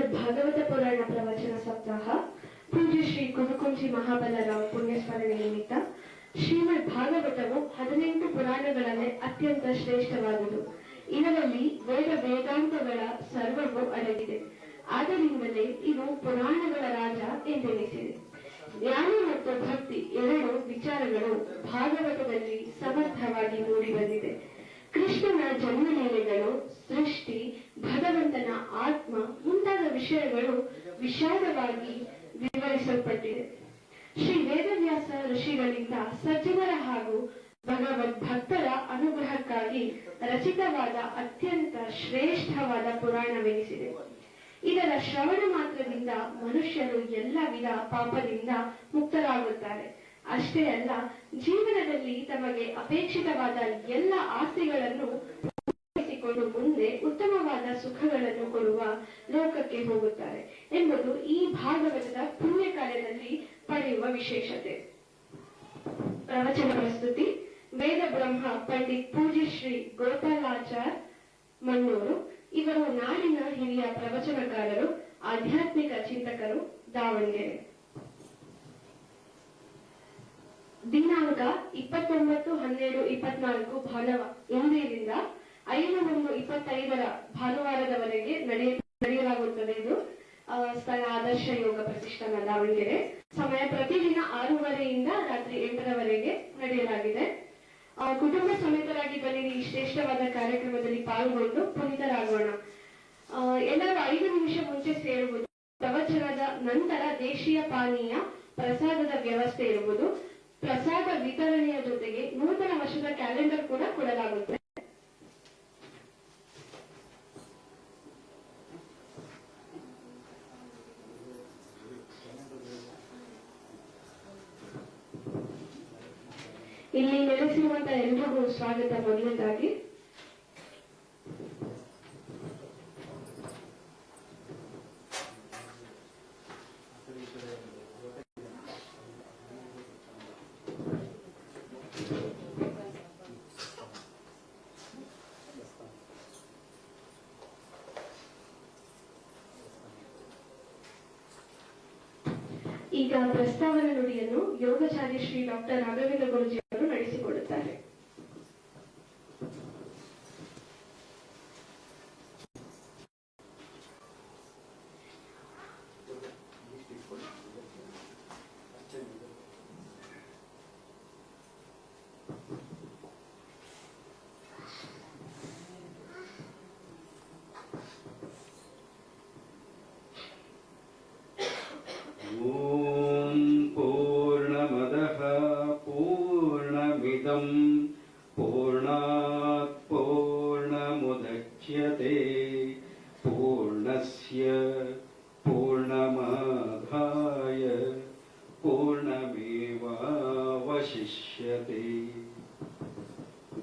ಶ್ರೀಮದ್ ಭಾಗವತ ಪುರಾಣ ಪ್ರವಚನ ಸಪ್ತಾಹ ಪೂಜ್ಯ ಶ್ರೀ ಕುದುಕುಂಜಿ ಮಹಾಬಲರಾವ್ ಪುಣ್ಯಸ್ಮರಣೆ ನಿಮಿತ್ತ ಶ್ರೀಮದ್ ಭಾಗವತವು 18 ಪುರಾಣಗಳಲ್ಲೇ ಅತ್ಯಂತ ಶ್ರೇಷ್ಠವಾದುದು. ಇದರಲ್ಲಿ ವೇದಾಂತಗಳ ಸರ್ವವು ಅಡಗಿದೆ. ಆದ್ದರಿಂದಲೇ ಇದು ಪುರಾಣಗಳ ರಾಜ ಎಂದೆನಿಸಿದೆ. ಜ್ಞಾನ ಮತ್ತು ಭಕ್ತಿ ಎರಡು ವಿಚಾರಗಳು ಭಾಗವತದಲ್ಲಿ ಸಮರ್ಥವಾಗಿ ಮೂಡಿಬಂದಿದೆ. ಕೃಷ್ಣನ ಜನ್ಮಲೀಲೆಗಳು, ಸೃಷ್ಟಿ, ಭಗವಂತನ ಆತ್ಮ ಮುಂತಾದ ವಿಷಯಗಳು ವಿಶಾಲವಾಗಿ ವಿವರಿಸಲ್ಪಟ್ಟಿದೆ. ಶ್ರೀ ವೇದವ್ಯಾಸ ಋಷಿಗಳಿಂದ ಸಜ್ಜನರ ಹಾಗೂ ಭಗವದ್ ಭಕ್ತರ ಅನುಗ್ರಹಕ್ಕಾಗಿ ರಚಿತವಾದ ಅತ್ಯಂತ ಶ್ರೇಷ್ಠವಾದ ಪುರಾಣವೆನಿಸಿದೆ. ಇದರ ಶ್ರವಣ ಮಾತ್ರದಿಂದ ಮನುಷ್ಯರು ಎಲ್ಲ ವಿಧ ಪಾಪದಿಂದ ಮುಕ್ತರಾಗುತ್ತಾರೆ. ಅಷ್ಟೇ ಅಲ್ಲ, ಜೀವನದಲ್ಲಿ ತಮಗೆ ಅಪೇಕ್ಷಿತವಾದ ಎಲ್ಲ ಆಸ್ತಿಗಳನ್ನು ಪೂರೈಸಿಕೊಂಡು ಮುಂದೆ ಉತ್ತಮವಾದ ಸುಖಗಳನ್ನು ಕೊಡುವ ಲೋಕಕ್ಕೆ ಹೋಗುತ್ತಾರೆ ಎಂಬುದು ಈ ಭಾಗವತದ ಪುಣ್ಯ ಕಾರ್ಯದಲ್ಲಿ ಪಡೆಯುವ ವಿಶೇಷತೆ. ಪ್ರವಚನ ಪ್ರಸ್ತುತಿ ವೇದ ಬ್ರಹ್ಮ ಪಂಡಿತ್ ಪೂಜ್ಯ ಶ್ರೀ ಗೋಪಾಲಾಚಾರ್ ಮಣ್ಣೂರು. ಇವರು ನಾಡಿನ ಹಿರಿಯ ಪ್ರವಚನಕಾರರು, ಆಧ್ಯಾತ್ಮಿಕ ಚಿಂತಕರು, ದಾವಣಗೆರೆ. ದಿನಾಂಕ 29/12/24 ಭಾನುವಾರ ಇಂದಿನಿಂದ 5/1/25 ಭಾನುವಾರದವರೆಗೆ ನಡೆಯಲಾಗುತ್ತದೆ. ಇದು ಸ್ಥಳ ಆದರ್ಶ ಯೋಗ ಪ್ರತಿಷ್ಠಾನ, ದಾವಣಗೆರೆ. ಸಮಯ ಪ್ರತಿದಿನ 6:30ರಿಂದ ರಾತ್ರಿ 8ರವರೆಗೆ ನಡೆಯಲಾಗಿದೆ. ಕುಟುಂಬ ಸಮೇತರಾಗಿ ಬನ್ನಿರಿ. ಈ ಶ್ರೇಷ್ಠವಾದ ಕಾರ್ಯಕ್ರಮದಲ್ಲಿ ಪಾಲ್ಗೊಂಡು ಪುನೀತರಾಗೋಣ. ಎಲ್ಲರೂ 5 ನಿಮಿಷ ಮುಂಚೆ ಸೇರುವುದು. ಪ್ರವಚನದ ನಂತರ ದೇಶೀಯ ಪಾನೀಯ ಪ್ರಸಾದದ ವ್ಯವಸ್ಥೆ ಇರುವುದು. ಪ್ರಸಾದ ವಿತರಣೆಯ ಜೊತೆಗೆ ನೂತನ ವರ್ಷದ ಕ್ಯಾಲೆಂಡರ್ ಕೂಡ ಕೊಡಲಾಗುತ್ತೆ. ಇಲ್ಲಿ ನೆಲೆಸಿರುವಂತಹ ಎಲ್ರಿಗೂ ಸ್ವಾಗತ. ಮೊದಲನೇದಾಗಿ ಈಗ ಪ್ರಸ್ತಾವನಾ ನುಡಿಯನ್ನು ಯೋಗಾಚಾರ್ಯ ಶ್ರೀ ಡಾಕ್ಟರ್ ರಾಘವೇಂದ್ರ ಗುರುಜಿ ಅವರು ನಡೆಸಿಕೊಡುತ್ತಾರೆ. पूर्णात् पूर्णमुदच्यते पूर्णस्य पूर्णमादाय पूर्णमेवावशिष्यते.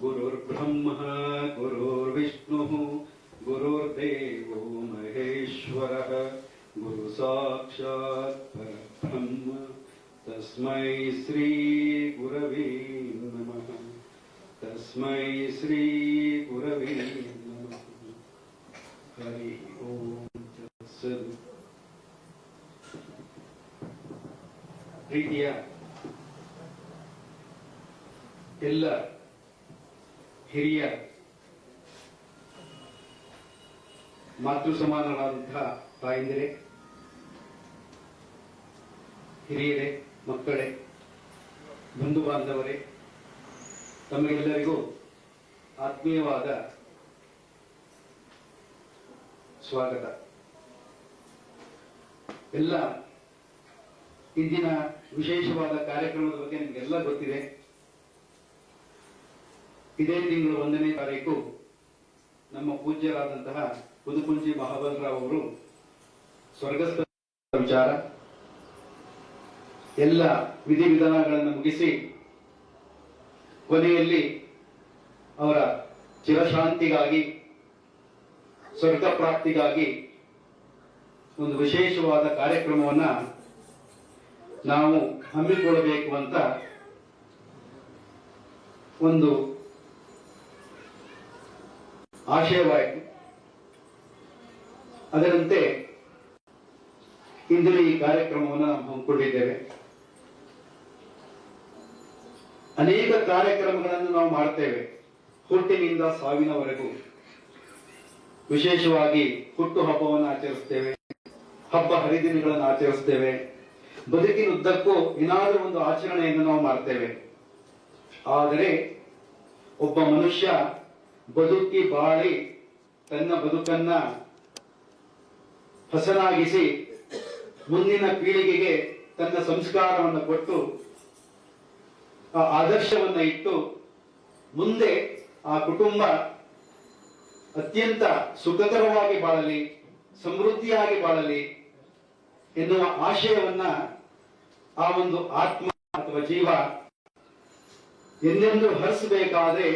गुरुर्ब्रह्मा गुरुर्विष्णुः गुरुर्देवो महेश्वरः गुरु साक्षात् परब्रह्म तस्मै श्री गुरवे नमः. तस्मै श्री गुरवे नमः. हरि ओम तत्सत्. ಪ್ರೀತಿಯ ಎಲ್ಲ ಹಿರಿಯ ಮಾತೃ ಸಮಾನರಾದಂತಹ ತಾಯಿಂದಿರೇ, ಹಿರಿಯರೇ, ಮಕ್ಕಳೇ, ಬಂಧು ಬಾಂಧವರೇ, ತಮಗೆಲ್ಲರಿಗೂ ಆತ್ಮೀಯವಾದ ಸ್ವಾಗತ. ಎಲ್ಲ ಇಂದಿನ ವಿಶೇಷವಾದ ಕಾರ್ಯಕ್ರಮದ ಬಗ್ಗೆ ನಿಮಗೆಲ್ಲ ಗೊತ್ತಿದೆ. ಇದೇ ತಿಂಗಳು 1ನೇ ತಾರೀಕು ನಮ್ಮ ಪೂಜ್ಯರಾದಂತಹ ಕುದುಕುಂಜಿ ಮಹಾಬಲರಾವ್ ಅವರು ಸ್ವರ್ಗಸ್ಥ ವಿಚಾರ. ಎಲ್ಲ ವಿಧಿವಿಧಾನಗಳನ್ನು ಮುಗಿಸಿ ಕೊನೆಯಲ್ಲಿ ಅವರ ಚಿರಶಾಂತಿಗಾಗಿ, ಸ್ವರ್ಗ ಪ್ರಾಪ್ತಿಗಾಗಿ ಒಂದು ವಿಶೇಷವಾದ ಕಾರ್ಯಕ್ರಮವನ್ನ ನಾವು ಹಮ್ಮಿಕೊಳ್ಳಬೇಕು ಅಂತ ಒಂದು ಆಶಯವಾಯಿತು. ಅದರಂತೆ ಇಂದಿನ ಈ ಕಾರ್ಯಕ್ರಮವನ್ನು ನಾವು ಹಮ್ಮಿಕೊಂಡಿದ್ದೇವೆ. ಅನೇಕ ಕಾರ್ಯಕ್ರಮಗಳನ್ನು ನಾವು ಮಾಡ್ತೇವೆ, ಹುಟ್ಟಿನಿಂದ ಸಾವಿನವರೆಗೂ. ವಿಶೇಷವಾಗಿ ಹುಟ್ಟು ಹಬ್ಬವನ್ನು ಆಚರಿಸ್ತೇವೆ, ಹಬ್ಬ ಹರಿದಿನಗಳನ್ನು ಆಚರಿಸ್ತೇವೆ. ಬದುಕಿನುದ್ದಕ್ಕೂ ಏನಾದರೂ ಒಂದು ಆಚರಣೆಯನ್ನು ನಾವು ಮಾಡ್ತೇವೆ. ಆದರೆ ಒಬ್ಬ ಮನುಷ್ಯ ಬದುಕಿ ಬಾಳಿ ತನ್ನ ಬದುಕನ್ನ ಹಸನಾಗಿಸಿ ಮುಂದಿನ ಪೀಳಿಗೆಗೆ ತನ್ನ ಸಂಸ್ಕಾರವನ್ನು ಕೊಟ್ಟು ಆ ಆದರ್ಶವನ್ನ ಇಟ್ಟು ಮುಂದೆ ಆ ಕುಟುಂಬ ಅತ್ಯಂತ ಸುಖಕರವಾಗಿ ಬಾಳಲಿ, ಸಮೃದ್ಧಿಯಾಗಿ ಬಾಳಲಿ ಎನ್ನುವ ಆಶಯವನ್ನ ಆ ಒಂದು ಆತ್ಮ ಅಥವಾ ಜೀವ ಎಂದೆಂದು ಹರಿಸಬೇಕಾದ್ರೆ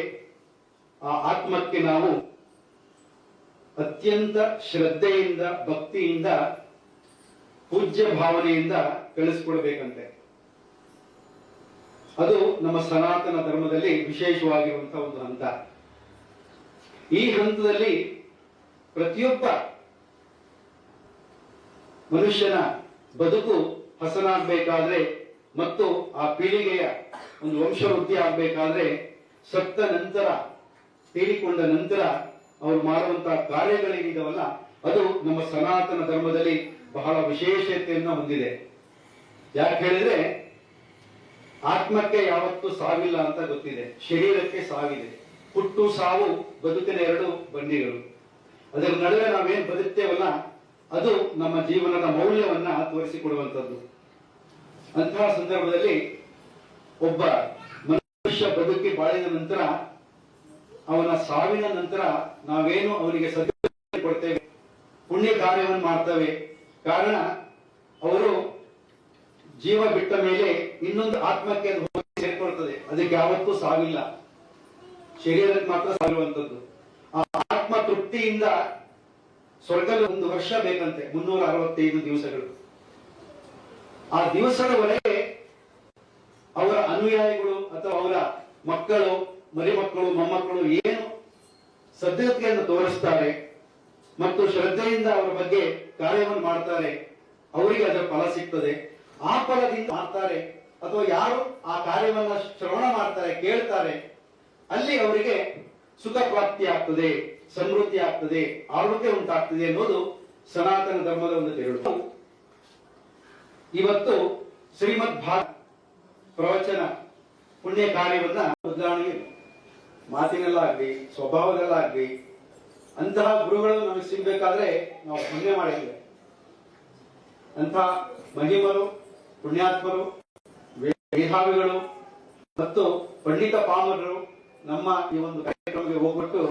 ಆ ಆತ್ಮಕ್ಕೆ ನಾವು ಅತ್ಯಂತ ಶ್ರದ್ಧೆಯಿಂದ, ಭಕ್ತಿಯಿಂದ, ಪೂಜ್ಯ ಭಾವನೆಯಿಂದ ಕಳಿಸ್ಕೊಡ್ಬೇಕಂತೆ. ಅದು ನಮ್ಮ ಸನಾತನ ಧರ್ಮದಲ್ಲಿ ವಿಶೇಷವಾಗಿರುವಂತಹ ಒಂದು ಹಂತ. ಈ ಹಂತದಲ್ಲಿ ಪ್ರತಿಯೊಬ್ಬ ಮನುಷ್ಯನ ಬದುಕು ಹಸನಾಗಬೇಕಾದ್ರೆ ಮತ್ತು ಆ ಪೀಳಿಗೆಯ ಒಂದು ವಂಶವೃದ್ಧಿ ಆಗಬೇಕಾದ್ರೆ ಸತ್ತ ನಂತರ, ತೀರಿಕೊಂಡ ನಂತರ ಅವರು ಮಾಡುವಂತಹ ಕಾರ್ಯಗಳೇನಿದಾವಲ್ಲ, ಅದು ನಮ್ಮ ಸನಾತನ ಧರ್ಮದಲ್ಲಿ ಬಹಳ ವಿಶೇಷತೆಯನ್ನು ಹೊಂದಿದೆ. ಯಾಕೆ ಹೇಳಿದ್ರೆ ಆತ್ಮಕ್ಕೆ ಯಾವತ್ತೂ ಸಾವಿಲ್ಲ ಅಂತ ಗೊತ್ತಿದೆ, ಶರೀರಕ್ಕೆ ಸಾವಿದೆ. ಹುಟ್ಟು ಸಾವು ಬದುಕಿನ ಎರಡು ಬಂಡಿಗಳು. ಅದರ ನಡುವೆ ನಾವೇನ್ ಬದುಕ್ತೇವಲ್ಲ, ಅದು ನಮ್ಮ ಜೀವನದ ಮೌಲ್ಯವನ್ನ ತೋರಿಸಿಕೊಡುವಂಥದ್ದು. ಅಂತಹ ಸಂದರ್ಭದಲ್ಲಿ ಒಬ್ಬ ಮನುಷ್ಯ ಬದುಕಿ ಬಾಳಿದ ನಂತರ, ಅವನ ಸಾವಿನ ನಂತರ ನಾವೇನು ಅವನಿಗೆ ಸದ್ಯ ಕೊಡ್ತೇವೆ, ಪುಣ್ಯ ಕಾರ್ಯವನ್ನು ಮಾಡ್ತೇವೆ. ಕಾರಣ ಅವರು ಜೀವ ಬಿಟ್ಟ ಮೇಲೆ ಇನ್ನೊಂದು ಆತ್ಮಕ್ಕೆ ಅದು ಹೋಗಿ ಸೇರ್ಕೊಳ್ತದೆ. ಅದಕ್ಕೆ ಯಾವತ್ತೂ ಸಾವಿಲ್ಲ, ಶರೀರಕ್ಕೆ ಮಾತ್ರ ಸಾವಿರುವಂತದ್ದು. ಆ ಆತ್ಮ ತೃಪ್ತಿಯಿಂದ ಸ್ವರ್ಗದಲ್ಲಿ 1 ವರ್ಷ ಬೇಕಂತೆ, 365 ದಿವಸಗಳು. ಆ ದಿವಸದವರೆಗೆ ಅವರ ಅನುಯಾಯಿಗಳು ಅಥವಾ ಅವರ ಮಕ್ಕಳು, ಮರಿಮಕ್ಕಳು, ಮೊಮ್ಮಕ್ಕಳು ಏನು ಸದ್ಗತಿಯನ್ನು ತೋರಿಸ್ತಾರೆ ಮತ್ತು ಶ್ರದ್ಧೆಯಿಂದ ಅವರ ಬಗ್ಗೆ ಕಾರ್ಯವನ್ನು ಮಾಡ್ತಾರೆ, ಅವರಿಗೆ ಅದರ ಫಲ ಸಿಗ್ತದೆ. ಆ ಫಲದಿಂದ ಮಾಡ್ತಾರೆ ಅಥವಾ ಯಾರು ಆ ಕಾರ್ಯವನ್ನ ಶ್ರವಣ ಮಾಡ್ತಾರೆ, ಕೇಳ್ತಾರೆ, ಅಲ್ಲಿ ಅವರಿಗೆ ಸುಖ ಪ್ರಾಪ್ತಿ ಆಗ್ತದೆ, ಸಮೃದ್ಧಿ ಆಗ್ತದೆ, ಆರೋಗ್ಯ ಉಂಟಾಗ್ತದೆ ಅನ್ನೋದು ಸನಾತನ ಧರ್ಮದ ಒಂದು ತಿರುಳು. ಇವತ್ತು ಶ್ರೀಮದ್ ಭಾಗವತ ಪ್ರವಚನ ಪುಣ್ಯ ಕಾರ್ಯವನ್ನ ಉದಾಹರಣೆಗೆ ಮಾತಿನಲ್ಲಾಗ್ಲಿ, ಸ್ವಭಾವದಲ್ಲಾಗ್ಲಿ, ಅಂತಹ ಗುರುಗಳು ನಮಗೆ ಸಿಗ್ಬೇಕಾದ್ರೆ ನಾವು ಪುಣ್ಯ ಮಾಡಿದ್ದೇವೆ. ಅಂತಹ ಮಹಿಮರು, ಪುಣ್ಯಾತ್ಮರು, ಮೇಧಾವಿಗಳು ಮತ್ತು ಪಂಡಿತ ಪಾಮರರು ನಮ್ಮ ಈ ಒಂದು ಕಾರ್ಯಕ್ರಮಕ್ಕೆ ಹೋಗ್ಬಿಟ್ಟು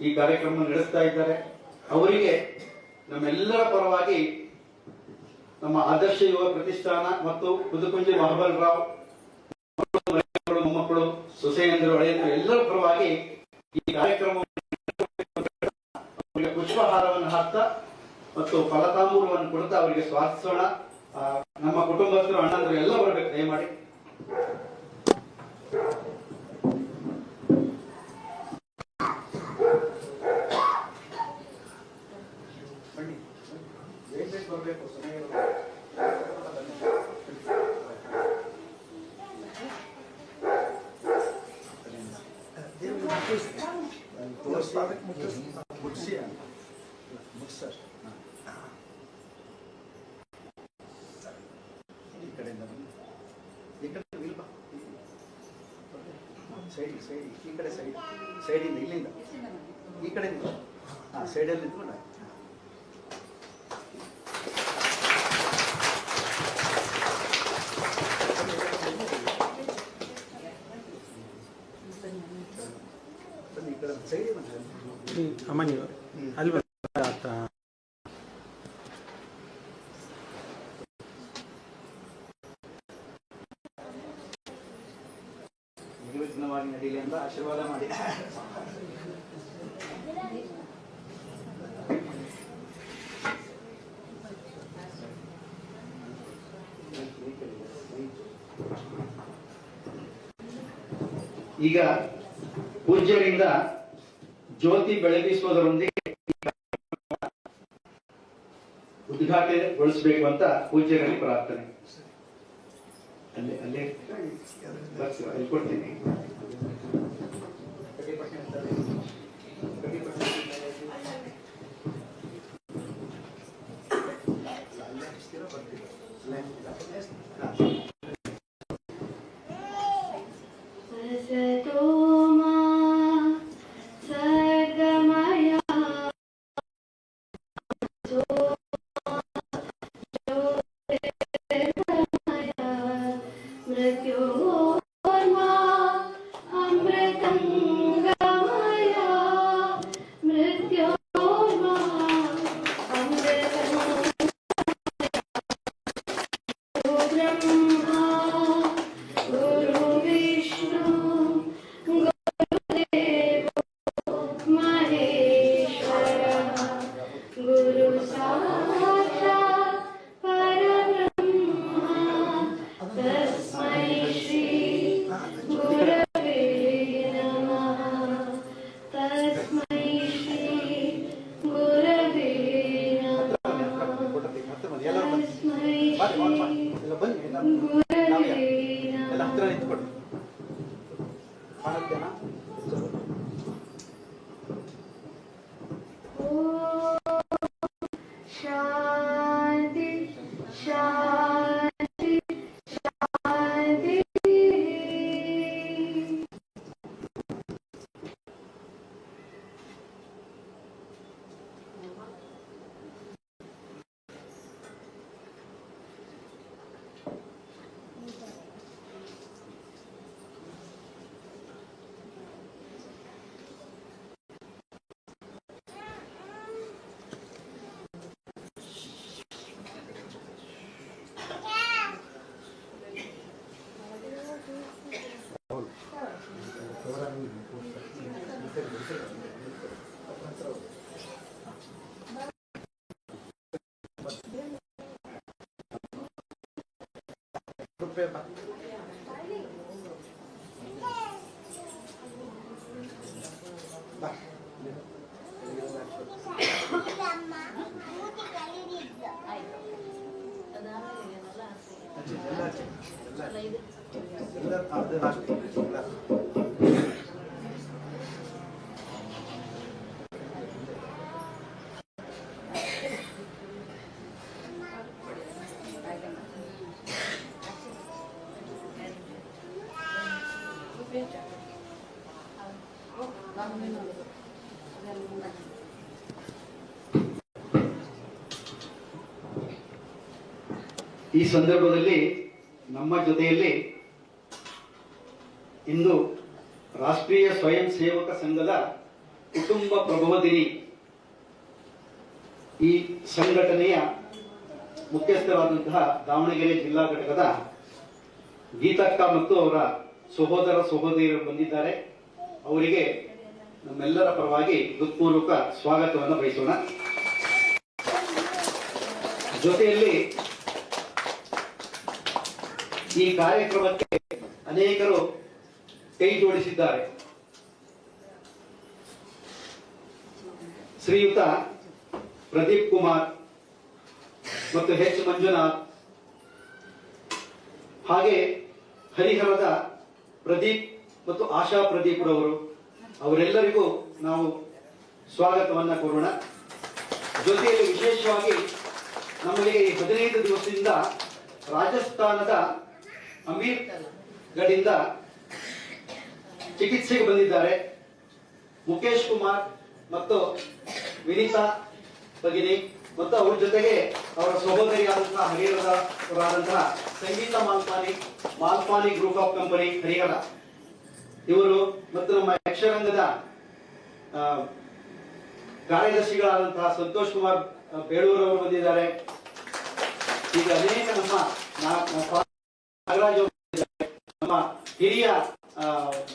ಈ ಕಾರ್ಯಕ್ರಮ ನಡೆಸ್ತಾ ಇದ್ದಾರೆ. ಅವರಿಗೆ ನಮ್ಮೆಲ್ಲರ ಪರವಾಗಿ ನಮ್ಮ ಆದರ್ಶ ಯುವ ಪ್ರತಿಷ್ಠಾನ ಮತ್ತು ಪುದುಕುಂಜಿ ಮಹಾಬಲ್ ರಾವ್ ಮೊಮ್ಮಕ್ಕಳು, ಸೊಸೆಯಂದರು, ಹಳೆಯಂದರು ಎಲ್ಲರ ಪರವಾಗಿ ಈ ಕಾರ್ಯಕ್ರಮ ಅವರಿಗೆ ಪುಷ್ಪಹಾರವನ್ನು ಹಾಕ್ತಾ ಮತ್ತು ಫಲತಾಂಬೂಲವನ್ನು ಕೊಡ್ತಾ ಅವರಿಗೆ ಸ್ವಾಗತಿಸೋಣ. ನಮ್ಮ ಕುಟುಂಬಸ್ಥರು, ಅಣ್ಣಂದರು ಎಲ್ಲ ಬರಬೇಕು ದಯಮಾಡಿ. ಬರಬೇಕು ಮುಗಿಸಿ ಮುಗಿಸ್ತಾರೆ. ಈ ಕಡೆಯಿಂದ ಈ ಕಡೆ ಇಲ್ವಾ, ಸೈಡ್ ಸೈಡ್ ಈ ಕಡೆ ಸೈಡ್ ಸೈಡಿಂದ ಇಲ್ಲಿಂದ ಈ ಕಡೆಯಿಂದ ಸೈಡಲ್ಲಿ ನಿಂತ್ಕೊಂಡ ಈ ಕಡೆ ಸೈಡ್ ಅಮ್ಮ ನೀವು ಅಲ್ಲಿ ನಿರ್ವಿಘ್ನವಾಗಿ ನಡೀಲಿ ಅಂತ ಆಶೀರ್ವಾದ ಮಾಡಿ. ಈಗ ಪೂಜ್ಯರಿಂದ ಜ್ಯೋತಿ ಬೆಳಗಿಸುವುದರೊಂದಿಗೆ ಉದ್ಘಾಟನೆಗೊಳಿಸಬೇಕು ಅಂತ ಪೂಜ್ಯರಲ್ಲಿ ಪ್ರಾರ್ಥನೆ. ಅಲ್ಲೇ ಅಲ್ಲೇ ಅಲ್ಲಿ ಕೊಡ್ತೀನಿ. ಈ ಸಂದರ್ಭದಲ್ಲಿ ನಮ್ಮ ಜೊತೆಯಲ್ಲಿ ಇಂದು ರಾಷ್ಟ್ರೀಯ ಸ್ವಯಂ ಸೇವಕ ಸಂಘದ ಕುಟುಂಬ ಪ್ರಭವ ದಿನಿ ಈ ಸಂಘಟನೆಯ ಮುಖ್ಯಸ್ಥರಾದಂತಹ ದಾವಣಗೆರೆ ಜಿಲ್ಲಾ ಘಟಕದ ಗೀತಕ್ಕ ಮತ್ತು ಅವರ ಸಹೋದರ ಸಹೋದರಿಯರು ಬಂದಿದ್ದಾರೆ. ಅವರಿಗೆ ನಮ್ಮೆಲ್ಲರ ಪರವಾಗಿ ಹೃತ್ಪೂರ್ವಕ ಸ್ವಾಗತವನ್ನು ಬಯಸೋಣ. ಜೊತೆಯಲ್ಲಿ ಈ ಕಾರ್ಯಕ್ರಮಕ್ಕೆ ಅನೇಕರು ಕೈ ಜೋಡಿಸಿದ್ದಾರೆ. ಶ್ರೀಯುತ ಪ್ರದೀಪ್ ಕುಮಾರ್ ಮತ್ತು ಎಚ್ ಮಂಜುನಾಥ್, ಹಾಗೆ ಹರಿಹರದ ಪ್ರದೀಪ್ ಮತ್ತು ಆಶಾ ಪ್ರದೀಪ್ ರವರು, ಅವರೆಲ್ಲರಿಗೂ ನಾವು ಸ್ವಾಗತವನ್ನ ಕೋರೋಣ. ಜೊತೆಯಲ್ಲಿ ವಿಶೇಷವಾಗಿ ನಮಗೆ ಈ 15 ದಿವಸದಿಂದ ರಾಜಸ್ಥಾನದ ಅಮೀರ್ ಗಢಿಂದ ಚಿಕಿತ್ಸೆಗೆ ಬಂದಿದ್ದಾರೆ ಮುಖೇಶ್ ಕುಮಾರ್ ಮತ್ತು ವಿನಿತಾ ಭಗಿನಿ, ಮತ್ತು ಅವ್ರ ಜೊತೆಗೆ ಅವರ ಸಹೋದರಿಯಾದಂತಹ ಹರಿಹರದವರಾದಂತಹ ಸಂಗೀತ ಮಾಲ್ಪಾನಿ ಗ್ರೂಪ್ ಆಫ್ ಕಂಪನಿ ಹರಿಹರ ಇವರು, ಮತ್ತು ನಮ್ಮ ಯಕ್ಷರಂಗದ ಕಾರ್ಯದರ್ಶಿಗಳಾದಂತಹ ಸಂತೋಷ್ ಕುಮಾರ್ ಬೇಳೂರವರು ಬಂದಿದ್ದಾರೆ. ಈಗ ಅನೇಕ ನಮ್ಮ ನಾಗರಾಜ್ ಅವರು ಬಂದಿದ್ದಾರೆ, ನಮ್ಮ ಹಿರಿಯ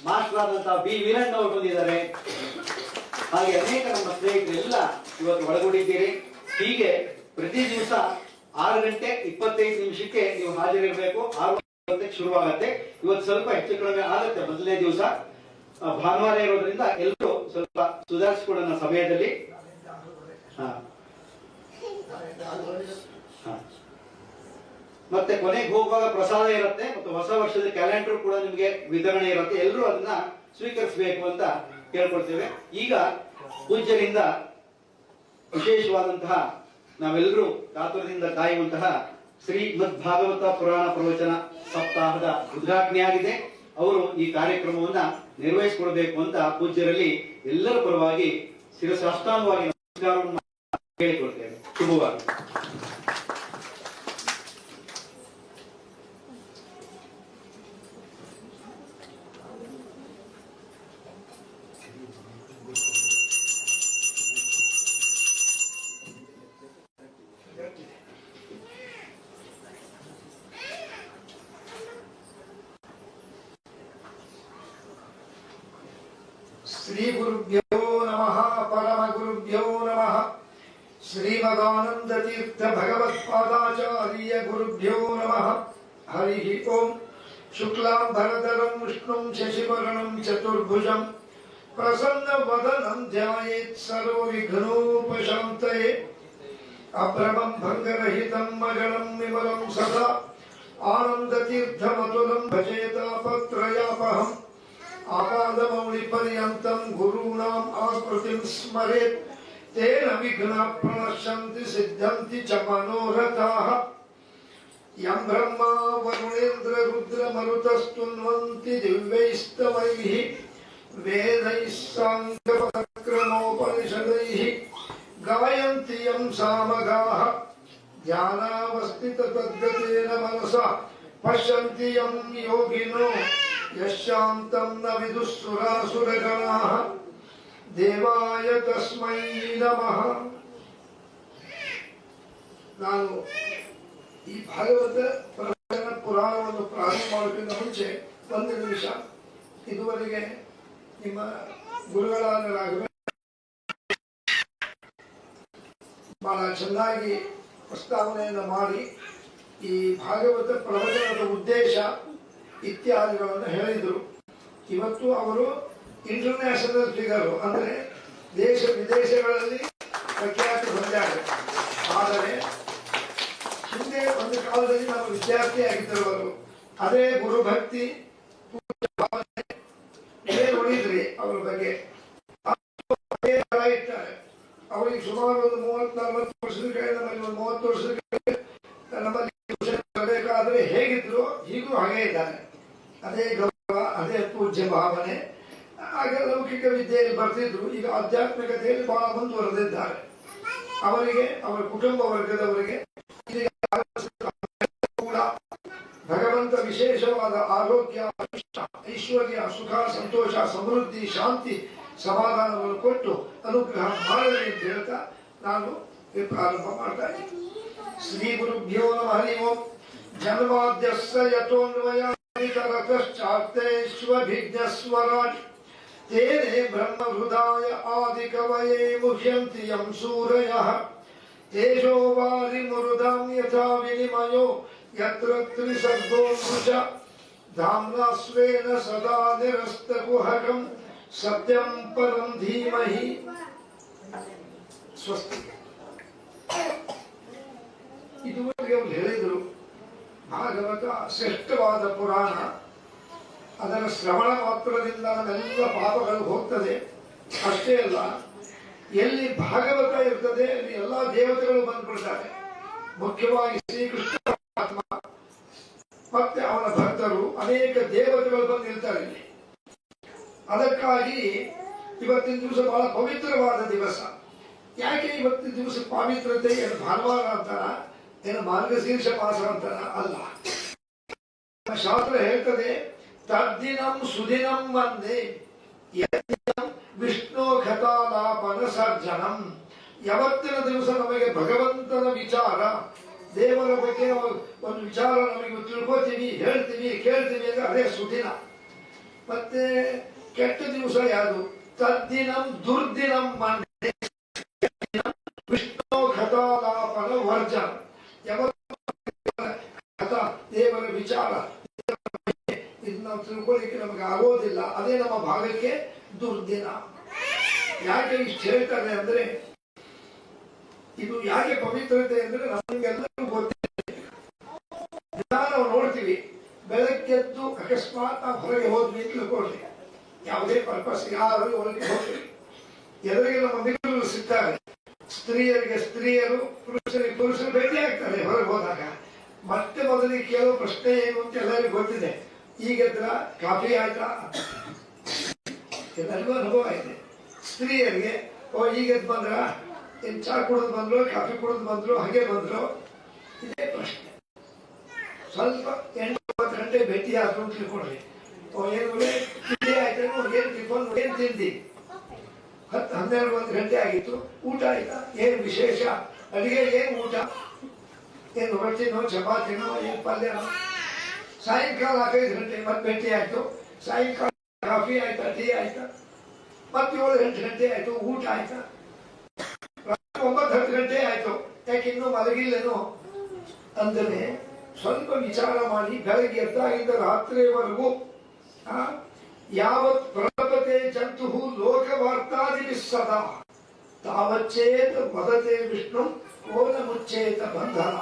ಮಾಸ್ಟರ್ ಆದಂತಹ ಬಿ ವೀರಣ್ಣ ಅವರು ಬಂದಿದ್ದಾರೆ. ಹಾಗೆ ಅನೇಕ ನಮ್ಮ ಸ್ನೇಹಿತರೆಲ್ಲ ಇವತ್ತು ಒಳಗೊಂಡಿದ್ದೀರಿ. ಹೀಗೆ ಪ್ರತಿ ದಿವಸ 6 ಗಂಟೆ 25 ನಿಮಿಷಕ್ಕೆ ನೀವು ಹಾಜರಿರಬೇಕು. 6 ಗಂಟೆಗೆ ಶುರುವಾಗುತ್ತೆ. ಇವತ್ತು ಸ್ವಲ್ಪ ಹೆಚ್ಚು ಕಡಿಮೆ ಆಗುತ್ತೆ, ಮೊದಲನೇ ದಿವಸ ಭಾನುವಾರ ಇರೋದ್ರಿಂದ ಎಲ್ಲರೂ ಸ್ವಲ್ಪ ಸುಧಾರಿಸಿಕೊಳ್ಳೋಣ ಸಮಯದಲ್ಲಿ. ಮತ್ತೆ ಕೊನೆಗೆ ಹೋಗುವಾಗ ಪ್ರಸಾದ ಇರುತ್ತೆ ಮತ್ತು ಹೊಸ ವರ್ಷದ ಕ್ಯಾಲೆಂಡರ್ ಕೂಡ ನಿಮಗೆ ವಿತರಣೆ ಇರುತ್ತೆ. ಎಲ್ಲರೂ ಅದನ್ನ ಸ್ವೀಕರಿಸಬೇಕು ಅಂತ ಕೇಳ್ಕೊಳ್ತೇವೆ. ಈಗ ಪೂಜ್ಯರಿಂದ ವಿಶೇಷವಾದಂತಹ ನಾವೆಲ್ಲರೂ ಕಾತುರದಿಂದ ಕಾಯುವಂತಹ ಶ್ರೀಮದ್ ಭಾಗವತ ಪುರಾಣ ಪ್ರವಚನ ಸಪ್ತಾಹದ ಉದ್ಘಾಟನೆ ಆಗಿದೆ. ಅವರು ಈ ಕಾರ್ಯಕ್ರಮವನ್ನ ನಿರ್ವಹಿಸಿಕೊಡಬೇಕು ಅಂತ ಪೂಜ್ಯರಲ್ಲಿ ಎಲ್ಲರ ಪರವಾಗಿ ಶಿರಸಾಷ್ಟಾಂಗವಾಗಿ ನಮಸ್ಕಾರವನ್ನು ಹೇಳಿಕೊಳ್ತೇವೆ. ಶುಭವಾಗಿ. श्री गुरुभ्यो नमः परम गुरुभ्यो नमः श्रीमदानंद तीर्थ भगवत्पादाचार्य गुरुभ्यो नमः हरि ओम शुक्लांबरधरं विष्णुं शशिवर्णं चतुर्भुजं प्रसन्नवदनं ध्यायेत् सर्वविघ्नोपशान्तये अभ्रमं भङ्गरहितं मगनं विमलं सदा आनन्दतीर्थमतुलं भजेतापत्रयापहम् आपादमौलिपर्यन्तं गुरूणाम् आकृतिं स्मरेत् तेन विघ्नाः प्रणश्यन्ति सिद्ध्यन्ति च मनोरथाः यं ब्रह्मा वरुणेन्द्र रुद्रमरुतस्तुन्वन्ति दिव्यैस्तवैः वेदैः साङ्गपदक्रमोपनिषदैः गायन्ति यं सामगाः ध्यानावस्थिततद्गतेन मनसा पश्यन्ति यं योगिनो यशान्तं न विदुःसुरासुरगणाः देवाय तस्मै नमः. ನಾನು ಈ ಭಾಗವತ ಪ್ರವಚನ ಪುರಾಣವನ್ನು ಪ್ರಾರಂಭ ಮಾಡೋಕ್ಕಿಂತ ಮುಂಚೆ ಒಂದು ನಿಮಿಷ ಇದುವರೆಗೆ ನಿಮ್ಮ ಗುರುಗಳಾದ ಬಹಳ ಚೆನ್ನಾಗಿ ಪ್ರಸ್ತಾವನೆಯನ್ನು ಮಾಡಿ ಈ ಭಾಗವತ ಪ್ರವಚನದ ಉದ್ದೇಶ ಇತ್ಯಾದಿಗಳನ್ನು ಹೇಳಿದರು. ಇವತ್ತು ಅವರು ಇಂಟರ್ನ್ಯಾಷನಲ್ ಫಿಗರು, ಅಂದರೆ ದೇಶ ವಿದೇಶಗಳಲ್ಲಿ ಪ್ರಖ್ಯಾತಿ ಹೊಂದಿದ್ದಾರೆ. ಆದರೆ ಹಿಂದೆ ಒಂದು ಕಾಲದಲ್ಲಿ ನಾವು ವಿದ್ಯಾರ್ಥಿಯಾಗಿದ್ದರು. ಅವರು ಅದೇ ಗುರುಭಕ್ತಿ ಭಾವನೆ ಏನು ಉಳಿದ್ರಿ ಅವರ ಬಗ್ಗೆ ಇಟ್ಟಾರೆ. ಅವರಿಗೆ ಸುಮಾರು ಒಂದು 30-40 ವರ್ಷದ ಕಡೆ, ನಮ್ಮಲ್ಲಿ ಒಂದು 30 ವರ್ಷದ ಕಡೆ ನಮ್ಮಲ್ಲಿ ಬೇಕಾದ್ರೆ ಹೇಗಿದ್ರು ಹೀಗೂ ಹಾಗೇ ಇದ್ದಾರೆ. ಅದೇ ಗೌರವ, ಅದೇ ಪೂಜ್ಯ ಭಾವನೆ. ಆಗ ಲೌಕಿಕ ವಿದ್ಯೆಯಲ್ಲಿ ಬರ್ತಿದ್ರು, ಈಗ ಆಧ್ಯಾತ್ಮಿಕತೆಯಲ್ಲಿ ಬಹಳ ಮುಂದುವರೆದಿದ್ದಾರೆ. ಅವರಿಗೆ, ಅವರ ಕುಟುಂಬ ವರ್ಗದವರಿಗೆ ಕೂಡ ಭಗವಂತ ವಿಶೇಷವಾದ ಆರೋಗ್ಯ, ಐಶ್ವರ್ಯ, ಸುಖ, ಸಂತೋಷ, ಸಮೃದ್ಧಿ, ಶಾಂತಿ, ಸಮಾಧಾನವನ್ನು ಕೊಟ್ಟು ಅನುಗ್ರಹ ಮಾಡಲಿ ಅಂತ ಹೇಳ್ತಾ ನಾನು ಪ್ರಾರಂಭ ಮಾಡ್ತಾ ಇದ್ದೀನಿ. ಶ್ರೀ ಗುರುಭ್ಯೋ ನಮಃ. ಹರಿ ಓಂ. ಜನ್ಮಾದ್ಯಸ್ಯ ಯತೋನ್ವಯಾದಿತರತಶ್ಚಾರ್ಥೇಷ್ವಭಿಜ್ಞಸ್ವರಾಟ್ ತೇನೇ ಬ್ರಹ್ಮ ಹೃದಯ ಆದಿಕವಯೇ ಮುಹ್ಯಂತಿ ಯಂ ಸೂರಯಃ ತೇಜೋ ವಾರಿ ಮೃದಾಂ ಯಥಾ ವಿನಿಮಯೋ ಯತ್ರ ತ್ರಿಸರ್ಗೋ ಮೃಷ ಧಾಮ್ನಾ ಸ್ವೇನ ಸದಾ ನಿರಸ್ತಕುಹಕಂ ಸತ್ಯಂ ಪರಂ ಧೀಮಹಿ. ಸ್ವಸ್ತಿ. ಇದುವರೆಗೆ ಅವರು ಹೇಳಿದರು ಭಾಗವತ ಶ್ರೇಷ್ಠವಾದ ಪುರಾಣ. ಅದರ ಶ್ರವಣ ಮಾತ್ರದಿಂದ ನಮ್ಮೆಲ್ಲ ಪಾಪಗಳು ಹೋಗ್ತದೆ. ಅಷ್ಟೇ ಅಲ್ಲ, ಎಲ್ಲಿ ಭಾಗವತ ಇರ್ತದೆ ಅಲ್ಲಿ ಎಲ್ಲಾ ದೇವತೆಗಳು ಬಂದ್ಬಿಡ್ತಾರೆ. ಮುಖ್ಯವಾಗಿ ಶ್ರೀಕೃಷ್ಣ ಪರಮಾತ್ಮ ಮತ್ತೆ ಅವನ ಭಕ್ತರು, ಅನೇಕ ದೇವತೆಗಳು ಬಂದು ನಿಲ್ತಾರೆ ಇಲ್ಲಿ. ಅದಕ್ಕಾಗಿ ಇವತ್ತಿನ ದಿವಸ ಬಹಳ ಪವಿತ್ರವಾದ ದಿವಸ. ಯಾಕೆ ಇವತ್ತಿನ ದಿವಸ ಪವಿತ್ರತೆ? ಏನು ಭಾನುವಾರ ಅಂತಾರ, ಏನು ಮಾರ್ಗಶೀರ್ಷ ಮಾಸ ಅಂತಾರ? ಅಲ್ಲ. ಶಾಸ್ತ್ರ ಹೇಳ್ತದೆ, ತದ್ದಿನಂ ಸುದಿನಂ ವಂದೇ ವಿಷ್ಣು ಕಥಾಲಾಪನ ಸರ್ಜನಂ. ಯಾವತ್ತಿನ ದಿವಸ ನಮಗೆ ಭಗವಂತನ ವಿಚಾರ, ದೇವರ ಬಗ್ಗೆ ಒಂದು ವಿಚಾರ ನಮಗೆ ತಿಳ್ಕೋತೀವಿ, ಹೇಳ್ತೀವಿ, ಕೇಳ್ತೀವಿ ಅಂದ್ರೆ ಅದೇ ಸುದಿನ. ಮತ್ತೆ ಕೆಟ್ಟ ದಿವಸ ಯಾವುದು? ತದ್ದಿನಂ ದುರ್ದಿನಂ ವಂದೇ ವಿಷ್ಣು ಕಥಾಲಾಪನ ವರ್ಜನ. ಕಥಾ, ದೇವರ ವಿಚಾರ, ಇದು ನಾವು ತಿಳ್ಕೊಳ್ಳಿಕ್ಕೆ ನಮಗೆ ಆಗೋದಿಲ್ಲ. ಅದೇ ನಮ್ಮ ಭಾಗಕ್ಕೆ ದುರ್ದಿನ. ಯಾಕೆ ಇಷ್ಟು ಹೇಳ್ತಾರೆ ಅಂದ್ರೆ, ಇದು ಯಾಕೆ ಪವಿತ್ರತೆ ಅಂದ್ರೆ ನಮಗೆಲ್ಲರೂ ಗೊತ್ತಿದೆ. ನಾವು ನೋಡ್ತೀವಿ, ಬೆಳಗ್ಗೆದ್ದು ಅಕಸ್ಮಾತ್ ನಾವು ಹೊರಗೆ ಹೋದ್ವಿ ಅಂತ ತಿಳ್ಕೊಳ್ರಿ, ಯಾವುದೇ ಪರ್ಪಸ್ ಯಾರು ಹೊರಗೆ ಹೋಗ್ತೀವಿ, ಎದುರಿಗೆ ನಮ್ಮ ಮಿತ್ರರು ಸಿಗ್ತಾರೆ. ಸ್ತ್ರೀಯರಿಗೆ ಸ್ತ್ರೀಯರು, ಪುರುಷರಿಗೆ ಪುರುಷರು ಭೇಟಿ ಆಗ್ತಾರೆ ಹೊರಗೆ ಹೋದಾಗ. ಮತ್ತೆ ಮೊದಲಿಗೆ ಕೇಳೋ ಪ್ರಶ್ನೆ ಏನು ಅಂತ ಎಲ್ಲರಿಗೂ ಗೊತ್ತಿದೆ. ಈಗೆದ್ರ ಕಾಫಿ ಆಯ್ತಾ, ಎಲ್ಲರಿಗೂ ಅನುಭವ ಇದೆ. ಸ್ತ್ರೀಯರಿಗೆ ಈಗ ಬಂದ್ರ, ಏನ್ ಚಾ ಕುಡಿದು ಬಂದ್ರು, ಕಾಫಿ ಕುಡಿದು ಬಂದ್ರು, ಹಾಗೆ ಬಂದ್ರು, ಇದೇ ಪ್ರಶ್ನೆ. ಸ್ವಲ್ಪ 8-9 ಗಂಟೆ ಭೇಟಿ ಆದ್ರು ಅಂತ ತಿಳ್ಕೊಳ್ರಿ. ಏನು ತಿಂಡಿ ಆಯ್ತು, ಏನ್ ಟಿಫನ್, ಏನ್ ತಿಂದಿ, 10-12 ಗಂಟೆ ಆಗಿತ್ತು, ಊಟ ಆಯ್ತಾ, ಏನ್ ವಿಶೇಷ ಅಡಿಗೆ, ಏನ್ ಊಟ, ಏನು ರೊಟ್ಟಿನೋ ಚಪಾತಿನೋ ಏನ್ ಪಲ್ಯನೋ. ಸಾಯಂಕಾಲ 5 ಗಂಟೆ ಮತ್ತೆ ಭೇಟಿ ಆಯ್ತು, ಸಾಯಂಕಾಲ ಕಾಫಿ ಆಯ್ತಾ, ಟೀ ಆಯ್ತಾ, ಮತ್ತೆ 7-8 ಗಂಟೆ ಆಯ್ತು, ಊಟ ಆಯ್ತಾ, 9-10 ಗಂಟೆ ಆಯ್ತು, ಯಾಕೆ ಇನ್ನೂ ಮಲಗಿಲ್ಲೇನೋ ಅಂದರೆ ಸ್ವಲ್ಪ ವಿಚಾರ ಮಾಡಿ. ಬೆಳಗ್ಗೆ ಎದ್ದಾಗಿಂದ ರಾತ್ರಿಯವರೆಗೂ ಯಾವತ್ ಪ್ರಲಪತೆ ಜಂತು ಲೋಕವಾರ್ತಾದಿ ಸದಾ ತಾವಚ್ಚೇತ ವದತೆ ವಿಷ್ಣು ಕೋನ ಮುಚ್ಚೇತ ಬಂಧನ.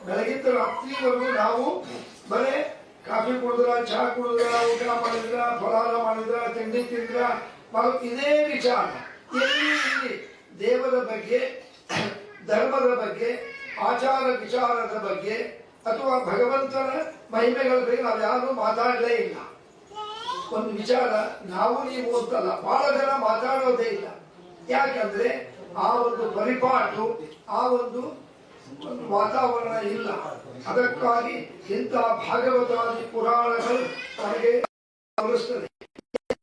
ಬೆಳಗಿದ್ದ ರಾತ್ರಿವರೆಗೂ ನಾವು ಬರೇ ಕಾಫಿ ಕುಡಿದ್ರ, ಚಹಾ ಕುಡಿದ್ರ, ಊಟ ಮಾಡಿದ್ರ, ಫಲಾರ ಮಾಡಿದ್ರ, ತಿಂಡಿ ತಿಂದ್ರ, ಇದೇ ವಿಚಾರ. ಎಲ್ಲಿ ದೇವರ ಬಗ್ಗೆ, ಧರ್ಮದ ಬಗ್ಗೆ, ಆಚಾರ ವಿಚಾರದ ಬಗ್ಗೆ ಅಥವಾ ಭಗವಂತನ ಮಹಿಮೆಗಳ ಬಗ್ಗೆ ನಾವು ಯಾರು ಮಾತಾಡಲೇ ಇಲ್ಲ. ಒಂದು ವಿಚಾರ ನಾವು ನೀವು ಅಂತಲ್ಲ, ಬಹಳ ಜನ ಮಾತಾಡೋದೇ ಇಲ್ಲ. ಯಾಕಂದ್ರೆ ಆ ಒಂದು ಪರಿಪಾಠು, ಆ ಒಂದು ವಾತಾವರಣ ಇಲ್ಲ. ಅದಕ್ಕಾಗಿ ಇಂಥ ಭಾಗವತಾದಿ ಪುರಾಣಗಳು ನಮಗೆ ತೋರಿಸ್ತದೆ.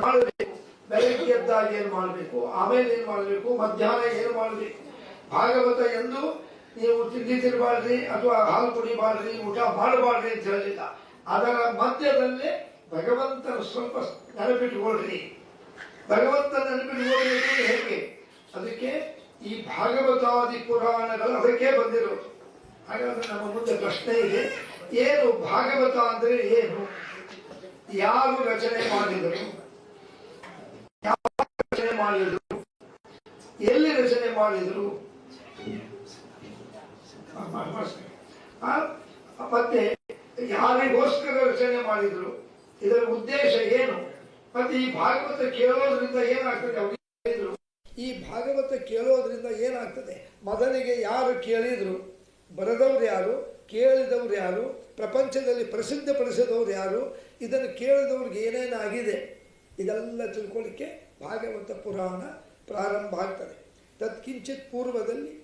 ಮಾಡಬೇಕು, ಬೆಳಗ್ಗೆ ಎದ್ದಾಗ ಏನ್ ಮಾಡಬೇಕು, ಆಮೇಲೆ ಏನ್ ಮಾಡಬೇಕು, ಮಧ್ಯಾಹ್ನ ಏನ್ ಮಾಡಬೇಕು. ಭಾಗವತ ಎಂದು ನೀವು ತಿಂಡಿ ತಿನ್ನಬಾರ್ರಿ ಅಥವಾ ಹಾಲು ಕುಡಿಬಾರ್ರಿ, ಊಟ ಮಾಡಬಾರ್ರಿ ಅಂತ ಹೇಳಿಲ್ಲ. ಅದರ ಮಧ್ಯದಲ್ಲೇ ಭಗವಂತನ ಸ್ವಲ್ಪ ನೆನಪಿಟ್ಟುಕೊಳ್ರಿ. ಭಗವಂತನ ನೆನಪಿಟ್ಟುಕೊಳ್ಬೇಕು ಹೇಗೆ? ಅದಕ್ಕೆ ಈ ಭಾಗವತಾದಿ ಪುರಾಣಗಳು ಅದಕ್ಕೆ ಬಂದಿರೋದು. ಹಾಗಾದ್ರೆ ನಮ್ಮ ಮುಂದೆ ಪ್ರಶ್ನೆ ಇದೆ, ಏನು ಭಾಗವತ ಅಂದ್ರೆ ಏನು? ಯಾರು ರಚನೆ ಮಾಡಿದರು? ಯಾವ ರಚನೆ ಮಾಡಿದರು? ಎಲ್ಲಿ ರಚನೆ ಮಾಡಿದರು? ಮತ್ತೆ ಯಾರಿಗೋಸ್ಕರ ರಚನೆ ಮಾಡಿದ್ರು? ಇದರ ಉದ್ದೇಶ ಏನು? ಮತ್ತೆ ಈ ಭಾಗವತ ಕೇಳೋದ್ರಿಂದ ಏನಾಗ್ತದೆ? ಅವರು ಈ ಭಾಗವತ ಕೇಳೋದ್ರಿಂದ ಏನಾಗ್ತದೆ? ಮೊದಲಿಗೆ ಯಾರು ಕೇಳಿದ್ರು, ಬರೆದವ್ರು ಯಾರು, ಕೇಳಿದವ್ರು ಯಾರು, ಪ್ರಪಂಚದಲ್ಲಿ ಪ್ರಸಿದ್ಧಪಡಿಸಿದವ್ರು ಯಾರು, ಇದನ್ನು ಕೇಳಿದವ್ರಿಗೆ ಏನೇನಾಗಿದೆ, ಇದೆಲ್ಲ ತಿಳ್ಕೊಳ್ಳಿಕ್ಕೆ ಭಾಗವತ ಪುರಾಣ ಪ್ರಾರಂಭ ಆಗ್ತದೆ. ತತ್ಕಿಂಚಿತ್ ಪೂರ್ವದಲ್ಲಿ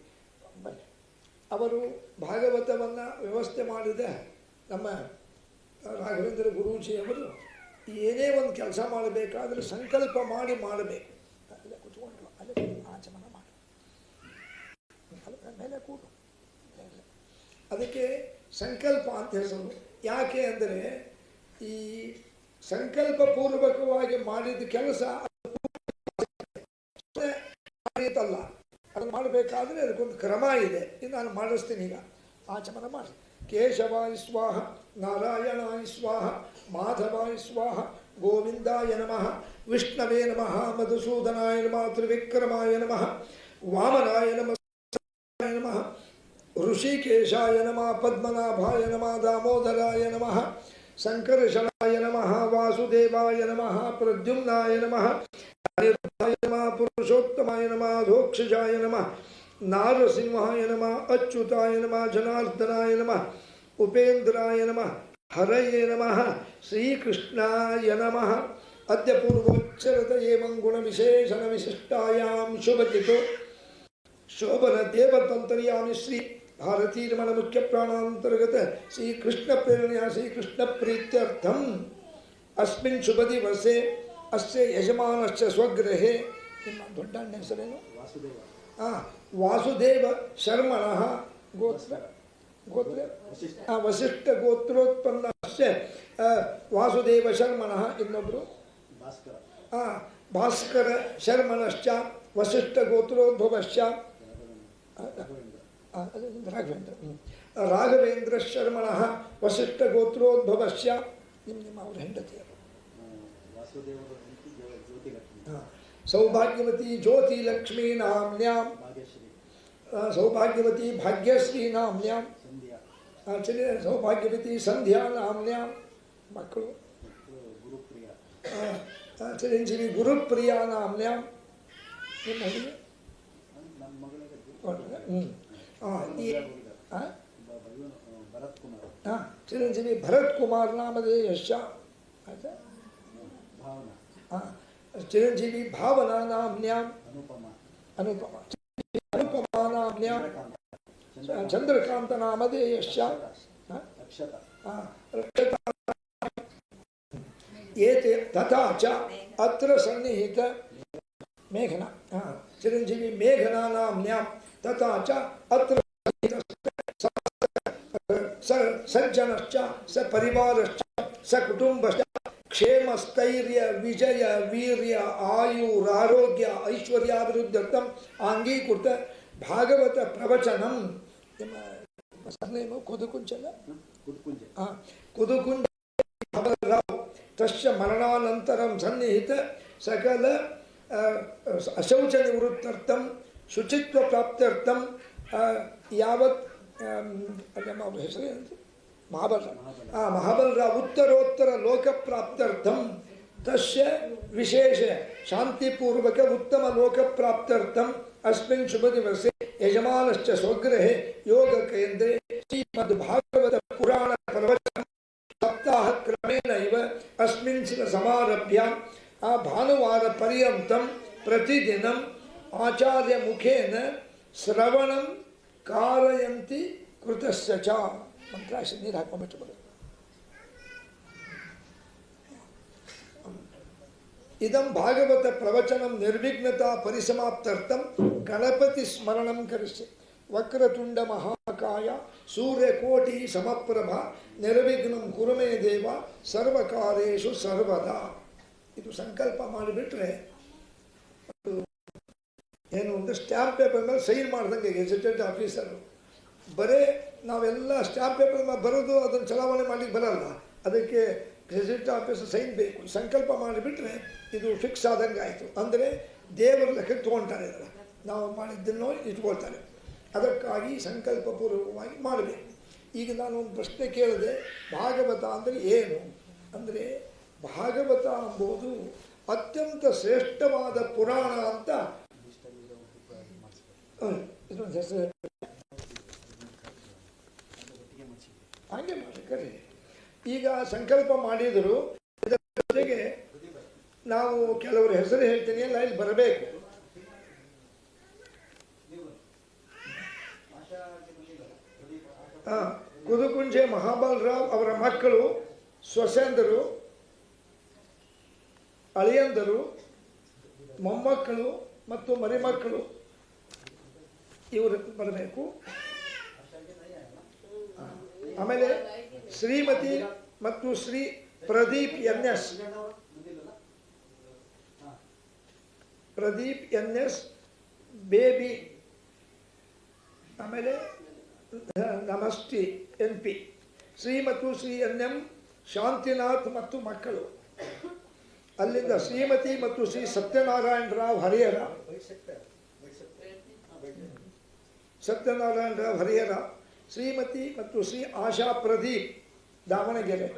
ಅವರು ಭಾಗವತವನ್ನು ವ್ಯವಸ್ಥೆ ಮಾಡಿದ ನಮ್ಮ ರಾಘವೇಂದ್ರ ಗುರೂಜಿಯವರು ಏನೇ ಒಂದು ಕೆಲಸ ಮಾಡಬೇಕಾದ್ರೆ ಸಂಕಲ್ಪ ಮಾಡಿ ಮಾಡಬೇಕು. ಅಲ್ಲೇ ಕೂತ್ಕೊಂಡ್ರು, ಅಲ್ಲೇ ಆಚಮನ ಮಾಡಿ, ಮೇಲೆ ಕೂಡು. ಅದಕ್ಕೆ ಸಂಕಲ್ಪ ಅಂತ ಹೆಸರು. ಯಾಕೆ ಅಂದರೆ ಈ ಸಂಕಲ್ಪ ಪೂರ್ವಕವಾಗಿ ಮಾಡಿದ ಕೆಲಸ ಅಲ್ಲ, ಅದನ್ನು ಮಾಡಬೇಕಾದ್ರೆ ಅದಕ್ಕೊಂದು ಕ್ರಮ ಇದೆ. ಇದು ನಾನು ಮಾಡಿಸ್ತೀನಿ. ಈಗ ಆಚಮನ ಮಾಡಿ. ಕೇಶವಾಯ ಸ್ವಾಹ, ನಾರಾಯಣಾಯ ಸ್ವಾಹ, ಮಾಧವಾಯ ಸ್ವಾಹ, ಗೋವಿಂದಾಯ ನಮಃ, ವಿಷ್ಣವೇ ನಮಃ, ಮಧುಸೂದನಾಯ ನಮಃ, ತ್ರಿವಿಕ್ರಮಾಯ ನಮಃ, ವಾಮನಾಯ ನಮಃ, ಋಷಿಕೇಶಾಯ ನಮಃ, ಪದ್ಮನಾಭಾಯ ನಮಃ, ದಾಮೋದರಾಯ ನಮಃ, ಸಂಕರ್ಷಣಾಯ ನಮಃ, ವಾಸುದೇವಾಯ ನಮಃ, ಪ್ರದ್ಯುಮ್ನಾಯ ನಮಃ, ಅನಿರುದ್ಧಾಯ ನಮಃ, ಪುರುಷೋತ್ತಮಾಯ ನಮಃ, ಧೋಕ್ಷಜಾಯ ನಮಃ, ನಾರಸಿಂಹಾಯ ನಮಃ, ಅಚ್ಯುತಾಯ ನಮಃ, ಜನಾರ್ದನಾಯ ನಮಃ, ಉಪೇಂದ್ರಾಯ ನಮಃ, ಹರಯೇ ನಮಃ, ಶ್ರೀಕೃಷ್ಣಾಯ ನಮಃ. ಅದ್ಯ ಪೂರ್ವೋಚ್ಚರತ ಏವಂ ಗುಣ ವಿಶೇಷಣ ವಿಶಿಷ್ಟಾಯಾಂ ಶುಭಚಿತು ಶೋಭನ ದೇವತಂತರ್ಯಾಮಿ ಶ್ರೀ ಭಾರತೀರಮಣ ಮುಖ್ಯ ಪ್ರಾಣಾಂತರ್ಗತ ಶ್ರೀಕೃಷ್ಣ ಪ್ರೇರಣೆಯ ಶ್ರೀಕೃಷ್ಣ ಪ್ರೀತ್ಯರ್ಥಂ ಅಸ್ಮಿನ್ ಶುಭ ದಿವಸೆ ಅಸ್ಯ ಯಜಮಾನಶ್ಚ ಸ್ವಗೃಹೆ. ನಿಮ್ಮ ದೊಡ್ಡ ಅಣ್ಣ ಹೆಸರೇನು? ವಾಸುದೇವ ಶರ್ಮಣಃ ಗೋತ್ರ ವಸಿಷ್ಠ ಗೋತ್ರೋತ್ಪನ್ನಶ್ಚ ವಾಸುದೇವ ಶರ್ಮಣಃ. ಇನ್ನೊಬ್ಬರು ಭಾಸ್ಕರ ಶರ್ಮಣಶ್ಚ ವಸಿಷ್ಠ ಗೋತ್ರೋದ್ಭವಶ್ಚ ರಾಘವೇಂದ್ರ ಶರ್ಮಣಃ ವಸಿಷ್ಠ ಗೋತ್ರೋದ್ಭವಶ್ಚ. ನಿಮ್ಮ ಅವರ ಹೆಂಡತಿಯರು ಸೌಭಾಗ್ಯವತಿ ಜ್ಯೋತಿ ಲಕ್ಷ್ಮೀ ನಾಮ್ನ್ಯಾಂ ಸೌಭಾಗ್ಯವತಿ ಭಾಗ್ಯಶ್ರೀ ನಾಮ್ನ್ಯಾಂ ಸೌಭಾಗ್ಯವತಿ ಸಂಧ್ಯಾ ನಾಮ್ನ್ಯಾಂ ಮಕ್ಕಳು ಚಿರಂಜೀವಿ ಗುರುಪ್ರಿಯ ನಾಮ್ನ್ಯಾಂ ನಿಮ್ಮ ಹುಡುಗಿ ಚಿರಂಜೀವಿ ಭರತ್ ಕುಮಾರ್ ನಾಮಧೇಯಶ್ಚ ಆಯ್ತಾ ಚಿರಂಜೀವಿ ಭಾವನಾ ನಾಮ್ನ್ಯಾಂ ಅನುಪಮಾ ಅನುಪಮಾ ನಾಮ್ನ್ಯಾಂ ಚಂದ್ರಕಾಂತ ನಾಮಧೇಯಶ್ಚ ಏತೆ ತಥಾ ಚ ಅತ್ರ ಸನ್ನಿಹಿತ ಮೇಘನಾ ಚಿರಂಜೀವಿ ಮೇಘನಾ ನಾಮ್ನ್ಯಾಂ ತಥಾ ಚ ಅತ್ರ ಸಜ್ಜನಶ್ಚ ಸ ಪರಿವಾರಶ್ಚ ಸ ಕುಟುಂಬಶ್ಚ ಕ್ಷೇಮ ಸ್ಥೈರ್ಯ ವಿಜಯ ವೀರ್ಯ ಆಯುರಾರೋಗ್ಯ ಐಶ್ವರ್ಯಾಭಿವೃದ್ಧರ್ಥಂ ಅಂಗೀಕೃತ ಭಾಗವತ ಪ್ರವಚನಂ ಸರ್ನೇಮು ಕುದುಕುಂಜಲ ಕುದುಕುಂಜ ತಸ್ಯ ಮರಣಾನಂತರಂ ಸನ್ನಿಹಿತ ಸಕಲ ಅಶೌಚ ನಿವೃತ್ತರ್ಥಂ ಶುಚಿತ್ವ ಪ್ರಾಪ್ತ್ಯರ್ಥಂ ಯಾವತ್ ಅವ್ರ ಹೆಸರು ಏನಂತ ಮಹಾಬಲರಾವ್ ಉತ್ತರೋತ್ತರ ಲೋಕ ಪ್ರಾಪ್ತ್ಯರ್ಥಂ ತಸ್ಯ ವಿಶೇಷ ಶಾಂತಿಪೂರ್ವಕ ಉತ್ತಮ ಲೋಕ ಪ್ರಾಪ್ತ್ಯರ್ಥಂ ಅಸ್ಮಿನ್ ಶುಭ ದಿವಸೆ ಯಜಮಾನಶ್ಚ ಸ್ವಗೃಹೆ ಯೋಗ ಕೇಂದ್ರೆ ಶ್ರೀಮದ್ ಭಾಗವತ ಪುರಾಣ ಪ್ರವಚನ ಸಪ್ತಾಹ ಕ್ರಮೇಣ ಇವ ಅಸ್ಮಿನ್ ಸಮಾರಭ್ಯ ಭಾನುವಾರ ಪರ್ಯಂತಂ ಪ್ರತಿದಿನಂ ಆಚಾರ್ಯ ಮುಖೇನ ಶ್ರವಣಂ ಕಾರಯಂತಿ ಕೃತಸ್ಯ ಚ ಮಂತ್ರಾಕ್ಷಿ ನೀರು ಹಾಕೊಂಡ್ಬಿಟ್ಟು ಬರೋದು. ಇದಂ ಭಾಗವತ ಪ್ರವಚನಂ ನಿರ್ವಿಘ್ನತಾ ಪರಿಸಮಾಪ್ತರ್ಥಂ ಗಣಪತಿ ಸ್ಮರಣಂ ಕರಿಷ್ಯೆ ವಕ್ರತುಂಡ ಮಹಾಕಾಯ ಸೂರ್ಯಕೋಟಿ ಸಮಪ್ರಭ ನಿರ್ವಿಘ್ನಂ ಕುರುಮೇ ದೇವ ಸರ್ವಕಾರೇಷು ಸರ್ವದಾ. ಇದು ಸಂಕಲ್ಪ ಮಾಡಿಬಿಟ್ರೆ ಏನು ಒಂದು ಸ್ಟ್ಯಾಂಪ್ ಪೇಪರ್ ಮೇಲೆ ಸೈನ್ ಮಾಡ್ದಂಗೆ ಗೆಜೆಟೆಡ್ ಆಫೀಸರು. ಬರೀ ನಾವೆಲ್ಲ ಸ್ಟ್ಯಾಂಪ್ ಪೇಪರ್ ಮೇಲೆ ಬರೋದು ಅದನ್ನು ಚಲಾವಣೆ ಮಾಡಲಿಕ್ಕೆ ಬರಲ್ಲ, ಅದಕ್ಕೆ ಗೆಜೆಟ್ ಆಫೀಸರ್ ಸೈನ್ ಬೇಕು. ಸಂಕಲ್ಪ ಮಾಡಿಬಿಟ್ರೆ ಇದು ಫಿಕ್ಸ್ ಆದಂಗೆ ಆಯಿತು. ಅಂದರೆ ದೇವರ ಲೆಕ್ಕಕ್ಕೆ ತೊಗೊಳ್ತಾರೆ, ಇದನ್ನು ನಾವು ಮಾಡಿದ್ದನ್ನು ಇಟ್ಕೊಳ್ತಾರೆ. ಅದಕ್ಕಾಗಿ ಸಂಕಲ್ಪಪೂರ್ವಕವಾಗಿ ಮಾಡಬೇಕು. ಈಗ ನಾನು ಒಂದು ಪ್ರಶ್ನೆ ಕೇಳಿದೆ, ಭಾಗವತ ಅಂದರೆ ಏನು ಅಂದರೆ, ಭಾಗವತ ಎಂಬುದು ಅತ್ಯಂತ ಶ್ರೇಷ್ಠವಾದ ಪುರಾಣ ಅಂತ ಇದೊಂದು ಹೆಸರು ಹಾಗೆ ಮಾಡಿ ಕರಿ. ಈಗ ಸಂಕಲ್ಪ ಮಾಡಿದರು, ಇದರ ಜೊತೆಗೆ ನಾವು ಕೆಲವರ ಹೆಸರು ಹೇಳ್ತೀನಿ, ಎಲ್ಲ ಇಲ್ಲಿ ಬರಬೇಕು. ಕುದುಕುಂಜೆ ಮಹಾಬಲರಾವ್ ಅವರ ಮಕ್ಕಳು, ಸೊಸೆಂದರು, ಅಳಿಯಂದರು, ಮೊಮ್ಮಕ್ಕಳು ಮತ್ತು ಮರಿಮಕ್ಕಳು ಇವರು ಬರಬೇಕು. ಆಮೇಲೆ ಶ್ರೀಮತಿ ಮತ್ತು ಶ್ರೀ ಪ್ರದೀಪ್ ಎನ್.ಎಸ್. ಪ್ರದೀಪ್ ಎನ್.ಎಸ್ ಬೇಬಿ. ಆಮೇಲೆ ನಮಸ್ತಿ ಎನ್.ಪಿ. ಶ್ರೀ ಮತ್ತು ಶ್ರೀ ಎನ್.ಎಂ. ಶಾಂತಿನಾಥ್ ಮತ್ತು ಮಕ್ಕಳು. ಅಲ್ಲಿಂದ ಶ್ರೀಮತಿ ಮತ್ತು ಶ್ರೀ ಸತ್ಯನಾರಾಯಣ ರಾವ್ ಹರಿಹರ, ಸತ್ಯನಾರಾಯಣ ರಾವ್ ಹರಿಹರ, ಶ್ರೀಮತಿ ಮತ್ತು ಶ್ರೀ ಆಶಾ ಪ್ರದೀಪ್ ದಾವಣಗೆರೆ,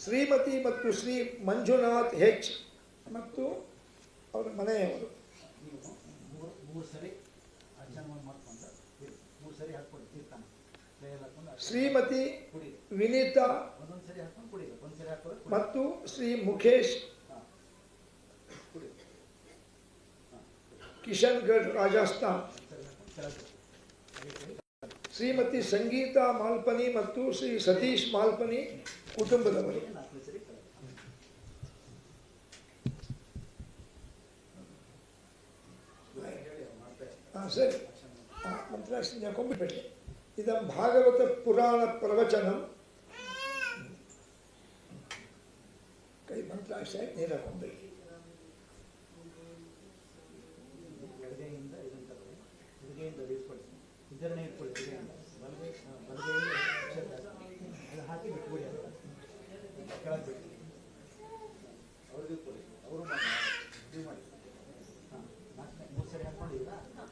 ಶ್ರೀಮತಿ ಮತ್ತು ಶ್ರೀ ಮಂಜುನಾಥ್ ಹೆಚ್ ಮತ್ತು ಅವರ ಮನೆಯವರು. ಶ್ರೀಮತಿ ವಿನೀತಾ ಮತ್ತು ಶ್ರೀ ಮುಖೇಶ್ ಕಿಶನ್ಗಢ್ ರಾಜಸ್ಥಾನ್. ಶ್ರೀಮತಿ ಸಂಗೀತಾ ಮಾಲ್ಪನಿ ಮತ್ತು ಶ್ರೀ ಸತೀಶ್ ಮಾಲ್ಪನಿ ಕುಟುಂಬದವರು. ಸರಿ, ಮಂತ್ರಾಕ್ಷಿ ಕೊಂಬಿಟ್ಬಿಟ್ಟೆ. ಇದಂ ಭಾಗವತ ಪುರಾಣ ಪ್ರವಚನಂ. ಕೈ ಮಂತ್ರಾಕ್ಷಿ ನೀರ ಕೊಂಬಿಡಿ. ಹಾಕಿ ಬಿಟ್ಬಿಡಿ, ಅವ್ರಿಗೆ ಅವರು ಮಾಡಿ 3 ಸರಿ ಹಾಕೊಂಡಿದ್ದೀರಾ.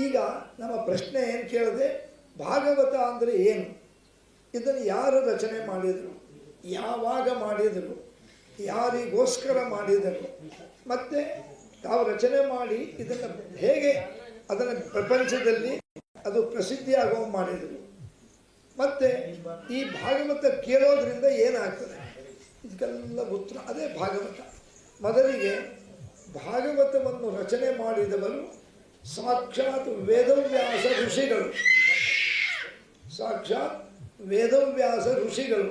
ಈಗ ನಮ್ಮ ಪ್ರಶ್ನೆ ಏನು ಕೇಳಿದೆ, ಭಾಗವತ ಅಂದರೆ ಏನು, ಇದನ್ನು ಯಾರು ರಚನೆ ಮಾಡಿದರು, ಯಾವಾಗ ಮಾಡಿದರು, ಯಾರಿಗೋಸ್ಕರ ಮಾಡಿದರು, ಮತ್ತು ತಾವು ರಚನೆ ಮಾಡಿ ಇದನ್ನು ಹೇಗೆ ಅದನ್ನು ಪ್ರಪಂಚದಲ್ಲಿ ಅದು ಪ್ರಸಿದ್ಧಿಯಾಗುವ ಮಾಡಿದರು, ಮತ್ತು ಈ ಭಾಗವತ ಕೇಳೋದ್ರಿಂದ ಏನಾಗ್ತದೆ, ಇದಕ್ಕೆಲ್ಲ ಉತ್ತರ ಅದೇ ಭಾಗವತ. ಮೊದಲಿಗೆ ಭಾಗವತವನ್ನು ರಚನೆ ಮಾಡಿದವರು ಸಾಕ್ಷಾತ್ ವೇದವ್ಯಾಸ ಋಷಿಗಳು, ಸಾಕ್ಷಾತ್ ವೇದವ್ಯಾಸ ಋಷಿಗಳು.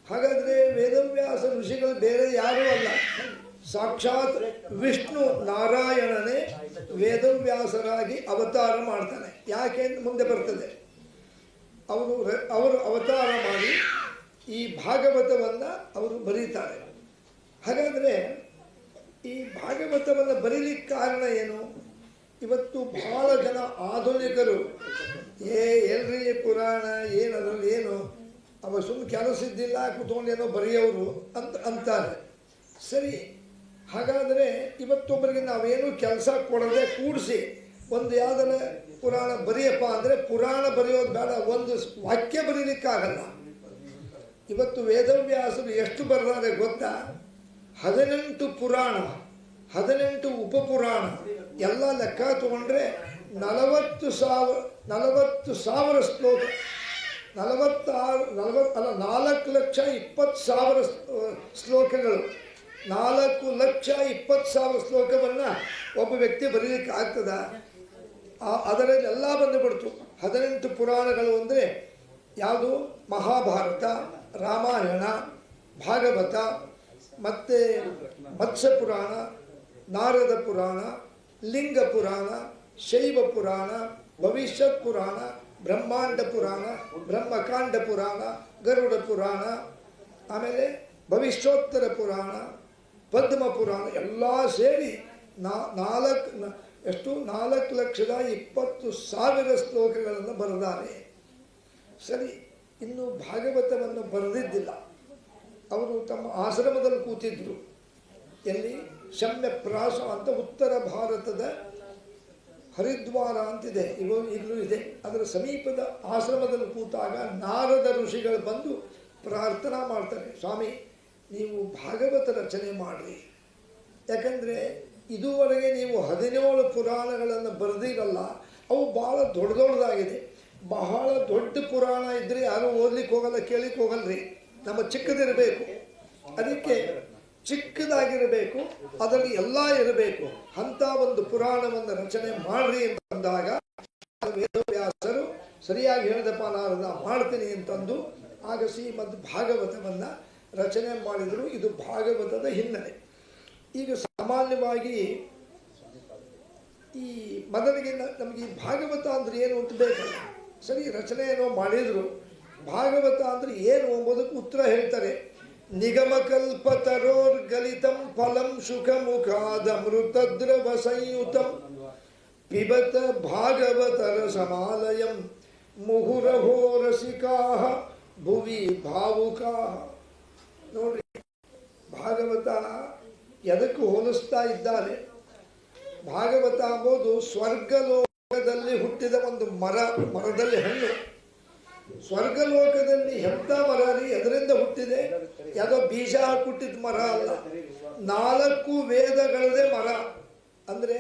ಹಾಗಾದರೆ ವೇದವ್ಯಾಸ ಋಷಿಗಳು ಬೇರೆ ಯಾರೂ ಅಲ್ಲ, ಸಾಕ್ಷಾತ್ ವಿಷ್ಣು ನಾರಾಯಣನೇ ವೇದವ್ಯಾಸರಾಗಿ ಅವತಾರ ಮಾಡ್ತಾನೆ. ಯಾಕೆ ಅಂತ ಮುಂದೆ ಬರ್ತದೆ. ಅವರು ಅವತಾರ ಮಾಡಿ ಈ ಭಾಗವತವನ್ನು ಅವರು ಬರೀತಾರೆ. ಹಾಗಾದರೆ ಈ ಭಾಗವತವನ್ನು ಬರೀಲಿಕ್ಕೆ ಕಾರಣ ಏನು? ಇವತ್ತು ಬಹಳ ಜನ ಆಧುನಿಕರು ಎಲ್ರಿ ಪುರಾಣ ಏನದ್ರಲ್ಲಿ ಏನು ಅವ ಸುಮ್ಮನೆ ಕೆಲಸ ಇದ್ದಿಲ್ಲ ಕೂತ್ಕೊಂಡೇನೋ ಬರೆಯೋರು ಅಂತಾರೆ. ಸರಿ, ಹಾಗಾದರೆ ಇವತ್ತೊಬ್ಬರಿಗೆ ನಾವೇನು ಕೆಲಸ ಕೊಡದೆ ಕೂಡಿಸಿ ಒಂದು ಯಾವ್ದಾರ ಪುರಾಣ ಬರೆಯಪ್ಪ ಅಂದರೆ ಪುರಾಣ ಬರೆಯೋದು ಬೇಡ, ಒಂದು ವಾಕ್ಯ ಬರೀಲಿಕ್ಕಾಗಲ್ಲ. ಇವತ್ತು ವೇದವ್ಯಾಸರು ಎಷ್ಟು ಬರೆದಾರೆ ಗೊತ್ತಾ? 18 ಪುರಾಣ, 18 ಉಪಪುರಾಣ ಎಲ್ಲ ಲೆಕ್ಕ ತಗೊಂಡ್ರೆ 40,000 ಶ್ಲೋಕ, 4,20,000 ಶ್ಲೋಕಗಳು, 4,20,000 ಶ್ಲೋಕವನ್ನು ಒಬ್ಬ ವ್ಯಕ್ತಿ ಬರೀಲಿಕ್ಕೆ ಆಗ್ತದ? ಅದರಲ್ಲಿ ಎಲ್ಲ ಬಂದುಬಿಡ್ತು. 18 ಪುರಾಣಗಳು ಅಂದರೆ ಯಾವುದು? ಮಹಾಭಾರತ, ರಾಮಾಯಣ, ಭಾಗವತ, ಮತ್ತು ಮತ್ಸ್ಯ ಪುರಾಣ, ನಾರದ ಪುರಾಣ, ಲಿಂಗ ಪುರಾಣ, ಶೈವ ಪುರಾಣ, ಭವಿಷ್ಯತ್ ಪುರಾಣ, ಬ್ರಹ್ಮಾಂಡ ಪುರಾಣ, ಬ್ರಹ್ಮಕಾಂಡ ಪುರಾಣ, ಗರುಡ ಪುರಾಣ, ಆಮೇಲೆ ಭವಿಷ್ಯೋತ್ತರ ಪುರಾಣ, ಪದ್ಮ ಪುರಾಣ ಎಲ್ಲ ಸೇರಿ 4,20,000 ಶ್ಲೋಕಗಳನ್ನು ಬರೆದಾರೆ. ಸರಿ, ಇನ್ನು ಭಾಗವತವನ್ನು ಬರೆದಿದ್ದಿಲ್ಲ. ಅವರು ತಮ್ಮ ಆಶ್ರಮದಲ್ಲಿ ಕೂತಿದ್ರು. ಎಲ್ಲಿ? ಶಮ್ಯಪ್ರಾಸ ಅಂತ ಉತ್ತರ ಭಾರತದ ಹರಿದ್ವಾರ ಅಂತಿದೆ, ಈಗಲೂ ಇದೆ. ಅದರ ಸಮೀಪದ ಆಶ್ರಮದಲ್ಲಿ ಕೂತಾಗ ನಾರದ ಋಷಿಗಳು ಬಂದು ಪ್ರಾರ್ಥನಾ ಮಾಡ್ತಾರೆ, ಸ್ವಾಮಿ ನೀವು ಭಾಗವತ ರಚನೆ ಮಾಡಿರಿ. ಯಾಕಂದರೆ ಇದುವರೆಗೆ ನೀವು 17 ಪುರಾಣಗಳನ್ನು ಬರೆದಿರಲ್ಲ, ಅವು ಭಾಳ ದೊಡ್ಡದಾಗಿದೆ. ಬಹಳ ದೊಡ್ಡ ಪುರಾಣ ಇದ್ದರೆ ಯಾರೂ ಓದ್ಲಿಕ್ಕೆ ಹೋಗಲ್ಲ, ಕೇಳಲಿಕ್ಕೆ ಹೋಗಲ್ರಿ. ನಮ್ಮ ಚಿಕ್ಕದಿರಬೇಕು, ಅದಕ್ಕೆ ಚಿಕ್ಕದಾಗಿರಬೇಕು, ಅದರಲ್ಲಿ ಎಲ್ಲ ಇರಬೇಕು. ಅಂಥ ಒಂದು ಪುರಾಣವನ್ನು ರಚನೆ ಮಾಡ್ರಿ ಅಂತಂದಾಗ ವೇದವ್ಯಾಸರು ಸರಿಯಾಗಿ ಹೇಳಿದಪ್ಪ ನಾರದ ಮಾಡ್ತೀನಿ ಅಂತಂದು ಆಗ ಶ್ರೀಮದ್ ಭಾಗವತವನ್ನು ರಚನೆ ಮಾಡಿದರು. ಇದು ಭಾಗವತದ ಹಿನ್ನೆಲೆ. ಈಗ ಸಾಮಾನ್ಯವಾಗಿ ಈ ಮೊದಲಿಗೆ ನಮಗೆ ಈ ಭಾಗವತ ಅಂದರೆ ಏನು ಅಂತ ಬೇಕಲ್ಲ. ಸರಿ, ರಚನೆ ಏನೋ ಮಾಡಿದರು. ಭಾಗವತ ಅಂದರೆ ಏನು ಎಂಬುದಕ್ಕೆ ಉತ್ತರ ಹೇಳ್ತಾರೆ. ನಿಗಮಕಲ್ಪತರೋರ್ಗಲಿತಂ ಫಲಂ ಶುಕಮುಖಾದಮೃತದ್ರವ ಸಂಯುತಂ ಪಿಬತ ಭಾಗವತರ ಸಮಾಲಯಂ ಮುಹುರಹೋ ರಸಿಕಾಃ ಭುವಿ ಭಾವುಕಾಃ. ನೋಡ್ರಿ, ಭಾಗವತ ಎದಕ್ಕೆ ಹೋಲಿಸ್ತಾ ಇದ್ದಾರೆ? ಭಾಗವತ ಎಂಬುದು ಸ್ವರ್ಗಲೋಕದಲ್ಲಿ ಹುಟ್ಟಿದ ಒಂದು ಮರದಲ್ಲಿ ಹಣ್ಣು. ಸ್ವರ್ಗಲೋಕದಲ್ಲಿ ಎಂಥ ಮರ ರೀ? ಎದರಿಂದ ಹುಟ್ಟಿದೆ? ಯಾವುದೋ ಬೀಜ ಹುಟ್ಟಿದ ಮರ ಅಲ್ಲ, 4 ವೇದಗಳದೇ ಮರ. ಅಂದರೆ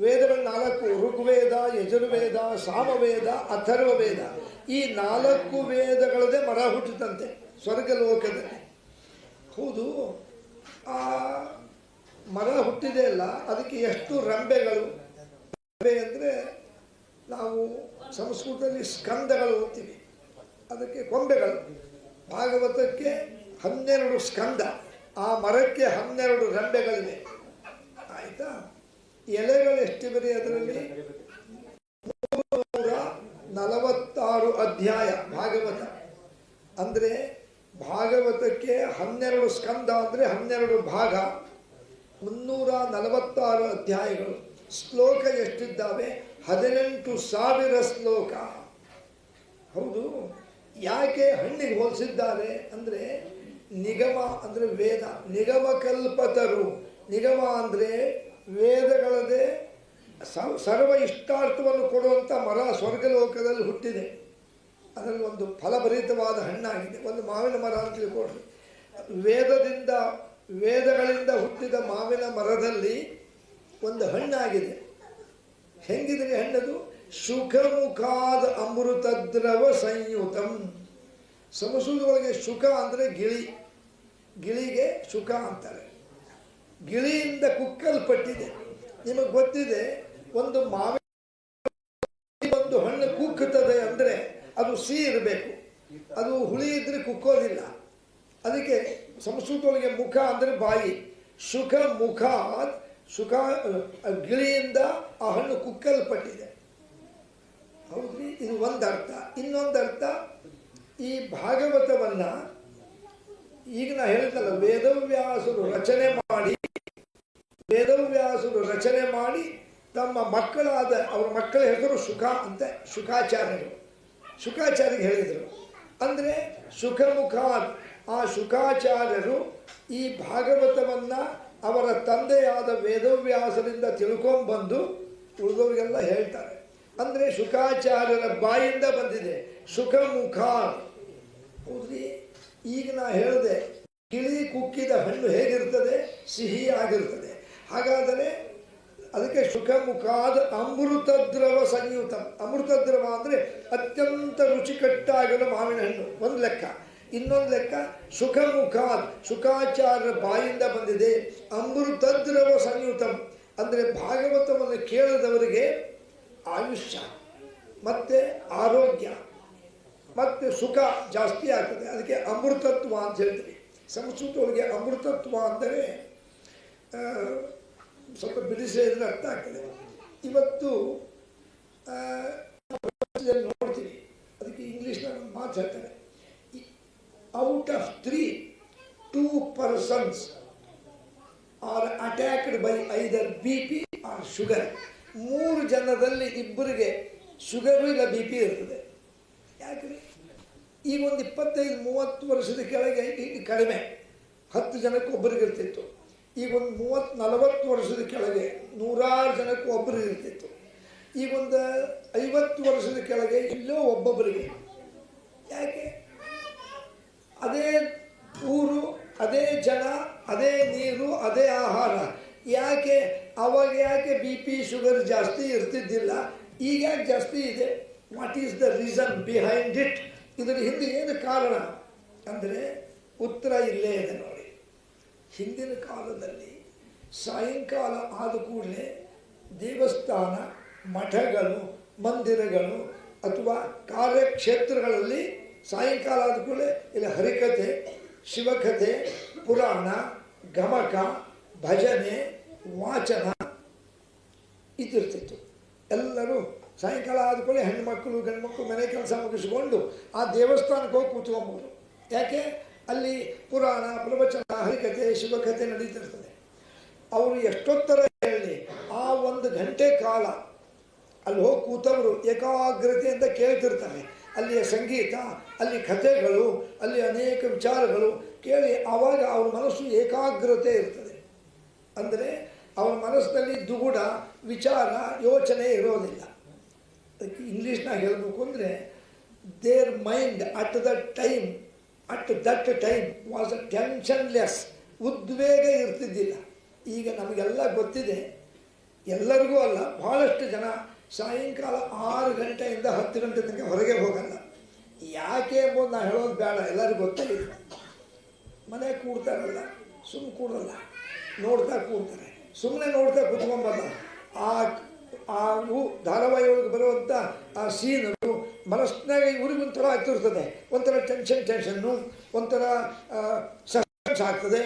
ವೇದಗಳು 4: ಋಗ್ವೇದ, ಯಜುರ್ವೇದ, ಸಾಮವೇದ, ಅಥರ್ವವೇದ. ಈ 4 ವೇದಗಳದೇ ಮರ ಹುಟ್ಟಿದಂತೆ ಸ್ವರ್ಗಲೋಕದಲ್ಲಿ. ಹೌದು, ಆ ಮರ ಹುಟ್ಟಿದೆ ಅಲ್ಲ, ಅದಕ್ಕೆ ಎಷ್ಟು ರೆಂಬೆಗಳು? ರೆಂಬೆ ಅಂದರೆ ನಾವು ಸಂಸ್ಕೃತದಲ್ಲಿ ಸ್ಕಂದಗಳು ಓದ್ತೀವಿ, ಅದಕ್ಕೆ ಕೊಂಬೆಗಳು. ಭಾಗವತಕ್ಕೆ 12 ಸ್ಕಂದ, ಆ ಮರಕ್ಕೆ 12 ರೆಂಬೆಗಳಿವೆ. ಆಯಿತಾ? ಎಲೆಗಳು ಎಷ್ಟಿವೆ ರೀ ಅದರಲ್ಲಿ? 346 ಅಧ್ಯಾಯ ಭಾಗವತ. ಅಂದರೆ ಭಾಗವತಕ್ಕೆ 12 ಸ್ಕಂದ ಅಂದರೆ 12 ಭಾಗ, 346 ಅಧ್ಯಾಯಗಳು. ಶ್ಲೋಕ ಎಷ್ಟಿದ್ದಾವೆ? 18,000 ಶ್ಲೋಕ. ಹೌದು, ಯಾಕೆ ಹಣ್ಣಿಗೆ ಹೋಲಿಸಿದ್ದಾರೆ ಅಂದರೆ ನಿಗಮ ಅಂದರೆ ವೇದ, ನಿಗಮಕಲ್ಪತರು. ನಿಗಮ ಅಂದರೆ ವೇದಗಳದೇ ಸರ್ವ ಇಷ್ಟಾರ್ಥವನ್ನು ಕೊಡುವಂಥ ಮರ ಸ್ವರ್ಗಲೋಕದಲ್ಲಿ ಹುಟ್ಟಿದೆ. ಅದರಲ್ಲಿ ಒಂದು ಫಲಭರಿತವಾದ ಹಣ್ಣಾಗಿದೆ. ಒಂದು ಮಾವಿನ ಮರ ಅಂತ ತಿಳ್ಕೊಡ್ರಿ. ವೇದಗಳಿಂದ ಹುಟ್ಟಿದ ಮಾವಿನ ಮರದಲ್ಲಿ ಒಂದು ಹಣ್ಣಾಗಿದೆ. ಹೆಂಗಿದ್ರೆ ಹಣ್ಣದು? ಶುಖಮುಖಾದ ಅಮೃತದ್ರವ ಸಂಯುತಂ. ಸಂಸ್ಕೃತದೊಳಗೆ ಶುಕ ಅಂದರೆ ಗಿಳಿಗೆ ಶುಕ ಅಂತಾರೆ. ಗಿಳಿಯಿಂದ ಕುಕ್ಕಲ್ಪಟ್ಟಿದೆ. ನಿಮಗೆ ಗೊತ್ತಿದೆ, ಒಂದು ಮಾವಿನ ಒಂದು ಹಣ್ಣು ಕುಕ್ಕುತ್ತದೆ ಅಂದರೆ ಅದು ಸಿಹಿ ಇರಬೇಕು, ಅದು ಹುಳಿ ಇದ್ರೆ ಕುಕ್ಕೋದಿಲ್ಲ. ಅದಕ್ಕೆ ಸಂಸ್ಕೃತದೊಳಗೆ ಮುಖ ಅಂದರೆ ಬಾಯಿ. ಶುಕ ಮುಖ, ಗಿಳಿಯಿಂದ ಆ ಹಣ್ಣು ಕುಕ್ಕಲ್ಪಟ್ಟಿದೆ. ಹೌದ್ರಿ, ಇದು ಒಂದರ್ಥ. ಇನ್ನೊಂದರ್ಥ, ಈ ಭಾಗವತವನ್ನು ಈಗ ನಾ ಹೇಳಿದ್ನಲ್ಲ, ವೇದವ್ಯಾಸರು ರಚನೆ ಮಾಡಿ ತಮ್ಮ ಮಕ್ಕಳಾದ ಅವ್ರ ಮಕ್ಕಳ ಹೆಸರು ಶುಕ ಅಂತ ಶುಕಾಚಾರ್ಯರಿಗೆ ಹೇಳಿದರು. ಅಂದರೆ ಶುಕಮುಖ, ಆ ಶುಕಾಚಾರ್ಯರು ಈ ಭಾಗವತವನ್ನು ಅವರ ತಂದೆಯಾದ ವೇದವ್ಯಾಸರಿಂದ ತಿಳ್ಕೊಂಡ್ಬಂದು ಉಳಿದವರಿಗೆಲ್ಲ ಹೇಳ್ತಾರೆ. ಅಂದರೆ ಶುಕಾಚಾರ್ಯರ ಬಾಯಿಂದ ಬಂದಿದೆ ಶುಕಮುಖ. ಹೌದ್ರಿ, ಈಗ ನಾ ಹೇಳಿದೆ, ಗಿಳಿ ಕುಕ್ಕಿದ ಹಣ್ಣು ಹೇಗಿರ್ತದೆ? ಸಿಹಿಯಾಗಿರ್ತದೆ. ಹಾಗಾದರೆ ಅದಕ್ಕೆ ಶುಕಮುಖಾದ ಅಮೃತದ್ರವ ಸಂಯುತ. ಅಮೃತದ್ರವ ಅಂದರೆ ಅತ್ಯಂತ ರುಚಿಕಟ್ಟಾಗಿರೋ ಮಾವಿನ ಹಣ್ಣು ಒಂದು ಲೆಕ್ಕ. ಇನ್ನೊಂದು ಲೆಕ್ಕ ಶುಕಮುಖಾದ, ಶುಕಾಚಾರ್ಯರ ಬಾಯಿಂದ ಬಂದಿದೆ. ಅಮೃತದ್ರವ ಸಂಯುತಂ ಅಂದರೆ ಭಾಗವತವನ್ನು ಕೇಳಿದವರಿಗೆ ಆಯುಷ್ಯ ಮತ್ತು ಆರೋಗ್ಯ ಮತ್ತು ಸುಖ ಜಾಸ್ತಿ ಆಗ್ತದೆ. ಅದಕ್ಕೆ ಅಮೃತತ್ವ ಅಂತ ಹೇಳ್ತೀವಿ. ಸಂಸ್ಕೃತದೊಳಗೆ ಅಮೃತತ್ವ ಅಂದರೆ ಸ್ವಲ್ಪ ಬಿಡಿಸಿ ಇದ್ರೆ ಅರ್ಥ ಆಗ್ತದೆ. ಇವತ್ತು ನೋಡ್ತೀವಿ, ಅದಕ್ಕೆ ಇಂಗ್ಲೀಷ್ನಲ್ಲಿ ಒಂದು ಮಾತು ಹೇಳ್ತಾರೆ, out of 3, 2 persons are attacked by either BP or sugar. 3 ಜನದಲ್ಲಿ ಇಬ್ಬರಿಗೆ ಶುಗರು ಇಲ್ಲ BP ಇರ್ತದೆ. ಯಾಕ್ರಿ? ಈಗ ಒಂದು 25-30 ವರ್ಷದ ಕೆಳಗೆ ಕಡಿಮೆ, 10 ಜನಕ್ಕೆ ಒಬ್ಬರಿಗೆ ಇರ್ತಿತ್ತು. ಈಗ ಒಂದು 30-40 ವರ್ಷದ ಕೆಳಗೆ 100 ಜನಕ್ಕೆ ಒಬ್ಬರಿಗೆ ಇರ್ತಿತ್ತು. ಈಗ ಒಂದು 50 ವರ್ಷದ ಕೆಳಗೆ ಇಲ್ಲೋ ಒಬ್ಬೊಬ್ಬರಿಗೆ. ಯಾಕೆ? ಅದೇ ಊರು, ಅದೇ ಜನ, ಅದೇ ನೀರು, ಅದೇ ಆಹಾರ. ಯಾಕೆ ಅವಾಗ BP ಶುಗರ್ ಜಾಸ್ತಿ ಇರ್ತಿದ್ದಿಲ್ಲ, ಈಗ ಯಾಕೆ ಜಾಸ್ತಿ ಇದೆ? What is the reason behind it? ಇದರ ಹಿಂದೆ ಏನು ಕಾರಣ ಅಂದರೆ ಉತ್ತರ ಇಲ್ಲೇ ಇದೆ ನೋಡಿ. ಹಿಂದಿನ ಕಾಲದಲ್ಲಿ ಸಾಯಂಕಾಲ ಆದ ಕೂಡಲೇ ದೇವಸ್ಥಾನ, ಮಠಗಳು, ಮಂದಿರಗಳು ಅಥವಾ ಕಾರ್ಯಕ್ಷೇತ್ರಗಳಲ್ಲಿ ಸಾಯಂಕಾಲ ಆದ ಕೂಡಲೇ ಇಲ್ಲಿ ಹರಿಕಥೆ, ಶಿವಕಥೆ, ಪುರಾಣ, ಗಮಕ, ಭಜನೆ, ವಾಚನ ಇದಿರ್ತಿತ್ತು. ಎಲ್ಲರೂ ಸಾಯಂಕಾಲ ಆದ ಕೂಡಲೇ ಹೆಣ್ಮಕ್ಳು ಗಂಡ್ಮಕ್ಳು ಮನೆ ಕೆಲಸ ಮುಗಿಸ್ಕೊಂಡು ಆ ದೇವಸ್ಥಾನಕ್ಕೆ ಹೋಗಿ ಕೂತ್ಕೊಂಬೋದು. ಯಾಕೆ? ಅಲ್ಲಿ ಪುರಾಣ, ಪ್ರವಚನ, ಹರಿಕಥೆ, ಶಿವಕಥೆ ನಡೀತಿರ್ತದೆ. ಅವರು ಎಷ್ಟೊತ್ತರ ಹೇಳಿ ಆ 1 ಗಂಟೆ ಕಾಲ ಅಲ್ಲಿ ಹೋಗಿ ಕೂತವರು ಏಕಾಗ್ರತೆಯಿಂದ ಕೇಳ್ತಿರ್ತಾರೆ. ಅಲ್ಲಿಯ ಸಂಗೀತ, ಅಲ್ಲಿ ಕಥೆಗಳು, ಅಲ್ಲಿ ಅನೇಕ ವಿಚಾರಗಳು ಕೇಳಿ ಆವಾಗ ಅವ್ರ ಮನಸ್ಸು ಏಕಾಗ್ರತೆ ಇರ್ತದೆ. ಅಂದರೆ ಅವರ ಮನಸ್ಸಿನಲ್ಲಿ ದುಗುಡ, ವಿಚಾರ, ಯೋಚನೆ ಇರೋದಿಲ್ಲ. ಅದಕ್ಕೆ ಇಂಗ್ಲೀಷ್ನಾಗ ಹೇಳಬೇಕು ಅಂದರೆ their mind at that time was a tensionless. ಉದ್ವೇಗ ಇರ್ತಿದ್ದಿಲ್ಲ. ಈಗ ನಮಗೆಲ್ಲ ಗೊತ್ತಿದೆ, ಎಲ್ಲರಿಗೂ ಅಲ್ಲ, ಭಾಳಷ್ಟು ಜನ ಸಾಯಂಕಾಲ 6 ಗಂಟೆಯಿಂದ 10 ಗಂಟೆ ತನಕ ಹೊರಗೆ ಹೋಗಲ್ಲ. ಯಾಕೆ ಎಂಬುದು ನಾನು ಹೇಳೋದು ಬೇಡ, ಎಲ್ಲರಿಗೂ ಗೊತ್ತಾಗಿದೆ. ಮನೆ ಕೂಡ್ತಾರಲ್ಲ, ಸುಮ್ಮನೆ ಕೂಡಲ್ಲ, ನೋಡ್ತಾ ಕೂಡ್ತಾರೆ. ಸುಮ್ಮನೆ ನೋಡ್ತಾ ಕೂತ್ಕೊಂಬಲ್ಲ. ಆ ಧಾರಾವಾಹಿಯೊಳಗೆ ಬರುವಂಥ ಆ ಸೀನರು ಮನಸ್ಸಿನಾಗ ಇವ್ರಿಗೊಂಥರ ಆಗ್ತಿರ್ತದೆ. ಒಂಥರ ಟೆನ್ಷನ್ನು, ಒಂಥರ ಸಸ್ಪೆನ್ಸ್ ಆಗ್ತದೆ.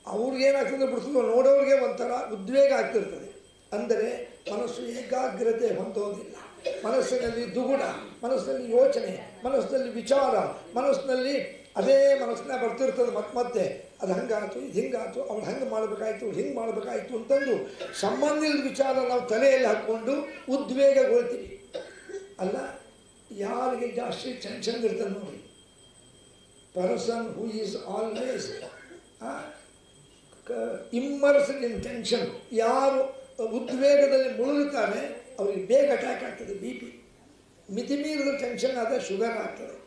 ಅವ್ರಿಗೇನಾಗ್ತದೆ ಬಿಡ್ತದೋ ನೋಡೋರಿಗೆ ಒಂಥರ ಉದ್ವೇಗ ಆಗ್ತಿರ್ತದೆ. ಅಂದರೆ ಮನಸ್ಸು ಏಕಾಗ್ರತೆ ಹೊಂದೋದಿಲ್ಲ. ಮನಸ್ಸಿನಲ್ಲಿ ದುಗುಡ, ಮನಸ್ಸಿನಲ್ಲಿ ಯೋಚನೆ, ಮನಸ್ಸಿನಲ್ಲಿ ವಿಚಾರ, ಮನಸ್ಸಿನಲ್ಲಿ ಅದೇ ಮನಸ್ಸಿನಾಗ ಬರ್ತಿರ್ತದೆ. ಮತ್ತೆ ಅದು ಹಂಗಾಯ್ತು, ಇದು ಹಿಂಗಾಯ್ತು, ಅವ್ಳು ಹಂಗೆ ಮಾಡಬೇಕಾಯ್ತು, ಹಿಂಗೆ ಮಾಡಬೇಕಾಯ್ತು ಅಂತಂದು ಸಂಬಂಧಿಸಿದ ವಿಚಾರ ನಾವು ತಲೆಯಲ್ಲಿ ಹಾಕ್ಕೊಂಡು ಉದ್ವೇಗಗೊಳ್ತೀವಿ. ಅಲ್ಲ, ಯಾರಿಗೆ ಜಾಸ್ತಿ ಟೆನ್ಷನ್ ಇರ್ತದೆ ನೋಡಿ, person who is always immersed in tension, ಯಾರು ಉದ್ವೇಗದಲ್ಲಿ ಮುಳುಗುತ್ತಾರೆ ಅವರಿಗೆ ಬೇಗ ಅಟ್ಯಾಕ್ ಆಗ್ತದೆ, ಬಿ ಪಿ. ಮಿತಿ ಮೀರಿದ ಟೆನ್ಷನ್ ಆದಾಗ ಶುಗರ್ ಆಗ್ತದೆ,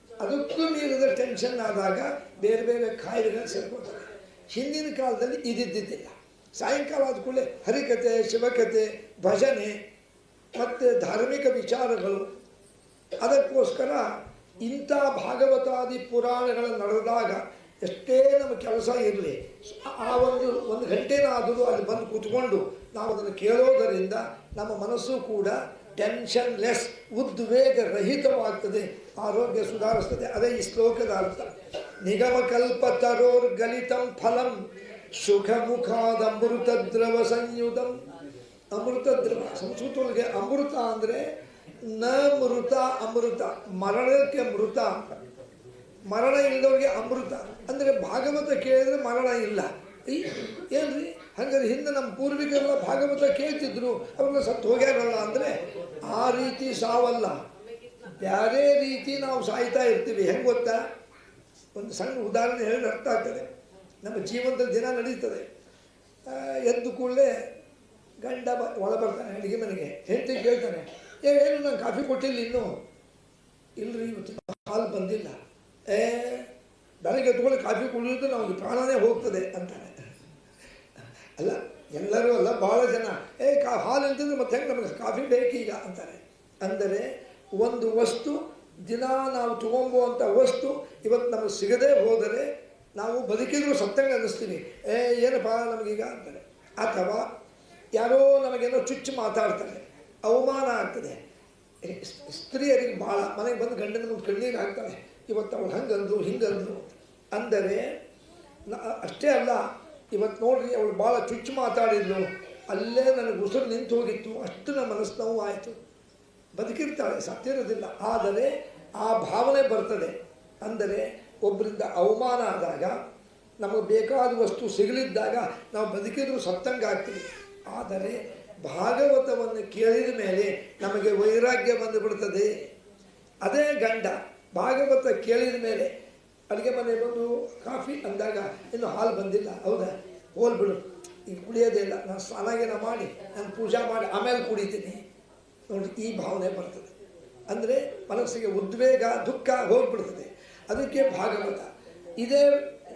ಅದಕ್ಕೂ ಮೀರಿದ ಟೆನ್ಷನ್ ಆದಾಗ ಬೇರೆ ಬೇರೆ ಕಾಯಿಲೆಗಳು ಸೇರ್ಕೋತಾರೆ. ಹಿಂದಿನ ಕಾಲದಲ್ಲಿ ಇದಿದ್ದಿದ್ದಿಲ್ಲ. ಸಾಯಂಕಾಲ ಆದ ಕೂಡಲೇ ಹರಿಕತೆ, ಶಿವಕತೆ, ಭಜನೆ ಮತ್ತು ಧಾರ್ಮಿಕ ವಿಚಾರಗಳು. ಅದಕ್ಕೋಸ್ಕರ ಇಂಥ ಭಾಗವತಾದಿ ಪುರಾಣಗಳು ನಡೆದಾಗ ಎಷ್ಟೇ ನಮ್ಮ ಕೆಲಸ ಇರಲಿ, ಆ ಒಂದು ಗಂಟೆನಾದರೂ ಅಲ್ಲಿ ಬಂದು ಕೂತ್ಕೊಂಡು ನಾವು ಅದನ್ನು ಕೇಳೋದರಿಂದ ನಮ್ಮ ಮನಸ್ಸು ಕೂಡ ಟೆನ್ಷನ್ಲೆಸ್, ಉದ್ವೇಗ ರಹಿತವಾಗ್ತದೆ, ಆರೋಗ್ಯ ಸುಧಾರಿಸ್ತದೆ. ಅದೇ ಈ ಶ್ಲೋಕದ ಅರ್ಥ. ನಿಗಮಕಲ್ಪತರೋರ್ ಗಲಿತಂ ಫಲಂ ಸುಖ ಮುಖಾದ ಅಮೃತ ದ್ರವ ಸಂಯುತಂ. ಅಮೃತ ದ್ರವ ಸಂಸ್ಕೃತೊಳಗೆ ಅಮೃತ ಅಂದರೆ ನ ಮೃತ ಅಮೃತ, ಮರಣಕ್ಕೆ ಮೃತ, ಮರಣ ಇಲ್ಲದವ್ರಿಗೆ ಅಮೃತ. ಅಂದರೆ ಭಾಗವತ ಕೇಳಿದ್ರೆ ಮರಣ ಇಲ್ಲ. ಏನ್ರಿ ಹಂಗಾರೆ ಹಿಂದೆ ನಮ್ಮ ಪೂರ್ವಿಕರೆಲ್ಲ ಭಾಗವತ ಕೇಳ್ತಿದ್ರು, ಅವ್ರನ್ನ ಸತ್ತು ಹೋಗ್ಯಾರಲ್ಲ ಅಂದರೆ ಆ ರೀತಿ ಸಾವಲ್ಲ, ಬೇರೆ ರೀತಿ ನಾವು ಸಾಯ್ತಾ ಇರ್ತೀವಿ. ಹೆಂಗೆ ಗೊತ್ತಾ? ಒಂದು ಸಣ್ಣ ಉದಾಹರಣೆ ಹೇಳಿ ಅರ್ಥ ಆಗ್ತದೆ. ನಮ್ಮ ಜೀವನದಲ್ಲಿ ದಿನ ನಡೀತದೆ. ಎದ್ದು ಕೂಡಲೇ ಗಂಡ ಒಳ ಬರ್ತಾನೆ ಅಡುಗೆ ಮನೆಗೆ, ಹೆಂಡತಿ ಕೇಳ್ತಾನೆ, ಏನು ನಾನು ಕಾಫಿ ಕೊಟ್ಟಿಲ್ಲ ಇನ್ನೂ? ಇಲ್ಲರಿ ಇವತ್ತು ಹಾಲು ಬಂದಿಲ್ಲ. ಬೆಳಗ್ಗೆ ಎದ್ದುಕೊಂಡು ಕಾಫಿ ಕುಡಿಯೋದು ನಮಗೆ ಪ್ರಾಣನೇ ಹೋಗ್ತದೆ ಅಂತಾನೆ. ಅಲ್ಲ, ಎಲ್ಲರೂ ಅಲ್ಲ, ಭಾಳ ಜನ ಹಾಲು ಅಂತಂದ್ರೆ ಮತ್ತೆ ಹೆಂಗೆ ನಮಗೆ ಕಾಫಿ ಬೇಕೀಗ ಅಂತಾರೆ. ಅಂದರೆ ಒಂದು ವಸ್ತು ದಿನ ನಾವು ತಗೊಂಬೋವಂಥ ವಸ್ತು ಇವತ್ತು ನಮಗೆ ಸಿಗದೇ ಹೋದರೆ ನಾವು ಬದುಕಿದ್ರು ಸತ್ತಂಗೆ ಅನ್ನಿಸ್ತೀವಿ. ಏನಪ್ಪ ನಮಗೀಗ ಅಂತಾರೆ. ಅಥವಾ ಯಾರೋ ನಮಗೇನೋ ಚುಚ್ಚು ಮಾತಾಡ್ತಾರೆ, ಅವಮಾನ ಆಗ್ತದೆ. ಸ್ತ್ರೀಯರಿಗೆ ಭಾಳ ಮನೆಗೆ ಬಂದು ಗಂಡನ ಮುಂದೆ ಕಣ್ಣೀರು ಹಾಕ್ತಾರೆ, ಇವತ್ತು ಅವಳು ಹಂಗಂದ್ರು ಹಿಂಗಂದ್ರು. ಅಂದರೆ ಅಷ್ಟೇ ಅಲ್ಲ, ಇವತ್ತು ನೋಡ್ರಿ ಅವಳು ಭಾಳ ಚುಚ್ಚು ಮಾತಾಡಿದ್ಲು, ಅಲ್ಲೇ ನನಗೆ ಉಸಿರು ನಿಂತು ಹೋಗಿತ್ತು, ಅಷ್ಟು ನಮ್ಮ ಮನಸ್ಸು ನೋವು ಆಯಿತು. ಬದುಕಿರ್ತಾಳೆ, ಸತ್ತಿರೋದಿಲ್ಲ, ಆದರೆ ಆ ಭಾವನೆ ಬರ್ತದೆ. ಅಂದರೆ ಒಬ್ಬರಿಂದ ಅವಮಾನ ಆದಾಗ, ನಮಗೆ ಬೇಕಾದ ವಸ್ತು ಸಿಗಲಿದ್ದಾಗ ನಾವು ಬದುಕಿದ್ರು ಸತ್ತಂಗೆ ಆಗ್ತೀವಿ. ಆದರೆ ಭಾಗವತವನ್ನು ಕೇಳಿದ ಮೇಲೆ ನಮಗೆ ವೈರಾಗ್ಯ ಬಂದುಬಿಡ್ತದೆ. ಅದೇ ಗಂಡ ಭಾಗವತ ಕೇಳಿದ ಮೇಲೆ ಅಡುಗೆ ಮನೆ ಬಂದು ಕಾಫಿ ಅಂದಾಗ ಇನ್ನು ಹಾಲು ಬಂದಿಲ್ಲ, ಹೌದಾ, ಹೋಲ್ಬಿಡು, ಈಗ ಕುಡಿಯೋದೇ ಇಲ್ಲ, ನಾನು ಸ್ನಾನ ಮಾಡಿ ನಾನು ಪೂಜೆ ಮಾಡಿ ಆಮೇಲೆ ಕುಡಿತೀನಿ ನೋಡಿ, ಈ ಭಾವನೆ ಬರ್ತದೆ. ಅಂದರೆ ಮನಸ್ಸಿಗೆ ಉದ್ವೇಗ ದುಃಖ ಹೋಗ್ಬಿಡ್ತದೆ. ಅದಕ್ಕೆ ಭಾಗವತ. ಇದೇ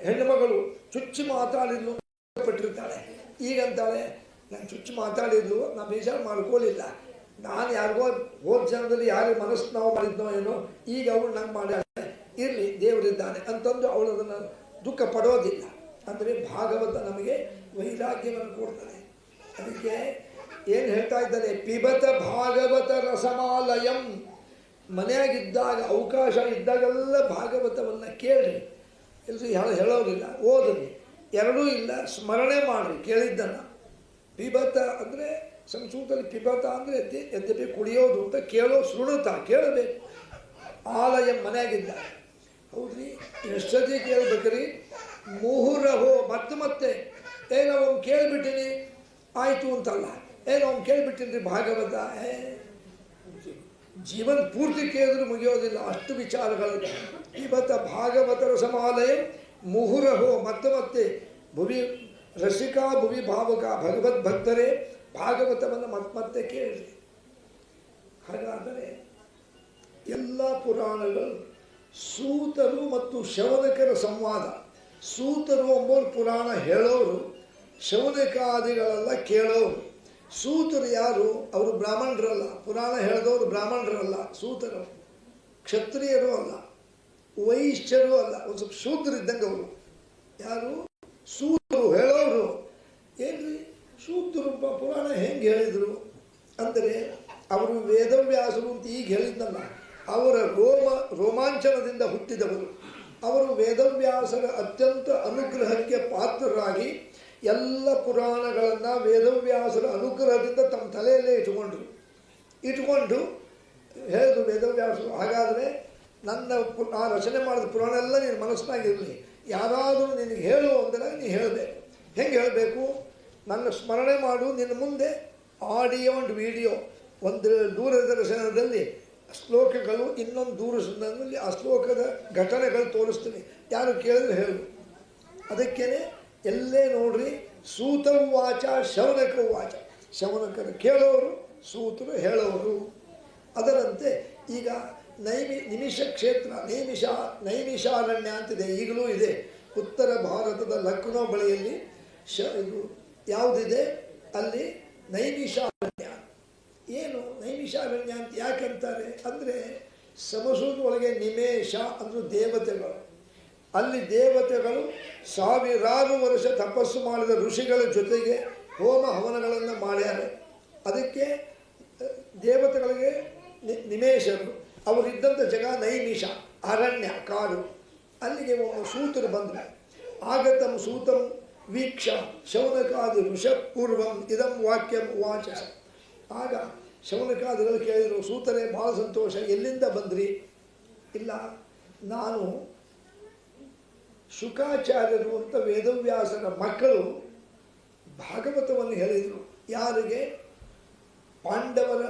ಹೆಣ್ಣುಮಗಳು ಚುಚ್ಚು ಮಾತಾಡಿದ್ಲು ಪಟ್ಟಿರ್ತಾಳೆ, ಈಗಂತಾಳೆ ನಾನು ಚುಚ್ಚು ಮಾತಾಡಿದ್ಲು, ನಾನು ಬೇಜಾರು ಮಾಡ್ಕೊಳ್ಳಿಲ್ಲ, ನಾನು ಯಾರಿಗೋ ಹೋದ ಜನ್ಮದಲ್ಲಿ ಯಾರು ಮನಸ್ಸು ನಾವು ಮಾಡಿದ್ನೋ ಏನೋ, ಈಗ ಅವಳು ನಂಗೆ ಮಾಡ್ಯಾಳೆ, ಇರಲಿ ದೇವರಿದ್ದಾನೆ ಅಂತಂದು ಅವಳು ಅದನ್ನು ದುಃಖ ಪಡೋದಿಲ್ಲ. ಅಂದರೆ ಭಾಗವತ ನಮಗೆ ವೈರಾಗ್ಯವನ್ನು ಕೊಡ್ತದೆ. ಅದಕ್ಕೆ ಏನು ಹೇಳ್ತಾ ಇದ್ದಾರೆ, ಪಿಬತ ಭಾಗವತ ರಸಮಾಲಯಂ. ಮನೆಯಾಗಿದ್ದಾಗ ಅವಕಾಶ ಇದ್ದಾಗೆಲ್ಲ ಭಾಗವತವನ್ನು ಕೇಳ್ರಿ, ಎಲ್ಲರೂ ಹೇಳೋರಿಲ್ಲ, ಓದ್ರಿ, ಎರಡೂ ಇಲ್ಲ, ಸ್ಮರಣೆ ಮಾಡಿರಿ ಕೇಳಿದ್ದನ್ನು. ಪಿಬತ ಅಂದರೆ ಸಂಸ್ಕೃತದಲ್ಲಿ ಪಿಬತ ಅಂದರೆ ಎದ್ದೆ ಕುಡಿಯೋದು ಅಂತ, ಕೇಳೋ ಸುಡುತ್ತ ಕೇಳಬೇಕು. ಆಲಯ ಮನೆಯಾಗಿದ್ದಾಗ, ಹೌದ್ರಿ, ಎಷ್ಟೊತ್ತಿ ಕೇಳ್ಬೇಕ್ರಿ, ಮುಹುರಹೋ ಮತ್ತೆ ನಾವು ಅವ್ನು ಕೇಳಿಬಿಟ್ಟಿನಿ ಆಯಿತು ಅಂತಲ್ಲ, ಅವ್ನು ಕೇಳಿಬಿಟ್ಟಿನಿ ರೀ ಭಾಗವತ, ಜೀವನ ಪೂರ್ತಿ ಕೇಳಿದ್ರು ಮುಗಿಯೋದಿಲ್ಲ, ಅಷ್ಟು ವಿಚಾರಗಳು. ಇವತ್ತು ಭಾಗವತರ ಸಮಾಲಯ ಮುಹುರಹೋ ಮತ್ತೆ ಭುವಿ ರಸಿಕಾ ಭುವಿ ಭಾವಕ ಭಗವದ್ ಭಕ್ತರೇ ಭಾಗವತವನ್ನು ಮತ್ತೆ ಕೇಳಿ. ಹಾಗಾದರೆ ಎಲ್ಲ ಪುರಾಣಗಳು ಸೂತರು ಮತ್ತು ಶೌನಕರ ಸಂವಾದ. ಸೂತರು ಎಂಬುವರು ಪುರಾಣ ಹೇಳೋರು, ಶೌನಕಾದಿಗಳೆಲ್ಲ ಕೇಳೋರು. ಸೂತರು ಯಾರು? ಅವರು ಬ್ರಾಹ್ಮಣರಲ್ಲ, ಪುರಾಣ ಹೇಳಿದವರು ಬ್ರಾಹ್ಮಣರಲ್ಲ, ಸೂತರು. ಕ್ಷತ್ರಿಯರು ಅಲ್ಲ, ವೈಶ್ಯರು ಅಲ್ಲ, ಒಂದು ಸ್ವಲ್ಪ ಶೂದ್ರಿದ್ದಂಗೆ ಅವರು. ಯಾರು? ಸೂತರು ಹೇಳೋರು. ಏನ್ರಿ ಸೂತರು ಪುರಾಣ ಹೆಂಗೆ ಹೇಳಿದರು ಅಂದರೆ, ಅವರು ವೇದವ್ಯಾಸರು ಅಂತ ಈಗ ಹೇಳಿದ್ನಲ್ಲ, ಅವರ ರೋಮಾಂಚನದಿಂದ ಹುಟ್ಟಿದವರು. ಅವರು ವೇದವ್ಯಾಸರ ಅತ್ಯಂತ ಅನುಗ್ರಹಕ್ಕೆ ಪಾತ್ರರಾಗಿ ಎಲ್ಲ ಪುರಾಣಗಳನ್ನು ವೇದವ್ಯಾಸರ ಅನುಗ್ರಹದಿಂದ ತಮ್ಮ ತಲೆಯಲ್ಲೇ ಇಟ್ಕೊಂಡು ಹೇಳಿದ್ರು ವೇದವ್ಯಾಸರು. ಹಾಗಾದರೆ ಆ ರಚನೆ ಮಾಡಿದ ಪುರಾಣ ಎಲ್ಲ ನಿನ್ನ ಮನಸ್ಸಿನಾಗಿರಲಿ, ಯಾರಾದರೂ ನಿನಗೆ ಹೇಳು ಅಂದರೆ ನೀನು ಹೇಳಬೇಕು. ಹೆಂಗೆ ಹೇಳಬೇಕು? ನನ್ನ ಸ್ಮರಣೆ ಮಾಡು, ನಿನ್ನ ಮುಂದೆ ಆಡಿಯೋ ಆ್ಯಂಡ್ ವಿಡಿಯೋ ಒಂದು ದೂರದರ್ಶನದಲ್ಲಿ ಶ್ಲೋಕಗಳು ಇನ್ನೊಂದು ದೂರ ಸಂದರ್ಭದಲ್ಲಿ ಆ ಶ್ಲೋಕದ ಘಟನೆಗಳು ತೋರಿಸ್ತೀನಿ, ಯಾರು ಕೇಳಿದ್ರೆ ಹೇಳು. ಅದಕ್ಕೇನೆ ಎಲ್ಲೇ ನೋಡ್ರಿ ಸೂತವಾಚ ಶೌನಕವಾಚ, ಶೌನಕರು ಕೇಳೋರು, ಸೂತರು ಹೇಳೋರು. ಅದರಂತೆ ಈಗ ನಿಮಿಷ ಕ್ಷೇತ್ರ ನೈಮಿಷಾರಣ್ಯ ಅಂತಿದೆ, ಈಗಲೂ ಇದೆ. ಉತ್ತರ ಭಾರತದ ಲಕ್ನೋ ಬಳಿಯಲ್ಲಿ ಇದು ಯಾವುದಿದೆ, ಅಲ್ಲಿ ನೈಮಿಷಾರಣ್ಯ. ಏನು ನೈಮಿಷಾರಣ್ಯ ಅಂತ ಯಾಕಂತಾರೆ ಅಂದರೆ, ಸಮಸೂದ ನಿಮೇಷ ಅಂದರು ದೇವತೆಗಳು. ಅಲ್ಲಿ ದೇವತೆಗಳು ಸಾವಿರಾರು ವರ್ಷ ತಪಸ್ಸು ಮಾಡಿದ ಋಷಿಗಳ ಜೊತೆಗೆ ಹೋಮ ಹವನಗಳನ್ನು ಮಾಡ್ಯಾರ. ಅದಕ್ಕೆ ದೇವತೆಗಳಿಗೆ ನಿಮೇಷರು, ಅವರಿದ್ದಂಥ ಜಾಗ ನೈಮಿಷ, ಅರಣ್ಯ, ಕಾಡು. ಅಲ್ಲಿಗೆ ಸೂತರು ಬಂದರು. ಆಗತಂ ಸೂತಂ ವೀಕ್ಷ ಶೌನಕಾದು ಋಷಪೂರ್ವಂ ಇದಂ ವಾಕ್ಯಂ ವಾಚಸ. ಆಗ ಶೌನಕಾದಿಗಳು ಕೇಳಿದರು, ಸೂತರೇ ಭಾಳ ಸಂತೋಷ, ಎಲ್ಲಿಂದ ಬಂದ್ರಿ? ಇಲ್ಲ, ನಾನು ಶುಕಾಚಾರ್ಯರು ಅಂತ ವೇದವ್ಯಾಸರ ಮಕ್ಕಳು ಭಾಗವತವನ್ನು ಹೇಳಿದರು. ಯಾರಿಗೆ? ಪಾಂಡವರ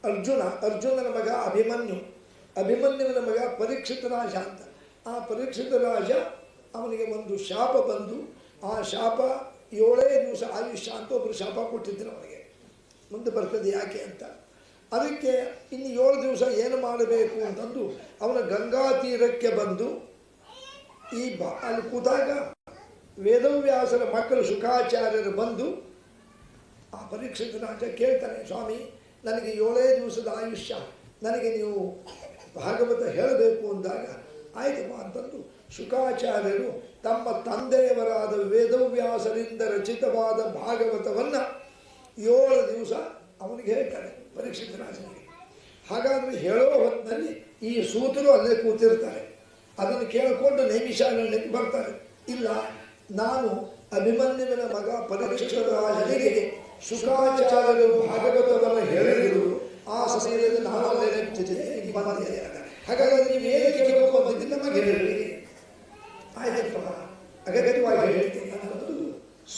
ಅರ್ಜುನನ ಮಗ ಅಭಿಮನ್ಯುವಿನ ಮಗ ಪರೀಕ್ಷಿತ ರಾಜ ಅಂತ. ಆ ಪರೀಕ್ಷಿತ ರಾಜ ಅವನಿಗೆ ಒಂದು ಶಾಪ ಬಂದು, ಆ ಶಾಪ 7 ದಿವಸ ಆಯುಷ್ಯ ಅಂತ ಒಬ್ಬರು ಶಾಪ ಕೊಟ್ಟಿದ್ದರು ಅವನಿಗೆ. ಮುಂದೆ ಬರ್ತದೆ ಯಾಕೆ ಅಂತ. ಅದಕ್ಕೆ ಇನ್ನು 7 ದಿವಸ ಏನು ಮಾಡಬೇಕು ಅಂತಂದು ಅವನ ಗಂಗಾ ತೀರಕ್ಕೆ ಬಂದು ಅಲ್ಲಿ ಕೂತಾಗ ವೇದವ್ಯಾಸರ ಮಕ್ಕಳು ಶುಕಾಚಾರ್ಯರು ಬಂದು ಆ ಪರೀಕ್ಷಿತ ರಾಜ ಕೇಳ್ತಾನೆ, ಸ್ವಾಮಿ ನನಗೆ 7 ದಿವಸದ ಆಯುಷ್ಯ, ನನಗೆ ನೀವು ಭಾಗವತ ಹೇಳಬೇಕು ಅಂದಾಗ, ಆಯ್ತಪ್ಪ ಅಂತಂದು ಶುಕಾಚಾರ್ಯರು ತಮ್ಮ ತಂದೆಯವರಾದ ವೇದವ್ಯಾಸರಿಂದ ರಚಿತವಾದ ಭಾಗವತವನ್ನು 7 ದಿವಸ ಅವನಿಗೆ ಹೇಳ್ತಾರೆ ಪರೀಕ್ಷಿತ ರಾಜನಿಗೆ. ಹಾಗಾದರೆ ಹೇಳೋ ಹೊತ್ತಿನಲ್ಲಿ ಈ ಸೂತರು ಅಲ್ಲೇ ಕೂತಿರ್ತಾರೆ. ಅದನ್ನು ಕೇಳಿಕೊಂಡು ನೈಮಿಷಾರಣ್ಯಕ್ಕೆ ಬರ್ತಾರೆ. ಇಲ್ಲ, ನಾನು ಅಭಿಮನ್ಯುವಿನ ಮಗ ಪರೀಕ್ಷಿತ ರಾಜನಿಗೆ ಶುಕಾಚಾರ್ಯರು ಭಾಗವತವನ್ನು ಹೇಳಿದರು, ಆ ಸಮಯದಲ್ಲಿ ನಾನು ಅಲ್ಲೇ ನಿಂತಿದ್ದೆ, ಹಾಗಾದರೆ ನೀವು ಏನು ಕೇಳಬೇಕು ಅಂತ ನಮಗೆ ಹೇಳಿ. ಆಯ್ತಪ್ಪ, ಅಗತ್ಯವಾಗಿ ಹೇಳ್ತೀನಿ ಅನ್ನೋದು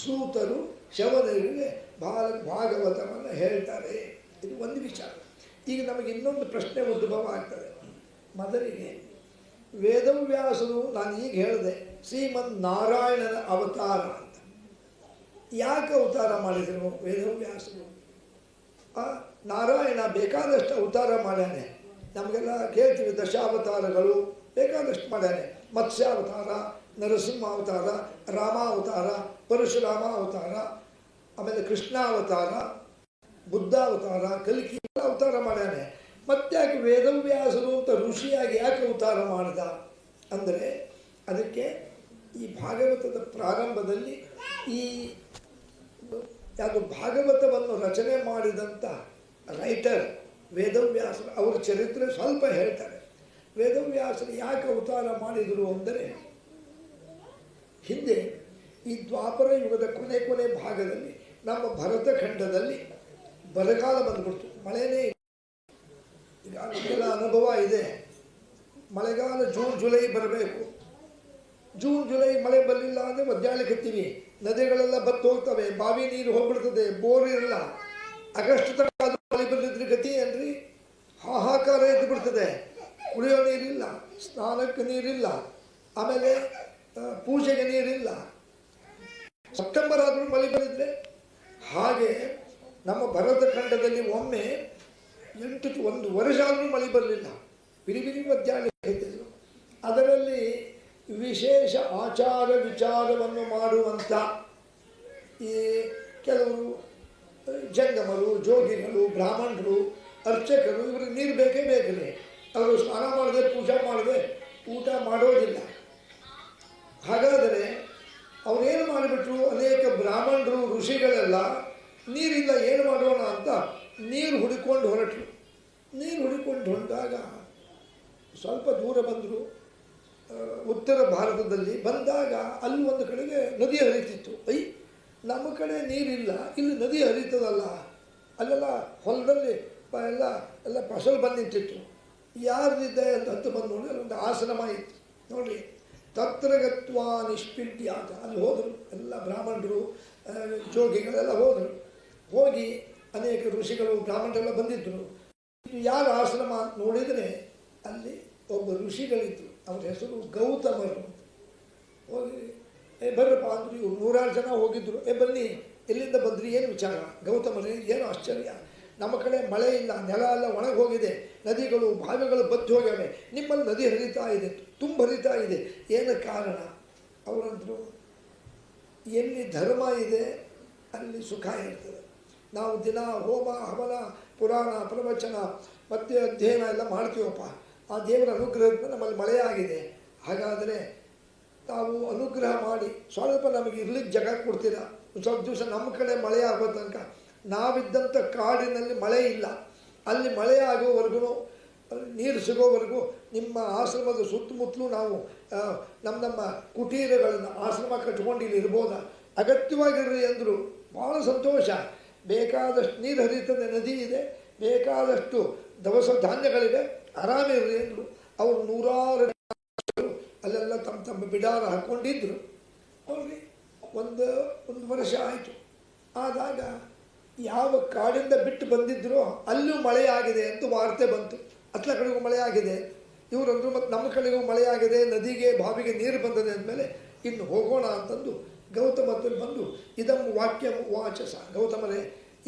ಸೂತರು ಶವನರಿಗೆ ಭಾಗವತವನ್ನು ಹೇಳ್ತಾರೆ. ಇದು ಒಂದು ವಿಚಾರ. ಈಗ ನಮಗೆ ಇನ್ನೊಂದು ಪ್ರಶ್ನೆ ಉದ್ಭವ ಆಗ್ತದೆ. ಮೊದಲಿಗೆ ವೇದವ್ಯಾಸರು, ನಾನು ಈಗ ಹೇಳಿದೆ ಶ್ರೀಮನ್ನಾರಾಯಣನ ಅವತಾರ ಅಂತ. ಯಾಕೆ ಅವತಾರ ಮಾಡಿದರು ವೇದವ್ಯಾಸರು? ನಾರಾಯಣ ಬೇಕಾದಷ್ಟು ಅವತಾರ ಮಾಡ್ಯಾನೆ. ನಮಗೆಲ್ಲ ಕೇಳ್ತೀವಿ, ದಶಾವತಾರಗಳು ಬೇಕಾದಷ್ಟು ಮಾಡ್ಯಾನೆ. ಮತ್ಸ್ಯಾವತಾರ, ನರಸಿಂಹಾವತಾರ, ರಾಮಾವತಾರ, ಪರಶುರಾಮ ಅವತಾರ, ಆಮೇಲೆ ಕೃಷ್ಣಾವತಾರ, ಬುದ್ಧಾವತಾರ, ಕಲ್ಕಿ ಅವತಾರ ಮಾಡ್ಯಾನೆ. ಮತ್ತ್ಯಾಕೆ ವೇದವ್ಯಾಸರು ಅಂತ ಋಷಿಯಾಗಿ ಯಾಕೆ ಅವತಾರ ಮಾಡಿದ ಅಂದರೆ, ಅದಕ್ಕೆ ಈ ಭಾಗವತದ ಪ್ರಾರಂಭದಲ್ಲಿ ಈ ಯಾವುದು ಭಾಗವತವನ್ನು ರಚನೆ ಮಾಡಿದಂಥ ರೈಟರ್ ವೇದವ್ಯಾಸರು, ಅವರ ಚರಿತ್ರೆ ಸ್ವಲ್ಪ ಹೇಳ್ತಾರೆ. ವೇದವ್ಯಾಸರು ಯಾಕೆ ಅವತಾರ ಮಾಡಿದರು ಅಂದರೆ, ಹಿಂದೆ ಈ ದ್ವಾಪರ ಯುಗದ ಕೊನೆ ಭಾಗದಲ್ಲಿ ನಮ್ಮ ಭರತಖಂಡದಲ್ಲಿ ಬರಗಾಲ ಬಂದ್ಬಿಡ್ತು, ಮಳೆನೇ. ಈಗ ನಮಗೆಲ್ಲ ಅನುಭವ ಇದೆ. ಮಳೆಗಾಲ ಜೂನ್ ಜುಲೈ ಬರಬೇಕು. ಜೂನ್ ಜುಲೈ ಮಳೆ ಬರಲಿಲ್ಲ ಅಂದರೆ ಒದ್ದಾಡಲಿಕ್ಕತ್ತೀವಿ. ನದಿಗಳೆಲ್ಲ ಬತ್ತು ಹೋಗ್ತವೆ, ಬಾವಿ ನೀರು ಹೋಗ್ಬಿಡ್ತದೆ, ಬೋರ್ ಇರಲ್ಲ. ಆಗಸ್ಟ್ ತನಕ ಮಳೆ ಬರಲಿದ್ರೆ ಗತಿ ಏನ್ರಿ? ಹಾಹಾಕಾರ ಎದ್ದು ಬಿಡ್ತದೆ. ಕುಡಿಯೋ ನೀರಿಲ್ಲ, ಸ್ನಾನಕ್ಕೆ ನೀರಿಲ್ಲ, ಆಮೇಲೆ ಪೂಜೆಗೆ ನೀರಿಲ್ಲ. ಸೆಪ್ಟೆಂಬರ್ ಆದರೂ ಮಳೆ ಬಂದಿದ್ರೆ. ಹಾಗೆ ನಮ್ಮ ಭರತಖಂಡದಲ್ಲಿ ಒಮ್ಮೆ 1 ವರ್ಷ ಆದರೂ ಮಳೆ ಬರಲಿಲ್ಲ. ಬಿರಿ ಒದ್ದಾಡಲಿಕ್ಕಿದ್ರು. ಅದರಲ್ಲಿ ವಿಶೇಷ ಆಚಾರ ವಿಚಾರವನ್ನು ಮಾಡುವಂಥ ಈ ಕೆಲವರು ಜಂಗಮರು, ಜೋಗಿಗಳು, ಬ್ರಾಹ್ಮಣರು, ಅರ್ಚಕರು, ಇವರು ನೀರು ಬೇಕೇ ಬೇಕೇ. ಅವರು ಸ್ನಾನ ಮಾಡದೆ, ಪೂಜೆ ಮಾಡದೆ ಊಟ ಮಾಡೋದಿಲ್ಲ. ಹಾಗಾದರೆ ಅವರೇನು ಮಾಡಿಬಿಟ್ರು, ಅನೇಕ ಬ್ರಾಹ್ಮಣರು, ಋಷಿಗಳೆಲ್ಲ ನೀರಿಲ್ಲ, ಏನು ಮಾಡೋಣ ಅಂತ ನೀರು ಹುಡುಕೊಂಡು ಹೊರಟರು. ನೀರು ಹುಡುಕೊಂಡು ಹೊರಟಾಗ ಸ್ವಲ್ಪ ದೂರ ಬಂದರು. ಉತ್ತರ ಭಾರತದಲ್ಲಿ ಬಂದಾಗ ಅಲ್ಲಿ ಒಂದು ಕಡೆಗೆ ನದಿ ಹರಿತಿತ್ತು. ನಮ್ಮ ಕಡೆ ನೀರಿಲ್ಲ, ಇಲ್ಲಿ ನದಿ ಹರಿತದಲ್ಲ. ಅಲ್ಲೆಲ್ಲ ಹೊಲದಲ್ಲಿ ಎಲ್ಲ ಫಸಲು ಬಂದು ನಿಂತಿತ್ತು. ಯಾರ್ದಿದ್ದೆ ಅಂತ ಬಂದು ನೋಡಿ, ಅಲ್ಲೊಂದು ಆಶ್ರಮ ಇತ್ತು ನೋಡಿರಿ. ತತ್ರಗತ್ವಾ ನಿಷ್ಪಿಲ್ಟಿ ಅಂತ ಅಲ್ಲಿ ಹೋದರು. ಎಲ್ಲ ಬ್ರಾಹ್ಮಣರು, ಜೋಗಿಗಳೆಲ್ಲ ಹೋದರು. ಹೋಗಿ ಅನೇಕ ಋಷಿಗಳು, ಬ್ರಾಹ್ಮಣರೆಲ್ಲ ಬಂದಿದ್ದರು. ಇದು ಯಾರ ಆಶ್ರಮ ಅಂತ ನೋಡಿದರೆ ಅಲ್ಲಿ ಒಬ್ಬ ಋಷಿಗಳಿದ್ರು, ಅವ್ರ ಹೆಸರು ಗೌತಮರು. ಹೋಗಿ ಬರ್ರಪ್ಪ ಅಂದರು. ಇವ್ರು 100 ಜನ ಹೋಗಿದ್ರು. ಬನ್ನಿ, ಎಲ್ಲಿಂದ ಬಂದ್ರಿ, ಏನು ವಿಚಾರ? ಗೌತಮರೇ, ಏನು ಆಶ್ಚರ್ಯ, ನಮ್ಮ ಕಡೆ ಮಳೆ ಇಲ್ಲ, ನೆಲ ಎಲ್ಲ ಒಣಗಿ ಹೋಗಿದೆ, ನದಿಗಳು ಬಾವಿಗಳು ಬತ್ತಿ ಹೋಗ್ಯಾವೆ, ನಿಮ್ಮಲ್ಲಿ ನದಿ ಹರಿತಾ ಇದೆ, ತುಂಬ ಹರಿತಾ ಇದೆ, ಏನು ಕಾರಣ? ಅವರಂದರು, ಎಲ್ಲಿ ಧರ್ಮ ಇದೆ ಅಲ್ಲಿ ಸುಖ ಇರ್ತದೆ. ನಾವು ದಿನ ಹೋಮ ಹವನ ಪುರಾಣ ಪ್ರವಚನ ಮತ್ತು ಅಧ್ಯಯನ ಎಲ್ಲ ಮಾಡ್ತೀವಪ್ಪ, ಆ ದೇವರ ಅನುಗ್ರಹದಿಂದ ನಮ್ಮಲ್ಲಿ ಮಳೆ ಆಗಿದೆ. ಹಾಗಾದರೆ ತಾವು ಅನುಗ್ರಹ ಮಾಡಿ ಸ್ವಲ್ಪ ನಮಗೆ ಇರ್ಲಿಕ್ಕೆ ಜಾಗ ಕೊಡ್ತೀರಾ? ಸ್ವಲ್ಪ ದಿವಸ ನಮ್ಮ ಕಡೆ ಮಳೆ ಆಗೋ ತನಕ. ನಾವಿದ್ದಂಥ ಕಾಡಿನಲ್ಲಿ ಮಳೆ ಇಲ್ಲ, ಅಲ್ಲಿ ಮಳೆ ಆಗೋವರೆಗೂ, ನೀರು ಸಿಗೋವರೆಗೂ ನಿಮ್ಮ ಆಶ್ರಮದ ಸುತ್ತಮುತ್ತಲೂ ನಾವು ನಮ್ಮ ಕುಟೀರಗಳನ್ನು ಆಶ್ರಮ ಕಟ್ಕೊಂಡು ಇಲ್ಲಿ ಇರ್ಬೋದಾ? ಅಗತ್ಯವಾಗಿರ್ರಿ ಅಂದರು. ಭಾಳ ಸಂತೋಷ. ಬೇಕಾದಷ್ಟು ನೀರು ಹರಿತದೆ, ನದಿ ಇದೆ, ಬೇಕಾದಷ್ಟು ದವಸ ಧಾನ್ಯಗಳಿವೆ, ಆರಾಮಿರ್ರಿ ಅಂದರು. ಅವರು 100 ಅಲ್ಲೆಲ್ಲ ತಮ್ಮ ಬಿಡಾರ ಹಾಕ್ಕೊಂಡಿದ್ರು. ಅವ್ರಿಗೆ ಒಂದು ವರ್ಷ ಆಯಿತು. ಆದಾಗ ಯಾವ ಕಾಡಿಂದ ಬಿಟ್ಟು ಬಂದಿದ್ರೋ ಅಲ್ಲೂ ಮಳೆ ಆಗಿದೆ ಅಂತ ವಾರ್ತೆ ಬಂತು. ಅತ್ಲ ಕಡೆಗೂ ಮಳೆ ಆಗಿದೆ. ಇವರಂದ್ರು ಮತ್ತು ನಮ್ಮ ಕಡೆಗೂ ಮಳೆ ಆಗಿದೆ, ನದಿಗೆ ಬಾವಿಗೆ ನೀರು ಬಂದಿದೆ ಅಂದಮೇಲೆ ಇನ್ನು ಹೋಗೋಣ ಅಂತಂದು ಗೌತಮದಲ್ಲಿ ಬಂದು ಇದಂ ವಾಕ್ಯ ವಾಚಸ, ಗೌತಮರೇ,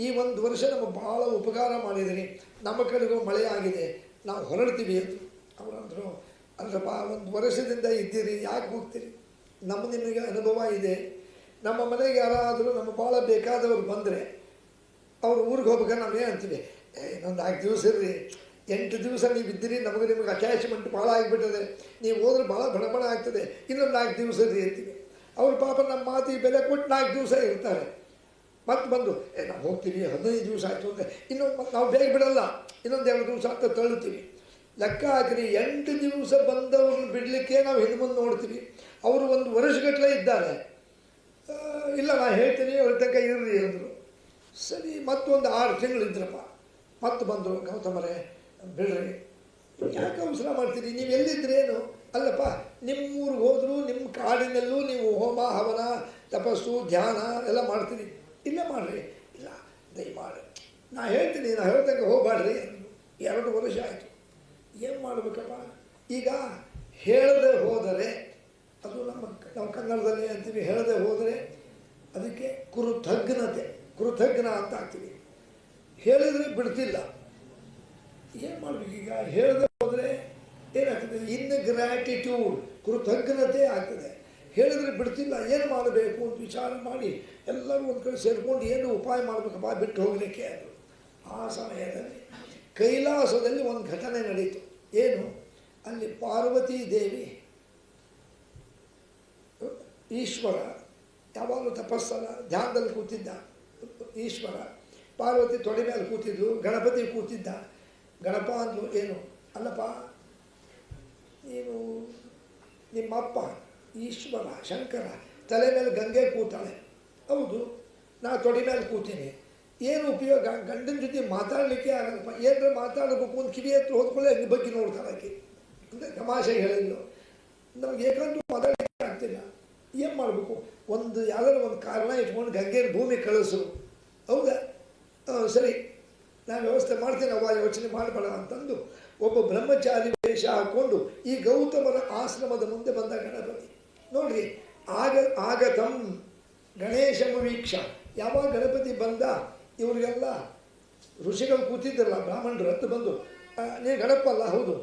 ಈ 1 ವರ್ಷ ನಮಗೆ ಭಾಳ ಉಪಕಾರ ಮಾಡಿದಿರಿ, ನಮ್ಮ ಕಡೆಗೂ ಮಳೆ ಆಗಿದೆ, ನಾವು ಹೊರಡ್ತೀವಿ ಅಂತ. ಅವರಂದರು, ಅಲ್ಲಪ್ಪ, 1 ವರ್ಷದಿಂದ ಇದ್ದೀರಿ, ಯಾಕೆ ಹೋಗ್ತೀರಿ? ನಿಮಗೆ ಅನುಭವ ಇದೆ. ನಮ್ಮ ಮನೆಗೆ ಯಾರಾದರೂ ನಮ್ಮ ಭಾಳ ಬೇಕಾದವರು ಬಂದರೆ ಅವ್ರು ಊರಿಗೆ ಹೋಗ್ಬೇಕಾದ್ರೆ ನಾವು ಏನು ಅಂತೀವಿ, ಇನ್ನೊಂದು 4 ದಿವಸ ಇರ್ರಿ, 8 ದಿವಸ ನೀವು ಇದ್ದೀರಿ, ನಿಮಗೆ ಅಟ್ಯಾಚ್ಮೆಂಟ್ ಭಾಳ ಆಗಿಬಿಟ್ಟದೆ, ನೀವು ಹೋದ್ರೆ ಭಾಳ ಬಡಬಡ ಆಗ್ತದೆ, ಇನ್ನೊಂದು 4 ದಿವಸ ಇರ್ರಿ ಅಂತೀವಿ. ಅವ್ರು ಪಾಪ ನಮ್ಮ ಮಾತಿಗೆ ಬೆಲೆ ಕೊಟ್ಟು 4 ದಿವಸ ಇರ್ತಾರೆ. ಮತ್ತೆ ಬಂದು ನಾವು ಹೋಗ್ತೀವಿ, 15 ದಿವಸ ಆಯಿತು ಅಂದರೆ ಇನ್ನೊಂದು ನಾವು ಬೇಗ ಬಿಡಲ್ಲ, ಇನ್ನೊಂದು 2 ದಿವಸ ಅಂತ ತಳ್ಳುತ್ತೀವಿ. ಲೆಕ್ಕ ಹಾಕಿರಿ, 8 ದಿವಸ ಬಂದವ್ರನ್ನ ಬಿಡಲಿಕ್ಕೆ ನಾವು ಹಿಂದೆ ಮುಂದೆ ನೋಡ್ತೀವಿ. ಅವರು 1 ವರ್ಷಗಟ್ಟಲೆ ಇದ್ದಾರೆ. ಇಲ್ಲ, ನಾನು ಹೇಳ್ತೀನಿ, ಅವ್ರ ತನಕ ಇರ್ರಿ ಅಂದರು. ಸರಿ, ಮತ್ತೊಂದು 6 ತಿಂಗಳಿದ್ರಪ್ಪ. ಮತ್ತೆ ಬಂದರು, ಗೌತಮರೇ ಬಿಡ್ರಿ, ಯಾಕೆ ಅವಸರ ಮಾಡ್ತೀರಿ, ನೀವು ಎಲ್ಲಿದ್ರೇನು? ಅಲ್ಲಪ್ಪ, ನಿಮ್ಮೂರಿಗೆ ಹೋದರೂ ನಿಮ್ಮ ಕಾಡಿನಲ್ಲೂ ನೀವು ಹೋಮ ಹವನ ತಪಸ್ಸು ಧ್ಯಾನ ಎಲ್ಲ ಮಾಡ್ತೀರಿ, ಇಲ್ಲೇ ಮಾಡಿರಿ. ಇಲ್ಲ, ದಯಮಾಡಿ ನಾ ಹೇಳ್ತೀನಿ, ನಾ ಹೇಳ್ತಂಗೆ ಹೋಗ್ಬಾಡ್ರಿ ಅಂದರು. 2 ವರ್ಷ ಆಯಿತು. ಏನು ಮಾಡಬೇಕಪ್ಪ? ಈಗ ಹೇಳದೆ ಹೋದರೆ, ಅದು ನಾವು ಕನ್ನಡದಲ್ಲಿ ಅಂತೀವಿ, ಹೇಳದೆ ಹೋದರೆ ಅದಕ್ಕೆ ಕೃತಜ್ಞ ಅಂತ ಆಗ್ತೀವಿ. ಹೇಳಿದರೆ ಬಿಡ್ತಿಲ್ಲ. ಏನು ಮಾಡಬೇಕೀಗ? ಹೇಳದೆ ಹೋದರೆ ಏನಾಗ್ತದೆ? ಇನ್ಗ್ರ್ಯಾಟಿಟ್ಯೂಡ್, ಕೃತಜ್ಞತೆ ಆಗ್ತದೆ. ಹೇಳಿದರೆ ಬಿಡ್ತಿಲ್ಲ, ಏನು ಮಾಡಬೇಕು ಅಂತ ವಿಚಾರ ಮಾಡಿ ಎಲ್ಲರೂ ಒಂದು ಕಡೆ ಸೇರಿಕೊಂಡು ಏನು ಉಪಾಯ ಮಾಡಬೇಕಪ್ಪ ಬಿಟ್ಟು ಹೋಗಲಿಕ್ಕೆ ಅಂದರು. ಆ ಸಮಯದಲ್ಲಿ ಕೈಲಾಸದಲ್ಲಿ ಒಂದು ಘಟನೆ ನಡೀತು. ಏನು? ಅಲ್ಲಿ ಪಾರ್ವತೀ ದೇವಿ, ಈಶ್ವರ ಯಾವಾಗಲೂ ತಪಸ್ಸಲ್ಲ ಧ್ಯಾನದಲ್ಲಿ ಕೂತಿದ್ದ. ಈಶ್ವರ, ಪಾರ್ವತಿ ತೊಡೆ ಮೇಲೆ ಕೂತಿದ್ದು, ಗಣಪತಿ ಕೂತಿದ್ದ. ಗಣಪ ಅಂದ್ರು, ಏನು? ಅಲ್ಲಪ್ಪ, ನೀನು ನಿಮ್ಮಪ್ಪ ಈಶ್ವರ ಶಂಕರ ತಲೆ ಮೇಲೆ ಗಂಗೆ ಕೂತಾಳೆ. ಹೌದು, ನಾ ತೊಡೆ ಮೇಲೆ ಕೂತೀನಿ. ಏನು ಉಪಯೋಗ? ಗಂಡನ ಜೊತೆ ಮಾತಾಡಲಿಕ್ಕೆ ಆಗಲ್ಲಪ್ಪ. ಏನರ ಮಾತಾಡಬೇಕು ಒಂದು ಕಿವಿ ಹತ್ರ ಹೋದ್ಕೊಳ್ಳೆ ಹಂಗೆ ಬಗ್ಗೆ ನೋಡ್ತಾಳೆ ಆಕೆ. ಅಂದರೆ ತಮಾಷೆ ಹೇಳಿದ್ಲು. ನಮ್ಗೆ ಏಕಂತೂ ಮಾತಾಡಲಿಕ್ಕೆ ಆಗ್ತಿಲ್ಲ. ಏನು ಮಾಡಬೇಕು? ಯಾವ್ದಾದ್ರು ಒಂದು ಕಾರಣ ಇಟ್ಕೊಂಡು ಗಂಗೆನ ಭೂಮಿ ಕಳಿಸು. ಹೌದಾ? ಸರಿ, ನಾನು ವ್ಯವಸ್ಥೆ ಮಾಡ್ತೀನಿ, ಅವ್ವ ಯೋಚನೆ ಮಾಡಬೇಡ ಅಂತಂದು ಒಬ್ಬ ಬ್ರಹ್ಮಚಾರಿ ವೇಷ ಹಾಕ್ಕೊಂಡು ಈ ಗೌತಮರ ಆಶ್ರಮದ ಮುಂದೆ ಬಂದ ಗಣಪತಿ. ನೋಡ್ರಿ, ಆಗತಂ ಗಣೇಶಮ ವೀಕ್ಷ. ಯಾವಾಗ ಗಣಪತಿ ಬಂದ, ಇವರಿಗೆಲ್ಲ ಋಷಿಗಳು ಕೂತಿದ್ದರಲ್ಲ, ಬ್ರಾಹ್ಮಣರು ಹತ್ತು ಬಂದು, ನೀ ಗಣಪ ಅಲ್ಲ? ಹೌದು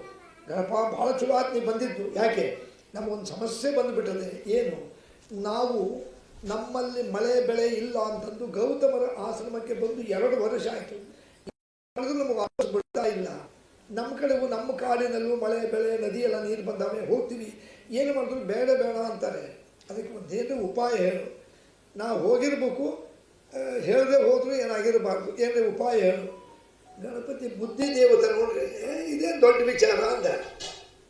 ಗಣಪ, ಭಾಳ ಚಲೋ ಆಯ್ತು ನೀವು ಬಂದಿದ್ದು. ಯಾಕೆ? ನಮಗೊಂದು ಸಮಸ್ಯೆ ಬಂದುಬಿಟ್ಟದೆ. ಏನು? ನಾವು ನಮ್ಮಲ್ಲಿ ಮಳೆ ಬೆಳೆ ಇಲ್ಲ ಅಂತಂದು ಗೌತಮರ ಆಶ್ರಮಕ್ಕೆ ಬಂದು 2 ವರ್ಷ ಆಯಿತು. ನಮಗೆ ವಾಪಸ್ ಬಿಡ್ತಾ ಇಲ್ಲ. ನಮ್ಮ ಕಡೆಗೂ ನಮ್ಮ ಕಾಡಿನಲ್ಲೂ ಮಳೆ ಬೆಳೆ ನದಿ ಎಲ್ಲ ನೀರು ಬಂದಾವೆ, ಹೋಗ್ತೀವಿ. ಏನು ಮಾಡಿದ್ರು ಬೇಡ ಬೇಡ ಅಂತಾರೆ. ಅದಕ್ಕೆ ಒಂದೇನು ಉಪಾಯ ಹೇಳು. ನಾವು ಹೋಗಿರ್ಬೇಕು, ಹೇಳದೆ ಹೋದರೂ ಏನಾಗಿರಬಾರ್ದು, ಏನೇ ಉಪಾಯ ಹೇಳು. ಗಣಪತಿ ಬುದ್ಧಿ ದೇವತೆ ನೋಡ್ರಿ, ಇದೇನು ದೊಡ್ಡ ವಿಚಾರ ಅಂದ.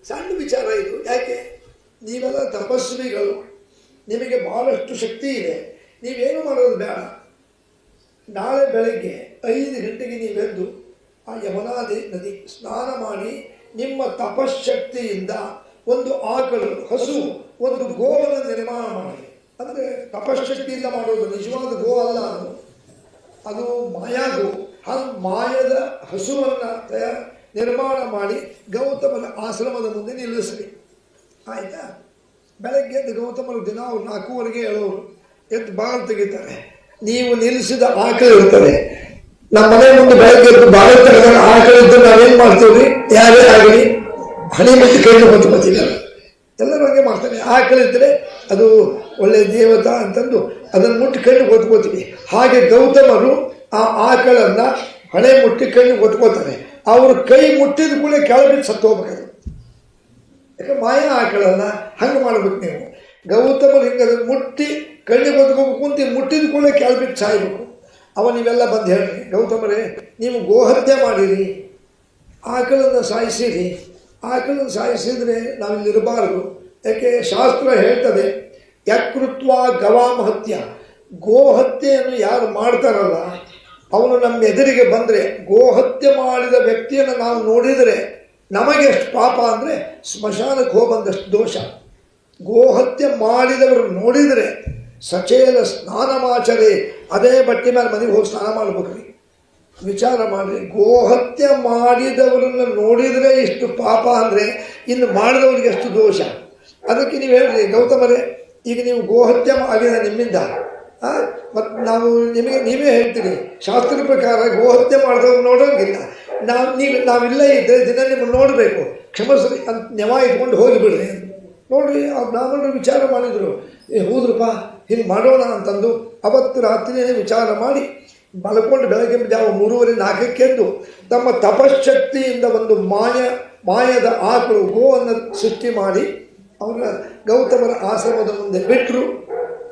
ಸಣ್ಣ ವಿಚಾರ ಇದು. ಯಾಕೆ? ನೀವೆಲ್ಲ ತಪಸ್ವಿಗಳು, ನಿಮಗೆ ಭಾಳಷ್ಟು ಶಕ್ತಿ ಇದೆ, ನೀವೇನು ಮಾಡೋದು ಬೇಡ. ನಾಳೆ ಬೆಳಗ್ಗೆ 5 ಗಂಟೆಗೆ ನೀವೆದ್ದು ಆ ಯಮುನಾ ನದಿ ಸ್ನಾನ ಮಾಡಿ ನಿಮ್ಮ ತಪಶಕ್ತಿಯಿಂದ ಒಂದು ಆಕಳು, ಹಸು, ಒಂದು ಗೋವನ್ನು ನಿರ್ಮಾಣ ಮಾಡಿ. ಅಂದರೆ ತಪಶಕ್ತಿಯಿಂದ ಮಾಡೋದು, ನಿಜವಾದ ಗೋ ಅಲ್ಲ ಅದು ಮಾಯಾ ಗೋ. ಮಾಯದ ಹಸುವನ್ನು ನಿರ್ಮಾಣ ಮಾಡಿ ಗೌತಮನ ಆಶ್ರಮದ ಮುಂದೆ ನಿಲ್ಲಿಸ್ರಿ. ಆಯಿತಾ? ಬೆಳಗ್ಗೆ ಎದ್ದು ಗೌತಮರು ದಿನ ಅವ್ರು 4:15 ಹೇಳೋರು ಎದ್ದು ಬಾಗಿಲು ತೆಗಿತಾರೆ. ನೀವು ನಿಲ್ಲಿಸಿದ ಆಕಳು ಇರ್ತದೆ ನಮ್ಮ ಮನೆ ಮುಂದೆ ಬೆಳಗ್ಗೆ ಎದ್ದು ಬಾಗಿಲು ತೆಗೆದಾಗ ಆಕಳು ಇದ್ದು ನಾವೇನು ಮಾಡ್ತೀವಿ? ಯಾರೇ ಆಗಲಿ ಹಣಿ ಮುಟ್ಟಿ ಕೈಗೆ ಹೊತ್ಕೋತೀವಿ. ಎಲ್ಲರೂ ಹಂಗೆ ಮಾಡ್ತಾರೆ. ಆಕಳು ಇದ್ದರೆ ಅದು ಒಳ್ಳೆಯ ದೇವತಾ ಅಂತಂದು ಅದನ್ನು ಮುಟ್ಟಿ ಕಣ್ಣು ಹೊತ್ಕೋತೀವಿ. ಹಾಗೆ ಗೌತಮರು ಆ ಆಕಳನ್ನು ಹಣೆ ಮುಟ್ಟಿ ಕಣ್ಣು ಹೊತ್ಕೋತಾರೆ. ಅವರು ಕೈ ಮುಟ್ಟಿದ ಕೂಡ ಕೆಳಬಿಟ್ಟು ಸತ್ತು ಹೋಗ್ಬೇಕು. ಯಾಕೆ ಮಾಯ ಆಕಳಲ್ಲ, ಹಂಗೆ ಮಾಡ್ಬೇಕು ನೀವು. ಗೌತಮರು ಹಿಂಗೆ ಅದನ್ನು ಮುಟ್ಟಿ ಕಣ್ಣಿಗೆ ಹೊತ್ಕೋಬೇಕು ಅಂತ ಮುಟ್ಟಿದ ಕೂಡ ಕೆಳಬಿಟ್ಟು ಸಾಯ್ಬೇಕು. ನೀವೆಲ್ಲ ಬಂದು ಹೇಳ್ರಿ, ಗೌತಮರೇ ನೀವು ಗೋಹತ್ಯೆ ಮಾಡಿರಿ, ಆಕಳನ್ನು ಸಾಯಿಸಿರಿ. ಆಕಳನ್ನು ಸಾಯಿಸಿದರೆ ನಾವಿಲ್ಲಿರಬಾರ್ದು. ಯಾಕೆ ಶಾಸ್ತ್ರ ಹೇಳ್ತದೆ ಯಕೃತ್ವ ಗವಾಂ ಹತ್ಯ, ಗೋಹತ್ಯೆಯನ್ನು ಯಾರು ಮಾಡ್ತಾರಲ್ಲ ಅವನು ನಮ್ಮ ಎದುರಿಗೆ ಬಂದರೆ, ಗೋಹತ್ಯೆ ಮಾಡಿದ ವ್ಯಕ್ತಿಯನ್ನು ನಾವು ನೋಡಿದರೆ ನಮಗೆ ಎಷ್ಟು ಪಾಪ ಅಂದರೆ ಸ್ಮಶಾನಕ್ಕೆ ಹೋಗಬಂದಷ್ಟು ದೋಷ. ಗೋಹತ್ಯೆ ಮಾಡಿದವರು ನೋಡಿದರೆ ಸಚೇಲ ಸ್ನಾನಮಾಚರಿ, ಅದೇ ಬಟ್ಟೆ ಮೇಲೆ ಮನೆಗೆ ಹೋಗಿ ಸ್ನಾನ ಮಾಡ್ಬೇಕ್ರಿ. ವಿಚಾರ ಮಾಡಿರಿ, ಗೋಹತ್ಯೆ ಮಾಡಿದವರನ್ನು ನೋಡಿದರೆ ಇಷ್ಟು ಪಾಪ ಅಂದರೆ ಇನ್ನು ಮಾಡಿದವ್ರಿಗೆ ಎಷ್ಟು ದೋಷ. ಅದಕ್ಕೆ ನೀವು ಹೇಳ್ರಿ ಗೌತಮರೇ, ಈಗ ನೀವು ಗೋಹತ್ಯೆ ಆಗಿದೆ ನಿಮ್ಮಿಂದ, ಮತ್ತು ನಾವು ನೀವೇ ಹೇಳ್ತೀರಿ ಶಾಸ್ತ್ರದ ಪ್ರಕಾರ ಗೋಹತ್ಯೆ ಮಾಡಿದವ್ರು ನೋಡೋಂಗಿಲ್ಲ. ನಾವಿಲ್ಲ ಇದ್ದರೆ ದಿನ ನಿಮ್ಮನ್ನು ನೋಡಬೇಕು, ಕ್ಷಮಸ್ರಿ ಅಂತ ನೆವ ಇಟ್ಕೊಂಡು ಹೋಗಿಬಿಡ್ರಿ. ನೋಡ್ರಿ ಆ ಬ್ರಾಹ್ಮಣರು ವಿಚಾರ ಮಾಡಿದರು, ಹೌದ್ರಪ್ಪ ಹಿಂಗೆ ಮಾಡೋಣ ಅಂತಂದು ಅವತ್ತು ರಾತ್ರಿಯೇ ವಿಚಾರ ಮಾಡಿ ಮಲ್ಕೊಂಡು ಬೆಳಗ್ಗೆ ಜಾವ 3:30-4 ತಮ್ಮ ತಪಶಕ್ತಿಯಿಂದ ಒಂದು ಮಾಯದ ಆಕಳು ಗೋವನ್ನು ಸೃಷ್ಟಿ ಮಾಡಿ ಅವರ ಗೌತಮರ ಆಶ್ರಮದ ಮುಂದೆ ಬಿಟ್ಟರು.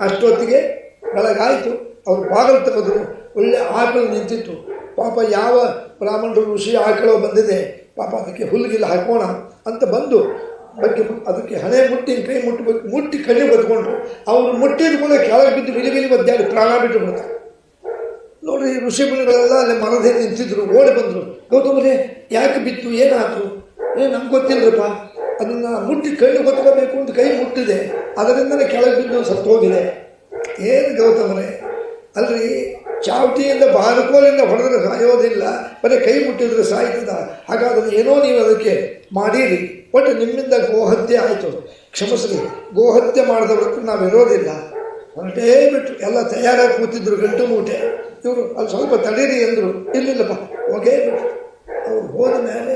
ಅಷ್ಟೊತ್ತಿಗೆ ಬೆಳಗಾಯಿತು. ಅವರು ಬಾಗಿಲು ತೆಗೆದ್ರು, ಒಳ್ಳೆ ಆಕಳು ನಿಂತಿತ್ತು. ಪಾಪ ಯಾವ ಬ್ರಾಹ್ಮಣರು ಋಷಿ ಆಕಳು ಬಂದಿದೆ, ಪಾಪ ಅದಕ್ಕೆ ಹುಲ್ಗಿಲ್ಲ ಹಾಕೋಣ ಅಂತ ಬಂದು ಅದಕ್ಕೆ ಹಣೆ ಮುಟ್ಟಿ ಕೈ ಮುಟ್ಟಿ ಕಣ್ಣಿ ಬದ್ಕೊಂಡ್ರು. ಅವರು ಮುಟ್ಟಿದ ಕೂಡ ಕೆಳಗೆ ಬಿದ್ದು ಬಿಲಿ ಒದ್ದಾಡಿ ಪ್ರಾಣ ಬಿಟ್ಟು ಬಿಡ್ತಾರೆ. ನೋಡ್ರಿ ಋಷಿಮುನಿಗಳೆಲ್ಲ ಅಲ್ಲಿ ಮರದ ನಿಂತಿದ್ರು, ಓಡಿ ಬಂದರು. ಗೌತಮರೇ ಯಾಕೆ ಬಿತ್ತು, ಏನಾಯ್ತು? ನಮ್ಗೆ ಗೊತ್ತಿಲ್ಲರಪ್ಪ, ಅದನ್ನು ಮುಟ್ಟಿ ಕಣ್ಣು ಹೊತ್ಕೋಬೇಕು ಅಂತ ಕೈ ಮುಟ್ಟಿದೆ, ಅದರಿಂದಲೇ ಕೆಳಗೆ ಬಿದ್ದು ಸತ್ತು ಹೋಗಿದೆ. ಏನು ಗೌತಮರೇ, ಅಲ್ರಿ ಚಾವಟಿಯಿಂದ ಬಾರಕೋಲಿಂದ ಹೊಡೆದ್ರೆ ಸಾಯೋದಿಲ್ಲ, ಬರೀ ಕೈ ಮುಟ್ಟಿದ್ರೆ ಸಾಯ್ತದ. ಹಾಗಾದ್ರೆ ಏನೋ ನೀವು ಅದಕ್ಕೆ ಮಾಡಿರಿ, ಒಟ್ಟು ನಿಮ್ಮಿಂದ ಗೋಹತ್ಯೆ ಆಯಿತು, ಕ್ಷಮಿಸ್ರಿ. ಗೋಹತ್ಯೆ ಮಾಡಿದವ್ರ ನಾವಿರೋದಿಲ್ಲ. ಹೊರಟೇ ಬಿಟ್ಟರು. ಎಲ್ಲ ತಯಾರಾಗಿ ಕೂತಿದ್ರು ಗಂಟು ಮೂಟೆ. ಇವರು ಅಲ್ಲಿ ಸ್ವಲ್ಪ ತಡೀರಿ ಅಂದರು, ಇಲ್ಲಿಲ್ಲಪ್ಪ ಹೋಗೇ ಬಿಟ್ಟರು. ಅವ್ರು ಹೋದ ಮೇಲೆ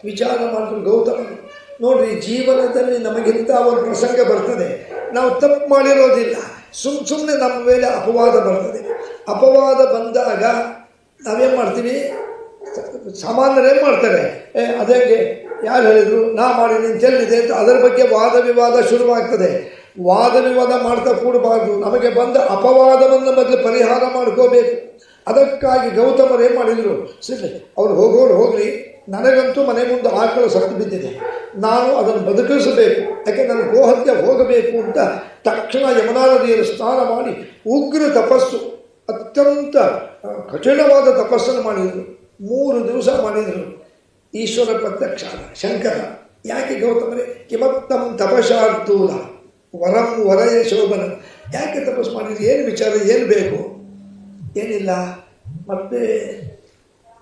ವಿಚಾರ ಮಾಡಿದ್ರು ಗೌತಮರು. ನೋಡ್ರಿ ಜೀವನದಲ್ಲಿ ನಮಗಿಂತ ಒಂದು ಪ್ರಸಂಗ ಬರ್ತದೆ, ನಾವು ತಪ್ಪು ಮಾಡಿರೋದಿಲ್ಲ, ಸುಮ್ಮನೆ ನಮ್ಮ ಮೇಲೆ ಅಪವಾದ ಬರ್ತದೆ. ಅಪವಾದ ಬಂದಾಗ ನಾವೇನು ಮಾಡ್ತೀವಿ, ಸಾಮಾನ್ಯರೇನು ಮಾಡ್ತಾರೆ, ಅದೇ ಯಾರು ಹೇಳಿದರು ನಾ ಮಾಡಿ ನೀನು ಚೆಲ್ಲಿದೆ ಅಂತ ಅದರ ಬಗ್ಗೆ ವಾದ ವಿವಾದ ಶುರುವಾಗ್ತದೆ. ವಾದ ವಿವಾದ ಮಾಡ್ತಾ ಕೂಡಬಾರ್ದು. ನಮಗೆ ಬಂದ ಅಪವಾದವನ್ನು ಮೊದಲು ಪರಿಹಾರ ಮಾಡ್ಕೋಬೇಕು. ಅದಕ್ಕಾಗಿ ಗೌತಮರು ಏನು ಮಾಡಿದರು, ಸರಿ ಅವ್ರು ಹೋಗೋರು ಹೋಗಲಿ, ನನಗಂತೂ ಮನೆ ಮುಂದೆ ಆಕಳು ಸತ್ತು ಬಿದ್ದಿದೆ, ನಾನು ಅದನ್ನು ಬದುಕಿಸಬೇಕು, ಯಾಕೆ ನನ್ನ ಗೋಹತ್ಯೆ ಹೋಗಬೇಕು ಅಂತ ತಕ್ಷಣ ಯಮುನಾ ನದಿಯಲ್ಲಿ ಸ್ನಾನ ಮಾಡಿ ಉಗ್ರ ತಪಸ್ಸು, ಅತ್ಯಂತ ಕಠಿಣವಾದ ತಪಸ್ಸನ್ನು ಮಾಡಿದರು. 3 ದಿವಸ ಮಾಡಿದರು. ಈಶ್ವರ ಪ್ರತ್ಯಕ್ಷ ಶಂಕರ. ಯಾಕೆ ಗೌತಮರೇ ಕಿಮತ್ತಂ ತಪಶಾರ್ಥೂಲ ವರಂ ವರಯ ಶೋಭನ, ಯಾಕೆ ತಪಸ್ಸು ಮಾಡಿದ್ರು, ಏನು ವಿಚಾರ, ಏನು ಬೇಕು? ಏನಿಲ್ಲ, ಮತ್ತೆ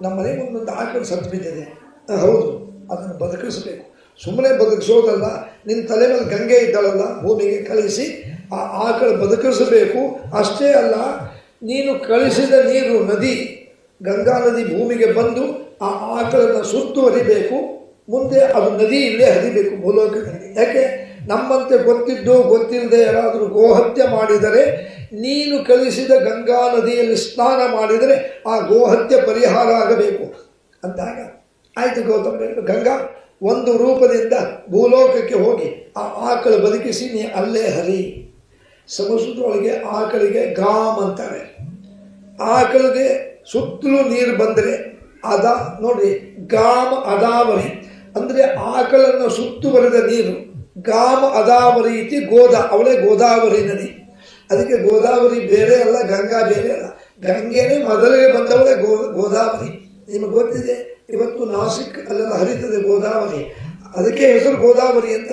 ನಮ್ಮ ಮನೆ ಮುಂದೊಂದು ಆಕಳು ಸತ್ತು ಬಿದ್ದಿದೆ, ಹೌದು ಅದನ್ನು ಬದುಕಿಸಬೇಕು. ಸುಮ್ಮನೆ ಬದುಕಿಸೋದಲ್ಲ, ನಿನ್ನ ತಲೆ ಮೇಲೆ ಗಂಗೆ ಇದ್ದಾಳಲ್ಲ ಭೂಮಿಗೆ ಕಳಿಸಿ ಆ ಆಕಳು ಬದುಕಿಸಬೇಕು. ಅಷ್ಟೇ ಅಲ್ಲ, ನೀನು ಕಳಿಸಿದ ನೀರು ನದಿ ಗಂಗಾ ನದಿ ಭೂಮಿಗೆ ಬಂದು ಆ ಆಕಳನ್ನು ಸುತ್ತುವರಿಬೇಕು. ಮುಂದೆ ಅದು ನದಿ ಇಲ್ಲೇ ಹರಿಬೇಕು ಭೂಲೋಕದಲ್ಲಿ. ಯಾಕೆ ನಮ್ಮಂತೆ ಗೊತ್ತಿದ್ದು ಗೊತ್ತಿಲ್ಲದೆ ಯಾರಾದರೂ ಗೋಹತ್ಯೆ ಮಾಡಿದರೆ ನೀನು ಕಳಿಸಿದ ಗಂಗಾ ನದಿಯಲ್ಲಿ ಸ್ನಾನ ಮಾಡಿದರೆ ಆ ಗೋಹತ್ಯೆ ಪರಿಹಾರ ಆಗಬೇಕು ಅಂದಾಗ ಆಯಿತು ಗೌತಮ. ಗಂಗಾ ಒಂದು ರೂಪದಿಂದ ಭೂಲೋಕಕ್ಕೆ ಹೋಗಿ ಆ ಆಕಳು ಬದುಕಿಸಿ ನೀ ಅಲ್ಲೇ ಹರಿ. ಸಂಸ್ಕೃತದೊಳಗೆ ಆಕಳಿಗೆ ಗಾಮ್ ಅಂತಾರೆ. ಆಕಳಿಗೆ ಸುತ್ತಲೂ ನೀರು ಬಂದರೆ ಅದ ನೋಡಿ, ಗಾಮ ಅದಾವರಿ ಅಂದರೆ ಆಕಳನ್ನು ಸುತ್ತುವರಿದ ನೀರು. ಗಾಮ ಅದಾವರಿ ಇತಿ ಗೋದಾ, ಅವಳೇ ಗೋದಾವರಿ ನದಿ. ಅದಕ್ಕೆ ಗೋದಾವರಿ ಬೇರೆ ಅಲ್ಲ, ಗಂಗಾ ಬೇರೆ ಅಲ್ಲ. ಗಂಗೆನೇ ಮೊದಲಿಗೆ ಬಂದವಳೇ ಗೋದಾವರಿ. ನಿಮಗೆ ಗೊತ್ತಿದೆ, ಇವತ್ತು ನಾಸಿಕ್ ಅಲ್ಲೆಲ್ಲ ಹರಿತದೆ ಗೋದಾವರಿ, ಅದಕ್ಕೆ ಹೆಸರು ಗೋದಾವರಿ ಅಂತ.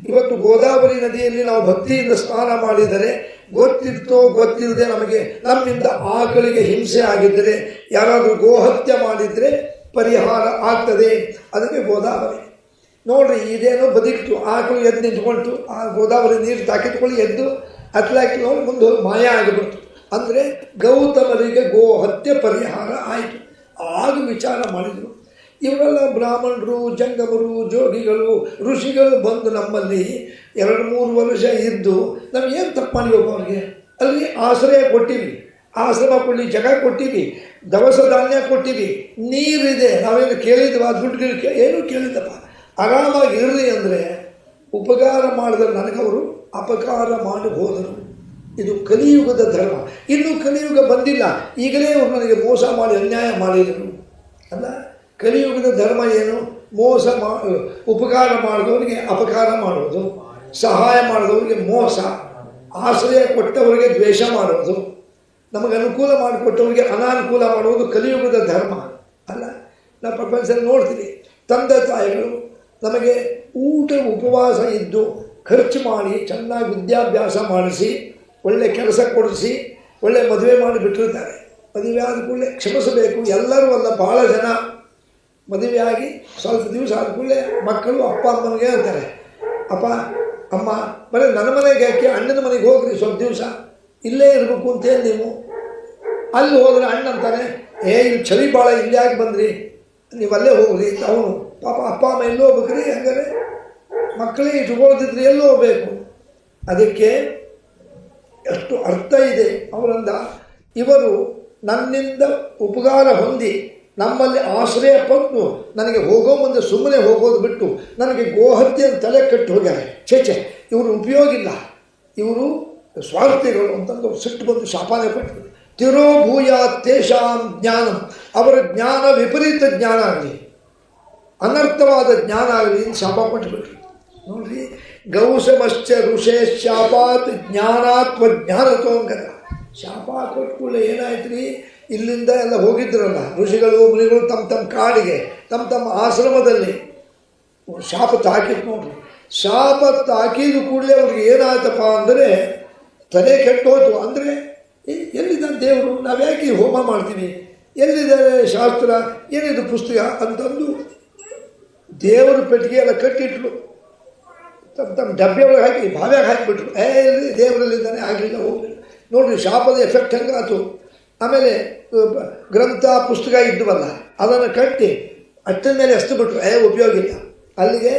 ಇವತ್ತು ಗೋದಾವರಿ ನದಿಯಲ್ಲಿ ನಾವು ಭಕ್ತಿಯಿಂದ ಸ್ನಾನ ಮಾಡಿದರೆ ಗೊತ್ತಿರ್ತೋ ಗೊತ್ತಿಲ್ಲದೆ ನಮಗೆ ನಮ್ಮಿಂದ ಆಕಳಿಗೆ ಹಿಂಸೆ ಆಗಿದ್ದರೆ ಯಾರಾದರೂ ಗೋಹತ್ಯೆ ಮಾಡಿದರೆ ಪರಿಹಾರ ಆಗ್ತದೆ. ಅದಕ್ಕೆ ಗೋದಾವರಿ ನೋಡ್ರಿ, ಇದೇನೋ ಬದುಕಿತು, ಆಕಳು ಎದ್ದು ನಿಂತ್ಕೊಳ್ತು, ಆ ಗೋದಾವರಿ ನೀರು ತಾಕಿಟ್ಕೊಳ್ಳಿ ಎದ್ದು ಅತ್ಲಾಕಿ ನೋಡಿ ಮುಂದೆ ಮಾಯ ಆಗಿಬಿಡ್ತು. ಅಂದರೆ ಗೌತಮರಿಗೆ ಗೋಹತ್ಯೆ ಪರಿಹಾರ ಆಯಿತು. ಆಗ ವಿಚಾರ ಮಾಡಿದರು. ಇವರೆಲ್ಲ ಬ್ರಾಹ್ಮಣರು, ಜಂಗಮರು, ಜೋಗಿಗಳು, ಋಷಿಗಳು ಬಂದು ನಮ್ಮಲ್ಲಿ 2-3 ವರ್ಷ ಇದ್ದು ನಮಗೇನು ತಪ್ಪು ಮಾಡಿಬೇಕು? ಅವ್ರಿಗೆ ಅಲ್ಲಿ ಆಶ್ರಯ ಕೊಟ್ಟಿವಿ, ಆಶ್ರಮ ಕೊಡಲಿ, ಜಾಗ ಕೊಟ್ಟಿವಿ, ದವಸ ಧಾನ್ಯ ಕೊಟ್ಟಿವಿ, ನೀರಿದೆ, ನಾವೇನು ಕೇಳಿದ್ವಾ? ದುಡ್ಡು ಏನೂ ಕೇಳಿದ್ದಪ್ಪ, ಆರಾಮಾಗಿ ಇರಲಿ ಅಂದರೆ ಉಪಕಾರ ಮಾಡಿದ್ರೆ ನನಗವರು ಅಪಕಾರ ಮಾಡಿ ಹೋದರು. ಇದು ಕಲಿಯುಗದ ಧರ್ಮ. ಇನ್ನೂ ಕಲಿಯುಗ ಬಂದಿಲ್ಲ, ಈಗಲೇ ಅವರು ನನಗೆ ಮೋಸ ಮಾಡಿ ಅನ್ಯಾಯ ಮಾಡಿದರು ಅಲ್ಲ. ಕಲಿಯುಗದ ಧರ್ಮ ಏನು? ಮೋಸ ಉಪಕಾರ ಮಾಡಿದವರಿಗೆ ಅಪಕಾರ ಮಾಡೋದು, ಸಹಾಯ ಮಾಡಿದವರಿಗೆ ಮೋಸ, ಆಶ್ರಯ ಕೊಟ್ಟವರಿಗೆ ದ್ವೇಷ ಮಾಡೋದು, ನಮಗೆ ಅನುಕೂಲ ಮಾಡಿಕೊಟ್ಟವರಿಗೆ ಅನಾನುಕೂಲ ಮಾಡುವುದು ಕಲಿಯುಗದ ಧರ್ಮ ಅಲ್ಲ. ನಾವು ಪ್ರಪಂಚದಲ್ಲಿ ನೋಡ್ತೀವಿ, ತಂದೆ ತಾಯಿಗಳು ನಮಗೆ ಊಟ ಉಪವಾಸ ಇದ್ದು ಖರ್ಚು ಮಾಡಿ ಚೆನ್ನಾಗಿ ವಿದ್ಯಾಭ್ಯಾಸ ಮಾಡಿಸಿ ಒಳ್ಳೆ ಕೆಲಸ ಕೊಡಿಸಿ ಒಳ್ಳೆ ಮದುವೆ ಮಾಡಿ ಬಿಟ್ಟಿರ್ತಾರೆ. ಮದುವೆ ಆದ ಕೂಡಲೇ ಕ್ಷಮಿಸಬೇಕು. ಎಲ್ಲರೂ ಅಲ್ಲ, ಭಾಳ ಜನ ಮದುವೆಯಾಗಿ ಸ್ವಲ್ಪ ದಿವಸ ಆದ ಕೂಡಲೇ ಮಕ್ಕಳು ಅಪ್ಪ ಅಮ್ಮನಿಗೆ ಹೇಳ್ತಾರೆ, ಅಪ್ಪ ಅಮ್ಮ ಬರೀ ನನ್ನ ಮನೆಗೆ ಯಾಕೆ, ಅಣ್ಣನ ಮನೆಗೆ ಹೋಗ್ರಿ ಸ್ವಲ್ಪ ದಿವಸ, ಇಲ್ಲೇ ಇರಬೇಕು ಅಂತೇಳಿ ನೀವು. ಅಲ್ಲಿ ಹೋದರೆ ಅಣ್ಣ ಅಂತಾನೆ, ಇಲ್ಲಿ ಚಳಿ ಭಾಳ, ಇಲ್ಲಿ ಯಾಕೆ ಬಂದ್ರಿ, ನೀವು ಅಲ್ಲೇ ಹೋಗ್ರಿ. ಅವನು ಪಾಪ ಅಪ್ಪ ಅಮ್ಮ ಎಲ್ಲೋ ಹೋಗ್ಬೇಕ್ರಿ, ಹಂಗಾರೆ ಮಕ್ಕಳಿಗೆ ಇಟ್ಕೊಳ್ತಿದ್ರೆ ಎಲ್ಲೋ ಹೋಗ್ಬೇಕು. ಅದಕ್ಕೆ ಎಷ್ಟು ಅರ್ಥ ಇದೆ ಅವರಿಂದ. ಇವರು ನನ್ನಿಂದ ಉಪಕಾರ ಹೊಂದಿ ನಮ್ಮಲ್ಲಿ ಆಶ್ರಯ ಪಟ್ಟು ನನಗೆ ಹೋಗೋ ಮುಂದೆ ಸುಮ್ಮನೆ ಹೋಗೋದು ಬಿಟ್ಟು ನನಗೆ ಗೋಹತ್ಯೆಯನ್ನು ತಲೆ ಕಟ್ಟಿ ಹೋಗ್ಯಾರೆ. ಚೇಚೆ, ಇವರು ಉಪಯೋಗ ಇಲ್ಲ, ಇವರು ಸ್ವಾರ್ಥಿಗಳು ಅಂತಂದು ಸಿಟ್ಟು ಬಂದು ಶಾಪಾನೆ ಪಟ್ಟರು. ತಿರೋಭೂಯ ತೇಷಾಂ ಜ್ಞಾನಂ, ಅವರ ಜ್ಞಾನ ವಿಪರೀತ ಜ್ಞಾನ ಆಗಲಿ, ಅನರ್ಥವಾದ ಜ್ಞಾನ ಆಗಲಿ ಅಂತ ಶಾಪ ಪಟ್ಟುಬಿಟ್ರು. ನೋಡ್ರಿ, ಗೌಸಮಶ್ಚ ಋಷೇ ಶಾಪಾತ್ ಜ್ಞಾನಾತ್ಮ ಜ್ಞಾನತೋಂಗತ. ಶಾಪ ಕೊಟ್ಕೊಳ್ಳೆ ಏನಾಯ್ತು ರೀ, ಇಲ್ಲಿಂದ ಎಲ್ಲ ಹೋಗಿದ್ರಲ್ಲ ಋಷಿಗಳು ಮುನಿಗಳು ತಮ್ಮ ತಮ್ಮ ಕಾಡಿಗೆ, ತಮ್ಮ ತಮ್ಮ ಆಶ್ರಮದಲ್ಲಿ ಶಾಪ ತಾಕಿತ್ತು. ನೋಡ್ರಿ, ಶಾಪ ತಾಕಿದ ಕೂಡಲೇ ಅವ್ರಿಗೆ ಏನಾಯ್ತಪ್ಪ ಅಂದರೆ ತಲೆ ಕೆಟ್ಟೋಯ್ತು. ಅಂದರೆ ಎಲ್ಲಿದ್ದಾನೆ ದೇವರು, ನಾವು ಯಾಕೆ ಹೋಮ ಮಾಡ್ತೀವಿ, ಎಲ್ಲಿದ್ದಾರೆ ಶಾಸ್ತ್ರ, ಏನಿದು ಪುಸ್ತಕ ಅಂತಂದು ದೇವರ ಪೆಟ್ಟಿಗೆ ಎಲ್ಲ ಕಟ್ಟಿಟ್ರು, ತಮ್ಮ ಡಬ್ಬೆ ಒಳಗೆ ಹಾಕಿ ಬಾವ್ಯಾಗ ಹಾಕಿಬಿಟ್ರು. ಎಲ್ಲಿ ದೇವರಲ್ಲಿದ್ದಾನೆ, ಆಗಲಿಲ್ಲ, ಹೋಗಲಿಲ್ಲ. ನೋಡಿರಿ ಶಾಪದ ಎಫೆಕ್ಟ್ ಹೆಂಗಾಯ್ತು. ಆಮೇಲೆ ಗ್ರಂಥ ಪುಸ್ತಕ ಇದ್ದವಲ್ಲ ಅದನ್ನು ಕಟ್ಟಿ ಅಟ್ಟದ ಮೇಲೆ ಎಸ್ತು ಬಿಟ್ರು, ಉಪಯೋಗ ಇಲ್ಲ. ಅಲ್ಲಿಗೆ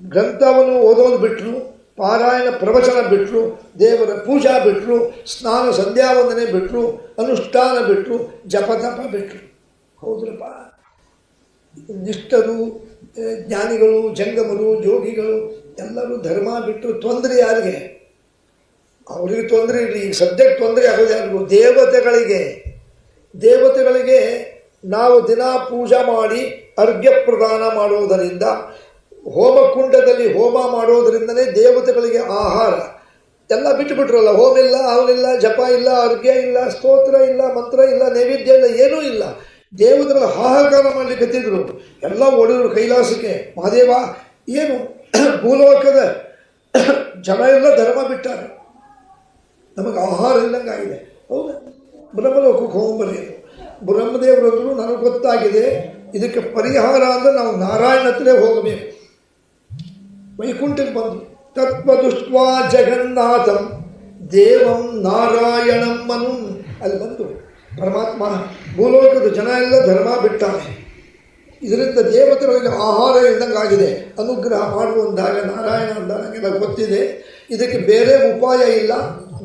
ಗ್ರಂಥವನ್ನು ಓದೋದು ಬಿಟ್ಟರು, ಪಾರಾಯಣ ಪ್ರವಚನ ಬಿಟ್ಟರು, ದೇವರ ಪೂಜಾ ಬಿಟ್ಟರು, ಸ್ನಾನ ಸಂಧ್ಯಾವಂದನೆ ಬಿಟ್ಟರು, ಅನುಷ್ಠಾನ ಬಿಟ್ಟರು, ಜಪತಪ ಬಿಟ್ಟರು. ಹೌದ್ರಪ್ಪ, ನಿಷ್ಠರು, ಜ್ಞಾನಿಗಳು, ಜಂಗಮರು, ಯೋಗಿಗಳು ಎಲ್ಲರೂ ಧರ್ಮ ಬಿಟ್ಟು ತೊಂದರೆ ಯಾರಿಗೆ? ಅವರಿಗೆ ತೊಂದರೆ ಇರಲಿ, ಈಗ ಸದ್ಯಕ್ಕೆ ತೊಂದರೆ ಆಗೋದು ಯಾರಿಗೂ? ದೇವತೆಗಳಿಗೆ ನಾವು ದಿನ ಪೂಜಾ ಮಾಡಿ ಅರ್ಘ್ಯ ಪ್ರದಾನ ಮಾಡೋದರಿಂದ, ಹೋಮಕುಂಡದಲ್ಲಿ ಹೋಮ ಮಾಡೋದರಿಂದನೇ ದೇವತೆಗಳಿಗೆ ಆಹಾರ. ಎಲ್ಲ ಬಿಟ್ಟುಬಿಟ್ರಲ್ಲ, ಹೋಮ ಇಲ್ಲ, ಅವನಿಲ್ಲ, ಜಪ ಇಲ್ಲ, ಅರ್ಘ್ಯ ಇಲ್ಲ, ಸ್ತೋತ್ರ ಇಲ್ಲ, ಮಂತ್ರ ಇಲ್ಲ, ನೈವೇದ್ಯ ಇಲ್ಲ, ಏನೂ ಇಲ್ಲ. ದೇವತೆಗಳ ಹಾಹಾಕಾರ ಮಾಡಲಿಕ್ಕೆ ಹತ್ತಿದ್ರು, ಎಲ್ಲ ಓಡಿದ್ರು ಕೈಲಾಸಕ್ಕೆ. ಮಹಾದೇವ ಏನು ಭೂಲೋಕದ ಜನ ಎಲ್ಲ ಧರ್ಮ ಬಿಟ್ಟಾರೆ, ನಮಗೆ ಆಹಾರ ಇಲ್ಲಂಗಾಗಿದೆ. ಹೌದಾ? ಬ್ರಹ್ಮಲೋಕಕ್ಕೆ ಹೋಗ್ಬರ್ರಿ. ಬ್ರಹ್ಮದೇವರಂದ್ರು ನನಗೆ ಗೊತ್ತಾಗಿದೆ, ಇದಕ್ಕೆ ಪರಿಹಾರ ಅಂದರೆ ನಾವು ನಾರಾಯಣ ಹತ್ರೇ ಹೋಗಬೇಕು. ವೈಕುಂಠಕ್ಕೆ ಬಂದು ತತ್ವದುಷ್ಟ್ವಾ ಜಗನ್ನಾಥಂ ದೇವಂ ನಾರಾಯಣಂ ಮನು, ಅಲ್ಲಿ ಬಂದು ಪರಮಾತ್ಮ ಭೂಲೋಕದ ಜನ ಎಲ್ಲ ಧರ್ಮ ಬಿಟ್ಟಾರೆ, ಇದರಿಂದ ದೇವತೆಗಳಿಗೆ ಆಹಾರ ಇದ್ದಂಗಾಗಿದೆ, ಅನುಗ್ರಹ ಮಾಡುವಂದಾಗ ನಾರಾಯಣ ಅಂತ ನನಗೆಲ್ಲ ಗೊತ್ತಿದೆ, ಇದಕ್ಕೆ ಬೇರೆ ಉಪಾಯ ಇಲ್ಲ,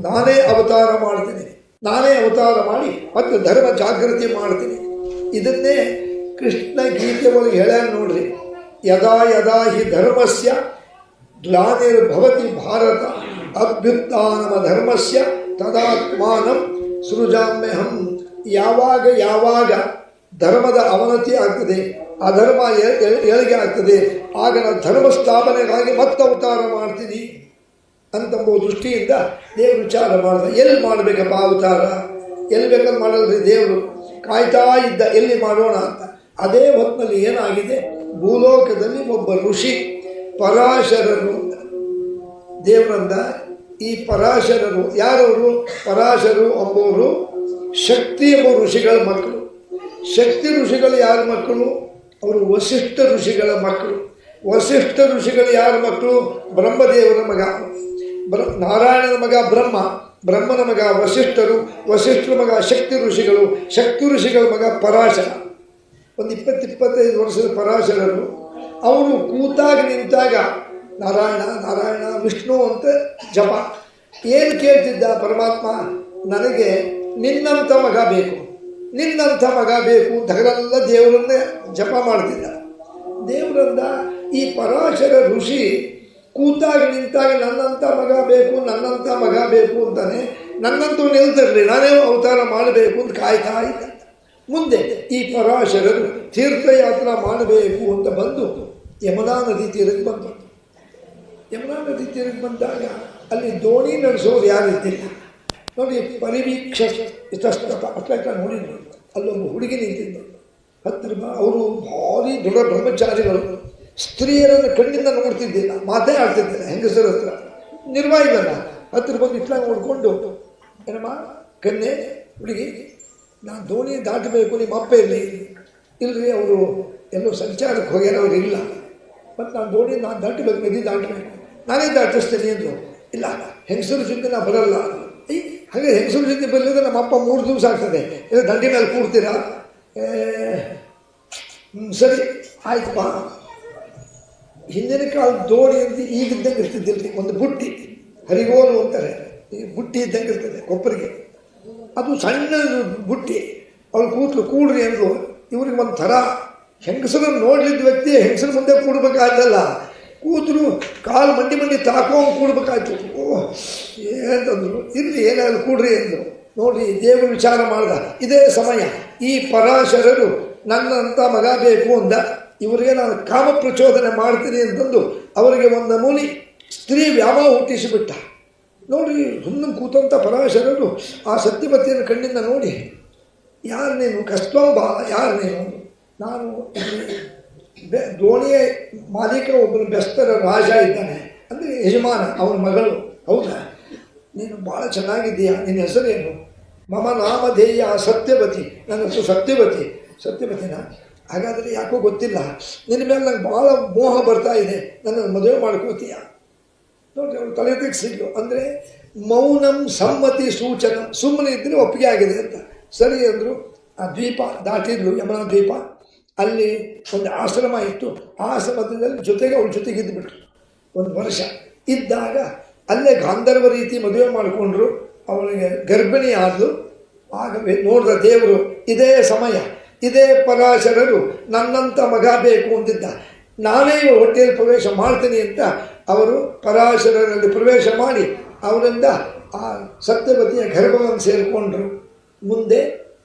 ನಾನೇ ಅವತಾರ ಮಾಡ್ತೀನಿ, ನಾನೇ ಅವತಾರ ಮಾಡಿ ಮತ್ತು ಧರ್ಮ ಜಾಗೃತಿ ಮಾಡ್ತೀನಿ. ಇದನ್ನೇ ಕೃಷ್ಣ ಗೀತೆ ಒಳಗೆ ಹೇಳ್ಯಾರ ನೋಡ್ರಿ, ಯದಾ ಯದಾ ಹಿ ಧರ್ಮಸ್ಯ ಗ್ಲಾನಿರ್ಭವತಿ ಭಾರತ ಅಭ್ಯುತ್ಥಾನಮ ಧರ್ಮಸ್ಯ ತದಾತ್ಮಾನಂ ಸೃಜಾಮ್ಯಹಂ. ಯಾವಾಗ ಧರ್ಮದ ಅವನತಿ ಆಗ್ತದೆ, ಅಧರ್ಮ ಏಳಿಗೆ ಆಗ್ತದೆ, ಆಗ ನಾನು ಧರ್ಮ ಸ್ಥಾಪನೆಗಾಗಿ ಮತ್ತೆ ಅವತಾರ ಮಾಡ್ತೀನಿ ಅಂತಂಬೋ ದೃಷ್ಟಿಯಿಂದ ದೇವರು ವಿಚಾರ ಮಾಡಿದ. ಎಲ್ಲಿ ಮಾಡಬೇಕಪ್ಪ ಅವತಾರ, ಎಲ್ಲಿ ಬೇಕಾದ್ರೆ ಮಾಡಲ್ರಿ, ದೇವರು ಕಾಯ್ತಾ ಇದ್ದ ಎಲ್ಲಿ ಮಾಡೋಣ ಅಂತ. ಅದೇ ಹೊತ್ತಿನಲ್ಲಿ ಏನಾಗಿದೆ, ಭೂಲೋಕದಲ್ಲಿ ಒಬ್ಬ ಋಷಿ ಪರಾಶರರು ದೇವರಂದ ಈ ಪರಾಶರರು ಯಾರವರು? ಪರಾಶರು ಎಂಬುವರು ಶಕ್ತಿ ಎಂಬ ಋಷಿಗಳ ಮಕ್ಕಳು. ಶಕ್ತಿ ಋಷಿಗಳು ಯಾರ ಮಕ್ಕಳು? ಅವರು ವಸಿಷ್ಠ ಋಷಿಗಳ ಮಕ್ಕಳು. ವಸಿಷ್ಠ ಋಷಿಗಳು ಯಾರ ಮಕ್ಕಳು? ಬ್ರಹ್ಮದೇವರ ಮಗ. ನಾರಾಯಣನ ಮಗ ಬ್ರಹ್ಮ, ಬ್ರಹ್ಮನ ಮಗ ವಸಿಷ್ಠರು, ವಸಿಷ್ಠರ ಮಗ ಶಕ್ತಿ ಋಷಿಗಳು, ಶಕ್ತಿ ಋಷಿಗಳ ಮಗ ಪರಾಶರ. ಒಂದು 20-25 ವರ್ಷದ ಪರಾಶರರು. ಅವರು ಕೂತಾಗ ನಿಂತಾಗ ನಾರಾಯಣ ನಾರಾಯಣ ವಿಷ್ಣು ಅಂತ ಜಪ. ಏನು ಕೇಳ್ತಿದ್ದ ಪರಮಾತ್ಮ? ನನಗೆ ನಿನ್ನಂಥ ಮಗ ಬೇಕು, ನಿನ್ನಂಥ ಮಗ ಬೇಕು. ತಗಲೆಲ್ಲ ದೇವರನ್ನೇ ಜಪ ಮಾಡ್ತಿದ್ದ. ದೇವರಿಂದ ಈ ಪರಾಶರ ಋಷಿ ಕೂತಾಗ ನಿಂತಾಗ ನನ್ನಂಥ ಮಗ ಬೇಕು, ನನ್ನಂಥ ಮಗ ಬೇಕು ಅಂತಾನೆ. ನನ್ನಂತೂ ನಿಲ್ತಿರಲಿ, ನಾನೇ ಅವತಾರ ಮಾಡಬೇಕು ಅಂತ ಕಾಯ್ತಾ ಇದ್ದ. ಮುಂದೆ ಈ ಪರಾಶರರು ತೀರ್ಥಯಾತ್ರೆ ಮಾಡಬೇಕು ಅಂತ ಬಂದು ಯಮುನಾ ನದಿ ತೀರಕ್ಕೆ ಬಂದರು. ಯಮುನಾ ನದಿ ತೀರಕ್ಕೆ ಬಂದಾಗ ಅಲ್ಲಿ ದೋಣಿ ನಡೆಸೋರು ಯಾರಿದ್ದಿಲ್ಲ ನೋಡಿ. ಪರಿವೀಕ್ಷ ಇತಸ್ತಪ ಅಟ್ಲ ನೋಡಿದ್ರು. ಅಲ್ಲೊಂದು ಹುಡುಗಿ ನಿಂತಿದ್ದರು ಹತ್ತಿರ. ಅವರು ಭಾರಿ ದೊಡ್ಡ ಬ್ರಹ್ಮಚಾರಿಗಳು. ಸ್ತ್ರೀಯರನ್ನು ಕಣ್ಣಿಂದ ನೋಡ್ತಿದ್ದಿಲ್ಲ, ಮಾತೇ ಆಡ್ತಿದ್ದಿಲ್ಲ. ಹೆಂಗಸರ ಹತ್ರ ನಿರ್ವಾಯಿದಲ್ಲ. ಹತ್ತಿರ ಬಂದು ಇಟ್ಲ ನೋಡಿಕೊಂಡು, ಏನಮ್ಮ ಕನ್ನೆ ಹುಡುಗಿ, ನಾನು ದೋಣಿ ದಾಟಬೇಕು, ನಿಮ್ಮ ಅಪ್ಪ ಇಲ್ಲರಿ ಅವರು ಎಲ್ಲೋ ಸಂಚಾರಕ್ಕೆ ಹೋಗ್ಯಾರ, ಅವ್ರು ಇಲ್ಲ. ಮತ್ತು ನಾನು ದೋಣಿ ದಾಟಬೇಕು, ನದಿ ದಾಟಬೇಕು, ನಾನೇ ದಾಟಿಸ್ತೇನೆ ಅಂದರು. ಇಲ್ಲ ಹೆಂಗಸರ ಜೊತೆ ನಾ ಬರಲ್ಲ. ಹಾಗೆ ಹೆಂಗಸರ ಜೊತೆ ಬರಲಿದ್ರೆ ನಮ್ಮ ಅಪ್ಪ 3 ದಿವಸ ಆಗ್ತದೆ, ಇಲ್ಲ ದಂಡಿ ಮೇಲೆ ಕೂಡ್ತೀರಾ? ಸರಿ ಆಯ್ತಪ್ಪ. ಹಿಂದಿನ ಕಾಲದ ದೋಣಿ ಅಂತ ಈಗಿದ್ದಂಗೆ ಇರ್ತಿದ್ದಿಲ್ಲ. ಒಂದು ಬುಟ್ಟಿ, ಹರಿಗೋಲು ಅಂತಾರೆ, ಈ ಬುಟ್ಟಿ ಇದ್ದಂಗೆ ಇರ್ತದೆ ಕೊಪ್ಪರಿಗೆ. ಅದು ಸಣ್ಣ ಬುಟ್ಟಿ. ಅವ್ರು ಕೂಡ್ರಿ ಅಂದರು. ಇವ್ರಿಗೆ ಒಂದು ಥರ ಹೆಂಗಸರನ್ನು ನೋಡ್ಲಿದ್ದ ವ್ಯಕ್ತಿ ಹೆಂಗಸರ ಮುಂದೆ ಕೂಡ್ಬೇಕಾಯ್ತಲ್ಲ. ಕೂತರು ಕಾಲು ಮಂಡಿ ತಾಕೋಂಗೆ ಕೂಡ್ಬೇಕಾಯ್ತು. ಓಹ್ ಏನಂತಂದರು. ಇರಲಿ ಏನಾದ್ರು ಕೂಡ್ರಿ ಅಂದರು. ನೋಡ್ರಿ ದೇವರು ವಿಚಾರ ಮಾಡ್ದ. ಇದೇ ಸಮಯ ಈ ಪರಾಶರರು ನನ್ನಂಥ ಮಗ ಬೇಕು ಅಂದ. ಇವರಿಗೆ ನಾನು ಕಾಮ ಪ್ರಚೋದನೆ ಮಾಡ್ತೀನಿ ಅಂತಂದು ಅವರಿಗೆ ಒಂದು ನಮೂನಿ ಸ್ತ್ರೀ ವ್ಯಾಮೋಹ ಹುಟ್ಟಿಸಿಬಿಟ್ಟ. ನೋಡ್ರಿ ಸುಮ್ಮನೆ ಕೂತಂಥ ಪರಾಶರರು ಆ ಸತ್ಯವತಿಯನ್ನು ಕಣ್ಣಿಂದ ನೋಡಿ, ಯಾರು ನೀನು? ಕಸ್ತಂಬ. ಯಾರು ನೀನು? ನಾನು ದೋಣಿಯ ಮಾಲೀಕ ಒಬ್ಬನು ಬೆಸ್ತರ ರಾಜ ಇದ್ದಾನೆ, ಅಂದರೆ ಯಜಮಾನ, ಅವನ ಮಗಳು. ಹೌದಾ? ನೀನು ಭಾಳ ಚೆನ್ನಾಗಿದ್ದೀಯಾ, ನಿನ್ನ ಹೆಸರೇನು? ಮಮ ನಾಮಧೇಯ ಸತ್ಯವತಿ. ನನ್ನ ಹೆಸರು ಸತ್ಯವತಿ. ಸತ್ಯವತಿನ? ಹಾಗಾದರೆ ಯಾಕೋ ಗೊತ್ತಿಲ್ಲ, ನಿನ್ನ ಮೇಲೆ ನಂಗೆ ಭಾಳ ಮೋಹ ಬರ್ತಾ ಇದೆ, ನನ್ನನ್ನು ಮದುವೆ ಮಾಡ್ಕೋತೀಯ? ನೋಡಿರಿ ಅವಳು ತಲೆ ತೆಗೆಸಿದ್ಲು. ಅಂದರೆ ಮೌನಂ ಸಮ್ಮತಿ ಸೂಚನ, ಸುಮ್ಮನೆ ಇದ್ದರೆ ಒಪ್ಪಿಗೆ ಆಗಿದೆ ಅಂತ. ಸರಿ ಅಂದರು. ಆ ದ್ವೀಪ ದಾಟಿದ್ಲು, ಯಮುನಾ ದ್ವೀಪ. ಅಲ್ಲಿ ಒಂದು ಆಶ್ರಮ ಇತ್ತು. ಆ ಆಶ್ರಮದಲ್ಲಿ ಜೊತೆಗೆ ಅವಳ ಜೊತೆಗೆ ಇದ್ದುಬಿಟ್ರು. 1 ವರ್ಷ ಇದ್ದಾಗ ಅಲ್ಲೇ ಗಾಂಧರ್ವ ರೀತಿ ಮದುವೆ ಮಾಡಿಕೊಂಡ್ರು. ಅವಳಿಗೆ ಗರ್ಭಿಣಿ ಆದಳು. ಆಗವೇ ನೋಡಿದ ದೇವರು, ಇದೇ ಸಮಯ, ಇದೇ ಪರಾಶರರು ನನ್ನಂಥ ಮಗ ಬೇಕು ಅಂತಿದ್ದ, ನಾನೇ ಇವ ಹೊಟ್ಟೆಯಲ್ಲಿ ಪ್ರವೇಶ ಮಾಡ್ತೀನಿ ಅಂತ ಅವರು ಪರಾಶರರಲ್ಲಿ ಪ್ರವೇಶ ಮಾಡಿ ಅವರಿಂದ ಆ ಸತ್ಯವತಿಯ ಗರ್ಭವನ್ನು ಸೇರಿಕೊಂಡ್ರು. ಮುಂದೆ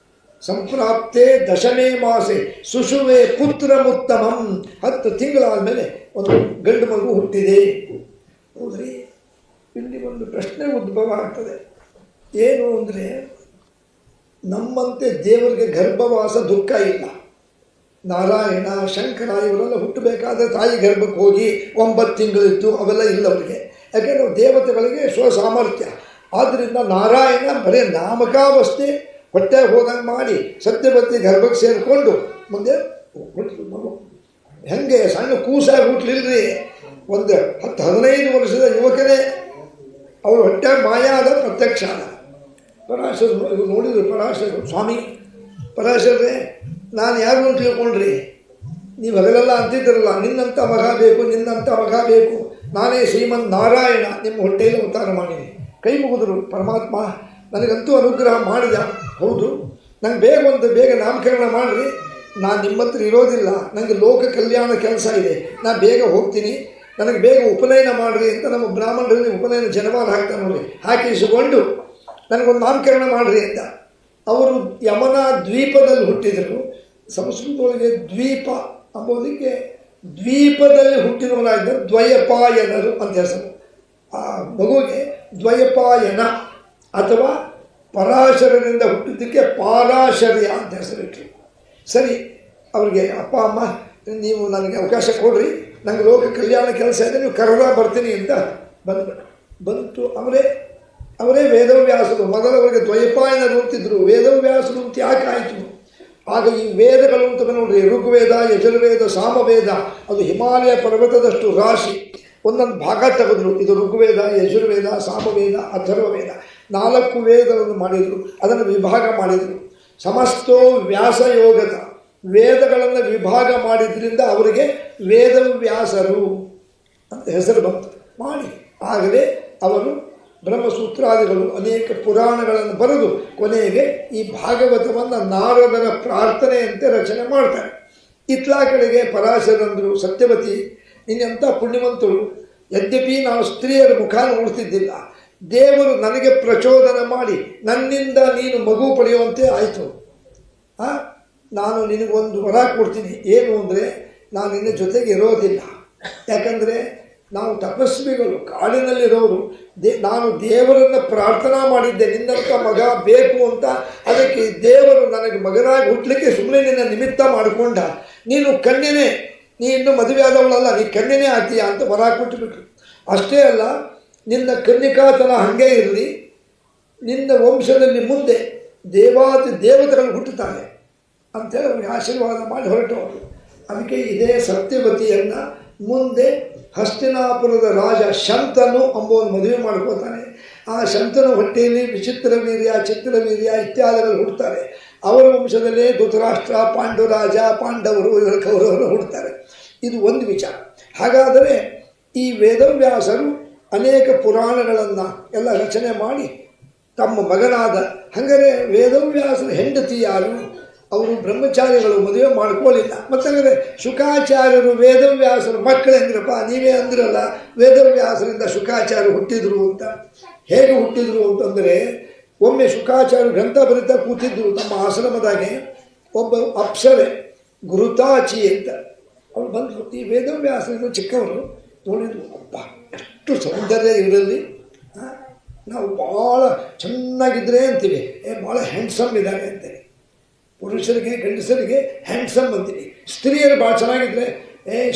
ಸಂಪ್ರಾಪ್ತೆ 10ನೇ ಮಾಸೆ ಸುಷುವೆ ಪುತ್ರ ಮುತ್ತಮಂ. 10 ತಿಂಗಳಾದಮೇಲೆ ಒಂದು ಗಂಡು ಮಗು ಹುಟ್ಟಿದೆ. ಹೌದ್ರಿ, ಇಲ್ಲಿ ಒಂದು ಪ್ರಶ್ನೆ ಉದ್ಭವ ಆಗ್ತದೆ. ಏನು ಅಂದರೆ, ನಮ್ಮಂತೆ ದೇವರಿಗೆ ಗರ್ಭವಾಸ ದುಃಖ ಇಲ್ಲ. ನಾರಾಯಣ, ಶಂಕರ ಇವರೆಲ್ಲ ಹುಟ್ಟಬೇಕಾದ್ರೆ ತಾಯಿ ಗರ್ಭಕ್ಕೆ ಹೋಗಿ 9 ತಿಂಗಳಿತ್ತು, ಅವೆಲ್ಲ ಇಲ್ಲ ಅವರಿಗೆ. ಯಾಕೆಂದರೆ ದೇವತೆಗಳಿಗೆ ಸ್ವಸಾಮರ್ಥ್ಯ. ಆದ್ದರಿಂದ ನಾರಾಯಣ ಬರೀ ನಾಮಕಾವಸ್ಥೆ ಹೊಟ್ಟೆ ಹೋದಂಗೆ ಮಾಡಿ ಸತ್ಯವತಿ ಗರ್ಭಕ್ಕೆ ಸೇರಿಕೊಂಡು ಮುಂದೆ ಹುಟ್ಟಿದ್ರು ಮಗು. ಹೆಂಗೆ ಸಣ್ಣ ಕೂಸಾಗಿ ಹುಟ್ಟಲಿಲ್ಲರಿ, ಒಂದು 10-15 ವರ್ಷದ ಯುವಕನೇ ಅವರು ಹೊಟ್ಟೆ ಮಾಯಾದ ಪ್ರತ್ಯಕ್ಷ ಆದ. ಪರಾಶರ ನೋಡಿದ್ರು. ಪರಾಶರ ಸ್ವಾಮಿ, ಪರಾಶರೇ ನಾನು ಯಾರು ಅಂತ ತಿಳ್ಕೊಂಡ್ರಿ? ನೀವು ಹಗಲೆಲ್ಲ ಅಂತಿದ್ರಲ್ಲ, ನಿನ್ನಂಥ ಮಗ ಬೇಕು, ನಿನ್ನಂಥ ಮಗ ಬೇಕು. ನಾನೇ ಶ್ರೀಮನ್ ನಾರಾಯಣ ನಿಮ್ಮ ಹೊಟ್ಟೆಯಲ್ಲಿ ಅವತಾರ ಮಾಡೀನಿ. ಕೈ ಮುಗಿದ್ರು ಪರಮಾತ್ಮ. ನನಗಂತೂ ಅನುಗ್ರಹ ಮಾಡಿದ. ಹೌದು, ನಂಗೆ ಬೇಗ ನಾಮಕರಣ ಮಾಡಿರಿ. ನಾನು ನಿಮ್ಮ ಹತ್ರ ಇರೋದಿಲ್ಲ, ನನಗೆ ಲೋಕ ಕಲ್ಯಾಣ ಕೆಲಸ ಇದೆ, ನಾನು ಬೇಗ ಹೋಗ್ತೀನಿ, ನನಗೆ ಬೇಗ ಉಪನಯನ ಮಾಡಿರಿ ಅಂತ ನಮ್ಮ ಬ್ರಾಹ್ಮಣರಲ್ಲಿ ಉಪನಯನ ಜನವಾರ ಹಾಕ್ತಾರೆ ನೋಡಿ, ಹಾಕಿಸಿಕೊಂಡು ನನಗೊಂದು ನಾಮಕರಣ ಮಾಡಿರಿ ಅಂತ. ಅವರು ಯಮುನಾ ದ್ವೀಪದಲ್ಲಿ ಹುಟ್ಟಿದರು. ಸಂಸ್ಕೃತದೊಳಗೆ ದ್ವೀಪ ಅಂಬೋದಕ್ಕೆ ದ್ವೀಪದಲ್ಲಿ ಹುಟ್ಟಿದವನಾಗಿದ್ದ ದ್ವಯಪಾಯನರು ಅಂತ ಹೆಸರು. ಆ ಮಗುವಿಗೆ ದ್ವಯಪಾಯನ ಅಥವಾ ಪರಾಶರನಿಂದ ಹುಟ್ಟಿದ್ದಕ್ಕೆ ಪಾರಾಶರ್ಯ ಅಂತ ಹೆಸರಿಟ್ಟರು. ಸರಿ, ಅವ್ರಿಗೆ ಅಪ್ಪ ಅಮ್ಮ ನೀವು ನನಗೆ ಅವಕಾಶ ಕೊಡ್ರಿ, ನನಗೆ ಲೋಕ ಕಲ್ಯಾಣ ಕೆಲಸ ಇದೆ, ನೀವು ಕರೆದ ಬರ್ತೀನಿ ಅಂತ ಬಂತು. ಅವರೇ ವೇದವ್ಯಾಸರು. ಮೊದಲವರಿಗೆ ದ್ವೈಪಾಯನರು ಅಂತಿದ್ರು, ವೇದವ್ಯಾಸರು ಅಂತ ಯಾಕೆ ಆಯಿತು? ಆಗ ಈ ವೇದಗಳು ಅಂತ ನೋಡ್ರಿ, ಋಗ್ವೇದ, ಯಜುರ್ವೇದ, ಸಾಮವೇದ, ಅದು ಹಿಮಾಲಯ ಪರ್ವತದಷ್ಟು ರಾಶಿ. ಒಂದೊಂದು ಭಾಗ ತೆಗೆದ್ರು. ಇದು ಋಗ್ವೇದ, ಯಜುರ್ವೇದ, ಸಾಮವೇದ, ಅಥರ್ವವೇದ, 4 ವೇದಗಳನ್ನು ಮಾಡಿದರು. ಅದನ್ನು ವಿಭಾಗ ಮಾಡಿದರು. ಸಮಸ್ತೋ ವ್ಯಾಸಯೋಗದ ವೇದಗಳನ್ನು ವಿಭಾಗ ಮಾಡಿದ್ರಿಂದ ಅವರಿಗೆ ವೇದವ್ಯಾಸರು ಅಂತ ಹೆಸರು ಬಂತು. ಮಾಡಿ ಆಗಲೇ ಅವರು ಬ್ರಹ್ಮಸೂತ್ರಾದಿಗಳು ಅನೇಕ ಪುರಾಣಗಳನ್ನು ಬರೆದು ಕೊನೆಗೆ ಈ ಭಾಗವತವನ್ನು ನಾರದರ ಪ್ರಾರ್ಥನೆಯಂತೆ ರಚನೆ ಮಾಡ್ತಾರೆ. ಇತ್ಲಾ ಕಡೆಗೆ ಪರಾಶರಂದರು, ಸತ್ಯವತಿ, ಇನ್ನೆಂಥ ಪುಣ್ಯವಂತರು. ಯದ್ಯಪಿ ನಾನು ಸ್ತ್ರೀಯರ ಮುಖ ನೋಡ್ತಿದ್ದಿಲ್ಲ, ದೇವರು ನನಗೆ ಪ್ರಚೋದನೆ ಮಾಡಿ ನನ್ನಿಂದ ನೀನು ಮಗು ಪಡೆಯುವಂತೆ ಆಯಿತು. ನಾನು ನಿನಗೊಂದು ವರ ಕೊಡ್ತೀನಿ. ಏನು ಅಂದರೆ, ನಾನು ನಿನ್ನ ಜೊತೆಗೆ ಇರೋದಿಲ್ಲ. ಯಾಕಂದರೆ ನಾವು ತಪಸ್ವಿಗಳು, ಕಾಡಿನಲ್ಲಿರೋರು. ನಾನು ದೇವರನ್ನು ಪ್ರಾರ್ಥನಾ ಮಾಡಿದ್ದೆ, ನಿನ್ನಂಥ ಮಗ ಬೇಕು ಅಂತ. ಅದಕ್ಕೆ ದೇವರು ನನಗೆ ಮಗನಾಗಿ ಹುಟ್ಟಲಿಕ್ಕೆ ಸುಮ್ಮನೆ ನಿನ್ನ ನಿಮಿತ್ತ ಮಾಡಿಕೊಂಡ. ನೀನು ಕನ್ಯೆನೇ, ನೀ ಇನ್ನೂ ಮದುವೆ ಆದವಳಲ್ಲ, ನೀ ಕನ್ಯೆನೇ ಆಗ್ತೀಯಾ ಅಂತ ವರ ಕೊಟ್ಟುಬಿಟ್ರು. ಅಷ್ಟೇ ಅಲ್ಲ, ನಿನ್ನ ಕನ್ನಿಕಾತನ ಹಾಗೇ ಇರಲಿ, ನಿನ್ನ ವಂಶದಲ್ಲಿ ಮುಂದೆ ದೇವತೆಗಳು ಹುಟ್ಟುತ್ತಾರೆ ಅಂತೇಳಿ ಅವ್ರಿಗೆ ಆಶೀರ್ವಾದ ಮಾಡಿ ಹೊರಟವರು. ಅದಕ್ಕೆ ಇದೇ ಸತ್ಯವತಿಯನ್ನು ಮುಂದೆ ಹಸ್ತಿನಾಪುರದ ರಾಜ ಶಂತನು ಎಂಬುವನು ಮದುವೆ ಮಾಡ್ಕೋತಾನೆ. ಆ ಶಂತನ ಹೊಟ್ಟೆಯಲ್ಲಿ ವಿಚಿತ್ರವೀರ್ಯ, ಚಿತ್ರವೀರ್ಯ ಇತ್ಯಾದಿಗಳು ಹುಡ್ತಾರೆ. ಅವರ ವಂಶದಲ್ಲೇ ಧೃತರಾಷ್ಟ್ರ, ಪಾಂಡುರಾಜ, ಪಾಂಡವರು, ಕೌರವರು ಹುಡ್ತಾರೆ. ಇದು ಒಂದು ವಿಚಾರ. ಹಾಗಾದರೆ ಈ ವೇದವ್ಯಾಸರು ಅನೇಕ ಪುರಾಣಗಳನ್ನು ಎಲ್ಲ ರಚನೆ ಮಾಡಿ ತಮ್ಮ ಮಗನಾದ, ಹಾಗಾದರೆ ವೇದವ್ಯಾಸರ ಹೆಂಡತಿ ಯಾರು? ಅವರು ಬ್ರಹ್ಮಚಾರಿಗಳು, ಮದುವೆ ಮಾಡ್ಕೊಳ್ಳಿಲ್ಲ. ಮತ್ತು ಶುಕಾಚಾರ್ಯರು ವೇದವ್ಯಾಸರು ಮಕ್ಕಳೆಂದ್ರಪ್ಪ, ನೀವೇ ಅಂದ್ರಲ್ಲ ವೇದವ್ಯಾಸರಿಂದ ಶುಕಾಚಾರ್ಯರು ಹುಟ್ಟಿದ್ರು ಅಂತ. ಹೇಗೆ ಹುಟ್ಟಿದ್ರು ಅಂತಂದರೆ, ಒಮ್ಮೆ ಶುಕಾಚಾರ್ಯರು ಗ್ರಂಥ ಬರೀತಾ ಕೂತಿದ್ರು ತಮ್ಮ ಆಶ್ರಮದಾಗೆ. ಒಬ್ಬ ಅಪ್ಸರೆ ಗುರುತಾಚಿ ಅಂತ ಅವಳು ಬಂದರು. ಈ ವೇದವ್ಯಾಸರಿಂದ ಚಿಕ್ಕವರು ನೋಡಿದ್ರು, ಅಪ್ಪ ಎಷ್ಟು ಸೌಂದರ್ಯ ಇರಲಿ, ನಾವು ಭಾಳ ಚೆನ್ನಾಗಿದ್ದರೆ ಅಂತೀವಿ, ಭಾಳ ಹ್ಯಾಂಡ್ಸಮ್ ಇದ್ದಾರೆ ಅಂತೇಳಿ. ಪುರುಷರಿಗೆ, ಗಂಡಸರಿಗೆ ಹ್ಯಾಂಡ್ಸಮ್ ಅಂತೀವಿ. ಸ್ತ್ರೀಯರು ಭಾಳ ಚೆನ್ನಾಗಿದ್ದರೆ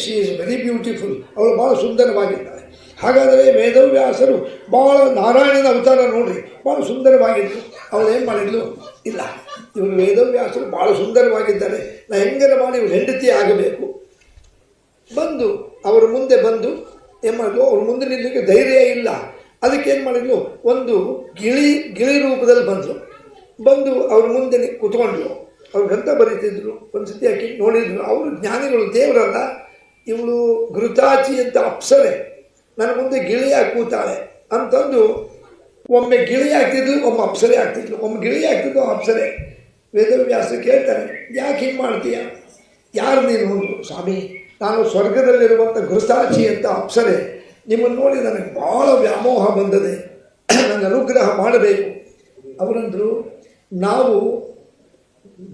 ಶಿ ಈಸ್ ವೆರಿ ಬ್ಯೂಟಿಫುಲ್, ಅವಳು ಭಾಳ ಸುಂದರವಾಗಿರ್ತಾಳೆ. ಹಾಗಾದರೆ ವೇದವ್ಯಾಸರು ಭಾಳ ನಾರಾಯಣನ ಅವತಾರ ನೋಡ್ರಿ, ಭಾಳ ಸುಂದರವಾಗಿದ್ದರು. ಅವಳು ಏನು ಮಾಡಿದ್ಲು? ಇಲ್ಲ, ಇವರು ವೇದವ್ಯಾಸರು ಭಾಳ ಸುಂದರವಾಗಿದ್ದಾರೆ, ನಾ ಹೆಂಗಾರ ಮಾಡಿ ಇವ್ರು ಹೆಂಡತಿ ಆಗಬೇಕು. ಬಂದು ಅವರ ಮುಂದೆ ಬಂದು ಏನು ಮಾಡಿದ್ಲು? ಅವ್ರ ಮುಂದೆ ನಿಲ್ಲಲಿಕ್ಕೆ ಧೈರ್ಯ ಇಲ್ಲ. ಅದಕ್ಕೆ ಏನು ಮಾಡಿದ್ಲು? ಒಂದು ಗಿಳಿ ರೂಪದಲ್ಲಿ ಬಂದು ಅವ್ರ ಮುಂದೆ ಕೂತ್ಕೊಂಡ್ಲು. ಅವ್ರು ಗ್ರಂಥ ಬರೀತಿದ್ರು. ಒಂದು ಸತಿ ಆಕೆ ನೋಡಿದ್ರು, ಅವರು ಜ್ಞಾನಿಗಳು, ದೇವರಲ್ಲ. ಇವಳು ಘೃತಾಚಿ ಅಂತ ಅಪ್ಸರೆ ನನ್ನ ಮುಂದೆ ಗಿಳಿಯಾಗಿ ಕೂತಾಳೆ ಅಂತಂದು ಒಮ್ಮೆ ಗಿಳಿ ಆಗ್ತಿದ್ಲು, ಒಮ್ಮೆ ಅಪ್ಸರೆ ಆಗ್ತಿದ್ಲು. ಒಮ್ಮೆ ಗಿಳಿ ಆಗ್ತಿದ್ಲು, ಅಪ್ಸರೆ. ವೇದವ್ಯಾಸ ಕೇಳ್ತಾರೆ, ಯಾಕೆ ಹಿಂಗೆ ಮಾಡ್ತೀಯ? ಯಾರು ನೀನು? ಅಂದರು, ಸ್ವಾಮಿ, ನಾನು ಸ್ವರ್ಗದಲ್ಲಿರುವಂಥ ಘೃತಾಚಿ ಅಂತ ಅಪ್ಸರೆ, ನಿಮ್ಮನ್ನು ನೋಡಿ ನನಗೆ ಭಾಳ ವ್ಯಾಮೋಹ ಬಂದದೆ, ನನಗೆ ಅನುಗ್ರಹ ಮಾಡಬೇಕು. ಅವರಂದರು, ನಾವು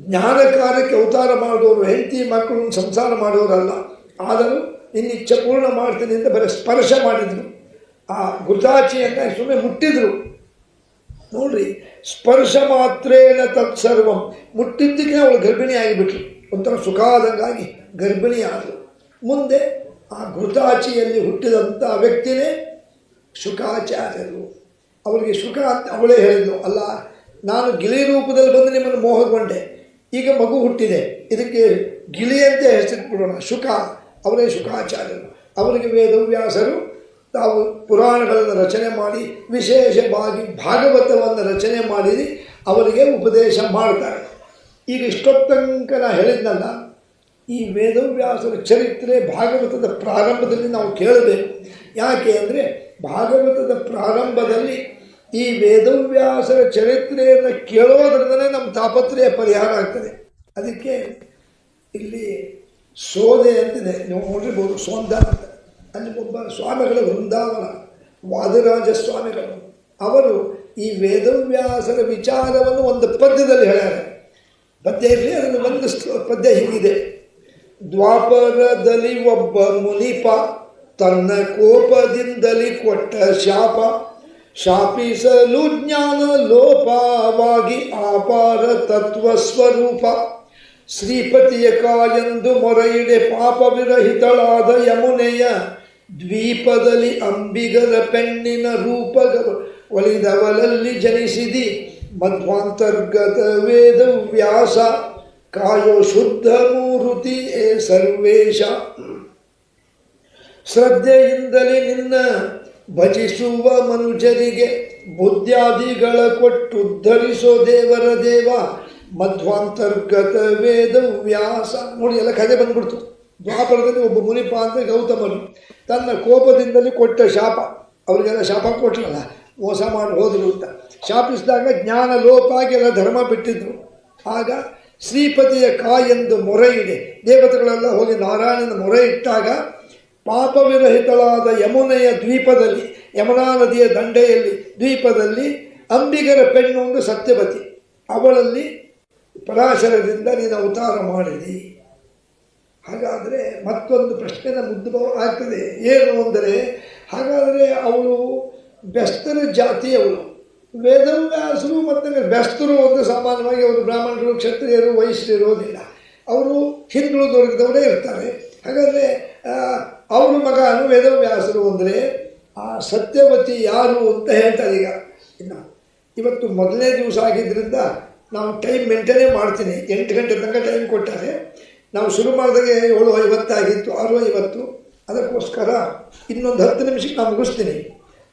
ಜ್ಞಾನ ಕಾರ್ಯಕ್ಕೆ ಅವತಾರ ಮಾಡಿದವರು, ಹೆಂಡತಿ ಮಕ್ಕಳು ಸಂಸಾರ ಮಾಡೋರಲ್ಲ. ಆದರೂ ನಿನ್ನ ಇಚ್ಛೆ ಪೂರ್ಣ ಮಾಡ್ತೀನಿ ಅಂತ ಬರೀ ಸ್ಪರ್ಶ ಮಾಡಿದರು. ಆ ಘೃತಾಚಿಯನ್ನು ಸುಮ್ಮನೆ ಮುಟ್ಟಿದ್ರು. ನೋಡ್ರಿ, ಸ್ಪರ್ಶ ಮಾತ್ರೇನ ತತ್ಸರ್ವಂ. ಮುಟ್ಟಿದ್ದಕ್ಕೆ ಅವಳು ಗರ್ಭಿಣಿ ಆಗಿಬಿಟ್ರು. ಒಂಥರ ಸುಖಾದಂಗಾಗಿ ಗರ್ಭಿಣಿ ಆದರು. ಮುಂದೆ ಆ ಘೃತಾಚಿಯಲ್ಲಿ ಹುಟ್ಟಿದಂಥ ವ್ಯಕ್ತಿನೇ ಶುಕಾಚಾರ್ಯರು. ಅವರಿಗೆ ಶುಕ ಅಂತ ಅವಳೇ ಹೇಳಿದ್ಲು, ಅಲ್ಲ, ನಾನು ಗಿಳಿ ರೂಪದಲ್ಲಿ ಬಂದು ನಿಮ್ಮನ್ನು ಮೋಹಗೊಂಡೆ, ಈಗ ಮಗು ಹುಟ್ಟಿದೆ, ಇದಕ್ಕೆ ಗಿಳಿ ಅಂತ ಹೆಸರಿಟ್ಬಿಡೋಣ, ಶುಕ. ಅವರೇ ಶುಕಾಚಾರ್ಯರು. ಅವರಿಗೆ ವೇದವ್ಯಾಸರು ತಾವು ಪುರಾಣಗಳನ್ನು ರಚನೆ ಮಾಡಿ, ವಿಶೇಷವಾಗಿ ಭಾಗವತವನ್ನು ರಚನೆ ಮಾಡಿ ಅವರಿಗೆ ಉಪದೇಶ ಮಾಡ್ತಾರೆ. ಈಗ ಇಷ್ಟೊತ್ತಂಕ ನಾ ಹೇಳಿದ್ನಲ್ಲ, ಈ ವೇದವ್ಯಾಸರ ಚರಿತ್ರೆ ಭಾಗವತದ ಪ್ರಾರಂಭದಲ್ಲಿ ನಾವು ಕೇಳಬೇಕು. ಯಾಕೆ ಅಂದರೆ ಭಾಗವತದ ಪ್ರಾರಂಭದಲ್ಲಿ ಈ ವೇದವ್ಯಾಸರ ಚರಿತ್ರೆಯನ್ನು ಕೇಳೋದ್ರಿಂದಲೇ ನಮ್ಮ ತಾಪತ್ರಯ ಪರಿಹಾರ ಆಗ್ತದೆ. ಅದಕ್ಕೆ ಇಲ್ಲಿ ಸೋದೆ ಅಂತಿದೆ, ನೀವು ನೋಡಿರ್ಬೋದು, ಸೋಂದ ಅಂತ. ಅಲ್ಲಿ ಒಬ್ಬ ಸ್ವಾಮಿಗಳ ವೃಂದಾವನ, ವಾದರಾಜ ಸ್ವಾಮಿಗಳು, ಅವರು ಈ ವೇದವ್ಯಾಸರ ವಿಚಾರವನ್ನು ಒಂದು ಪದ್ಯದಲ್ಲಿ ಹೇಳ್ಯಾರೆ. ಪದ್ಯ ಇರಲಿ, ಅದನ್ನು ಒಂದು ಪದ್ಯ ಹೀಗಿದೆ: ದ್ವಾಪರದಲ್ಲಿ ಒಬ್ಬ ಮುನಿಪ ತನ್ನ ಕೋಪದಿಂದಲೇ ಕೊಟ್ಟ ಶಾಪ, ಶಾಪಿಸಲು ಜ್ಞಾನ ಲೋಪವಾಗಿ ಆಪಾರ ತತ್ವ ಸ್ವರೂಪ. ಶ್ರೀಪತಿಯ ಕಾಯಂದು ಮೊರೆಯಿಡೆ ಪಾಪ ವಿರಹಿತಳಾದ ಯಮುನೆಯ ದ್ವೀಪದಲ್ಲಿ ಅಂಬಿಗರ ಪೆಣ್ಣಿನ ರೂಪಗ ಒಲಿದವಲಲ್ಲಿ ಜನಿಸಿದಿ ಮಧ್ವಾಂತರ್ಗತ ವೇದ ವ್ಯಾಸ ಕಾಯೋ ಶುದ್ಧ ಮೂರುತಿ ಏ ಸರ್ವೇಶ. ಶ್ರದ್ಧೆಯಿಂದಲೇ ನಿನ್ನ ಭಜಿಸುವ ಮನುಜರಿಗೆ ಬುದ್ಧಾದಿಗಳ ಕೊಟ್ಟುದ್ಧರಿಸೋ ದೇವರ ದೇವ ಮಧ್ವಾಂತರ್ಗತ ವೇದ ವ್ಯಾಸ. ನೋಡಿ, ಎಲ್ಲ ಕಥೆ ಬಂದ್ಬಿಡ್ತು. ದ್ವಾಪರದಲ್ಲಿ ಒಬ್ಬ ಮುನಿಪ ಅಂದರೆ ಗೌತಮರು ತನ್ನ ಕೋಪದಿಂದಲೇ ಕೊಟ್ಟ ಶಾಪ. ಅವರಿಗೆಲ್ಲ ಶಾಪ ಕೊಟ್ಟರಲ್ಲ, ಮೋಸ ಮಾಡಿ ಹೋದರು ಅಂತ ಶಾಪಿಸಿದಾಗ ಜ್ಞಾನ ಲೋಪಾಗಿ ಎಲ್ಲ ಧರ್ಮ ಬಿಟ್ಟಿದ್ರು. ಆಗ ಶ್ರೀಪತಿಯ ಕಾಯೆಂದು ಮೊರೆ ಇಡೆ ದೇವತೆಗಳೆಲ್ಲ ಹೋಗಿ ನಾರಾಯಣನ ಮೊರೆ ಇಟ್ಟಾಗ ಪಾಪವಿರಹಿತಳಾದ ಯಮುನೆಯ ದ್ವೀಪದಲ್ಲಿ, ಯಮುನಾ ನದಿಯ ದಂಡೆಯಲ್ಲಿ ದ್ವೀಪದಲ್ಲಿ ಅಂಬಿಗರ ಪೆಣ್ಣು ಒಂದು ಸತ್ಯವತಿ, ಅವಳಲ್ಲಿ ಪರಾಶರದಿಂದ ನೀನು ಅವತಾರ ಮಾಡಿದಿ. ಹಾಗಾದರೆ ಮತ್ತೊಂದು ಪ್ರಶ್ನೆನ ಉದ್ಭವ ಆಗ್ತದೆ. ಏನು ಅಂದರೆ, ಹಾಗಾದರೆ ಅವಳು ಬೆಸ್ತರ ಜಾತಿಯವಳು. ವೇದವ್ಯಾಸರು ಮತ್ತು ಬೆಸ್ತರು ಒಂದು ಸಾಮಾನ್ಯವಾಗಿ ಅವರು ಬ್ರಾಹ್ಮಣರು, ಕ್ಷತ್ರಿಯರು, ವೈಶ್ಯರು ಇರೋದಿಲ್ಲ. ಅವರು ಹಿಂದುಳಿದವರ್ಗದವರೇ ಇರ್ತಾರೆ. ಹಾಗಾದರೆ ಅವ್ರ ಮಗನು ವೇದವ್ಯಾಸರು ಅಂದರೆ ಆ ಸತ್ಯವತಿ ಯಾರು ಅಂತ ಹೇಳ್ತಾರೆ. ಈಗ ಇನ್ನು ಇವತ್ತು ಮೊದಲನೇ ದಿವಸ ಆಗಿದ್ದರಿಂದ ನಾವು ಟೈಮ್ ಮೇಂಟೈನೇ ಮಾಡ್ತೀನಿ. 8 ಗಂಟೆ ತನಕ ಟೈಮ್ ಕೊಟ್ಟಾರೆ. ನಾವು ಶುರು ಮಾಡಿದಾಗೆ 7:50 ಆಗಿತ್ತು, 6:50. ಅದಕ್ಕೋಸ್ಕರ ಇನ್ನೊಂದು 10 ನಿಮಿಷಕ್ಕೆ ನಾನು ಮುಗಿಸ್ತೀನಿ.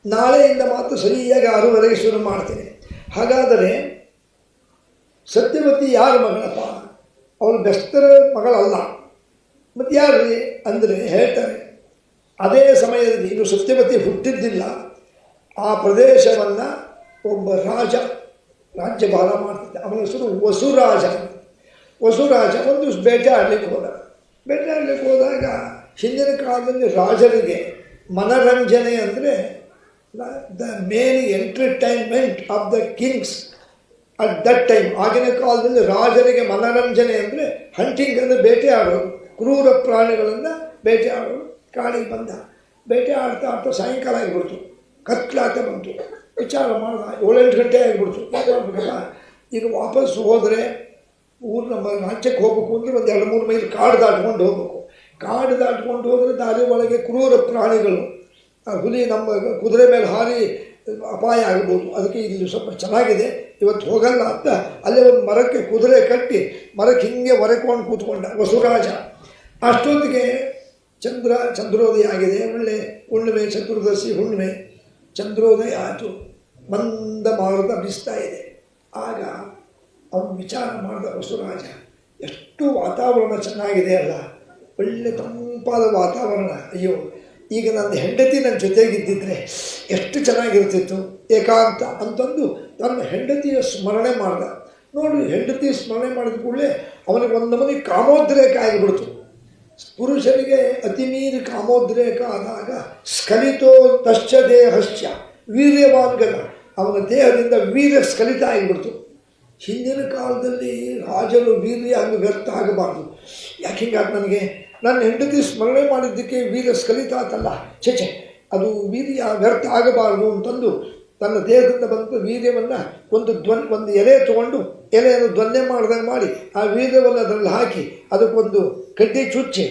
ನಾಳೆಯಿಂದ ಮಾತ್ರ ಸರಿಯಾಗಿ 6:30ಗೆ ಶುರು ಮಾಡ್ತೀನಿ. ಹಾಗಾದರೆ ಸತ್ಯವತಿ ಯಾರ ಮಗಳಪ್ಪ? ಅವಳು ಬೆಸ್ತರ ಮಗಳಲ್ಲ. ಮತ್ತು ಯಾರು ಅಂದರೆ ಹೇಳ್ತಾರೆ, ಅದೇ ಸಮಯದಲ್ಲಿ ಇದು ಸತ್ಯವತಿ ಹುಟ್ಟಿದ್ದಿಲ್ಲ. ಆ ಪ್ರದೇಶವನ್ನು ಒಬ್ಬ ರಾಜ್ಯಭಾರ ಮಾಡ್ತಿದ್ದ. ಅವನ ಹೆಸರು ವಸುರಾಜ. ವಸುರಾಜ ಒಂದು ದಿವಸ ಬೇಟೆ ಆಡಲಿಕ್ಕೆ ಹೋದ. ಬೇಟೆ ಆಡಲಿಕ್ಕೆ ಹೋದಾಗ ಹಿಂದಿನ ಕಾಲದಲ್ಲಿ ರಾಜರಿಗೆ ಮನರಂಜನೆ ಅಂದರೆ the main entertainment of the Kings at that time. ಆಗಿನ ಕಾಲದಲ್ಲಿ ರಾಜರಿಗೆ ಮನರಂಜನೆ ಅಂದರೆ ಹಂಟಿಂಗ್ ಅಂದರೆ ಬೇಟೆ ಆಡೋದು, ಕ್ರೂರ ಪ್ರಾಣಿಗಳನ್ನು ಬೇಟೆ ಆಡೋದು. ಕಾಡಿಗೆ ಬಂದ, ಬೇಟೆ ಆಡ್ತಾ ಆಡ್ತಾ ಸಾಯಂಕಾಲ ಆಗಿಬಿಡ್ತು, ಕತ್ಲಾತ ಬಂತು. ವಿಚಾರ ಮಾಡಿದ, 7-8 ಗಂಟೆ ಆಗಿಬಿಡ್ತು. ಮಾಡ್ಬೇಕಲ್ಲ, ಈಗ ವಾಪಸ್ಸು ಹೋದರೆ ನಮ್ಮ ರಾಜ್ಯಕ್ಕೆ ಹೋಗ್ಬೇಕು ಅಂದರೆ ಒಂದು 2-3 ಮೈಲಿ ಕಾಡು ದಾಟ್ಕೊಂಡು ಹೋಗ್ಬೇಕು. ಕಾಡು ದಾಟ್ಕೊಂಡು ಹೋದರೆ ದಾರಿ ಒಳಗೆ ಕ್ರೂರ ಪ್ರಾಣಿಗಳು, ಹುಲಿ ನಮ್ಮ ಕುದುರೆ ಮೇಲೆ ಹಾರಿ ಅಪಾಯ ಆಗ್ಬೋದು. ಅದಕ್ಕೆ ಇಲ್ಲಿ ಸ್ವಲ್ಪ ಚೆನ್ನಾಗಿದೆ, ಇವತ್ತು ಹೋಗಲ್ಲ ಅಂತ ಅಲ್ಲೇ ಒಂದು ಮರಕ್ಕೆ ಕುದುರೆ ಕಟ್ಟಿ ಮರಕ್ಕೆ ಹಿಂಗೆ ಹೊರಕೊಂಡು ಕೂತ್ಕೊಂಡ ವಸುರಾಜ. ಅಷ್ಟೊತ್ತಿಗೆ ಚಂದ್ರೋದಯ ಆಗಿದೆ. ಒಳ್ಳೆ ಹುಣ್ಣಿಮೆ, ಚತುರ್ದಶಿ ಹುಣ್ಣಿಮೆ, ಚಂದ್ರೋದಯ ಆಯಿತು. ಮಂದ ಮಾರುತ ಬೀಸ್ತಾ ಇದೆ. ಆಗ ಅವನು ವಿಚಾರ ಮಾಡಿದ ವಸುರಾಜ, ಎಷ್ಟು ವಾತಾವರಣ ಚೆನ್ನಾಗಿದೆ ಅಲ್ಲ, ಒಳ್ಳೆ ತಂಪಾದ ವಾತಾವರಣ. ಅಯ್ಯೋ, ಈಗ ನನ್ನ ಹೆಂಡತಿ ನನ್ನ ಜೊತೆಗಿದ್ದಿದ್ರೆ ಎಷ್ಟು ಚೆನ್ನಾಗಿರ್ತಿತ್ತು, ಏಕಾಂತ ಅಂತಂದು ತನ್ನ ಹೆಂಡತಿಯ ಸ್ಮರಣೆ ಮಾಡ್ದ. ನೋಡಿ, ಹೆಂಡತಿ ಸ್ಮರಣೆ ಮಾಡಿದ ಕೂಡಲೇ ಅವನಿಗೆ ಒಂದು ನಮೂನಿ ಕಾಮೋದ್ರೇಕ ಆಗಿಬಿಡ್ತು. ಪುರುಷರಿಗೆ ಅತಿಮೀರಿ ಕಾಮೋದ್ರೇಕ ಆದಾಗ ಸ್ಖಲಿತೋ ತಶ್ಚ ದೇಹಶ್ಚ ವೀರ್ಯವಾನ್ಗದ, ಅವನ ದೇಹದಿಂದ ವೀರ್ಯ ಸ್ಖಲಿತ ಆಗಿಬಿಡ್ತು. ಹಿಂದಿನ ಕಾಲದಲ್ಲಿ ರಾಜರು ವೀರ್ಯ ಹಂಗೆ ವ್ಯರ್ಥ ಆಗಬಾರ್ದು. ಯಾಕೆ ಹಿಂಗಾದ ನನಗೆ ನನ್ನ ಹೆಂಡತಿ ಸ್ಮರಣೆ ಮಾಡಿದ್ದಕ್ಕೆ ವೀರ್ಯ ಸ್ಖಲಿತ ಆತಲ್ಲ, ಚೇಚೆ ಅದು ವೀರ್ಯ ವ್ಯರ್ಥ ಆಗಬಾರ್ದು ಅಂತಂದು ತನ್ನ ದೇಹದಿಂದ ಬಂದ ವೀರ್ಯವನ್ನು ಒಂದು ಎಲೆ ತೊಗೊಂಡು ಎಲೆಯನ್ನು ದೊನ್ನೆ ಮಾಡ್ದಂಗೆ ಮಾಡಿ ಆ ವೀರ್ಯವನ್ನು ಅದರಲ್ಲಿ ಹಾಕಿ ಅದಕ್ಕೊಂದು ಕಡ್ಡಿ ಚುಚ್ಚಿ.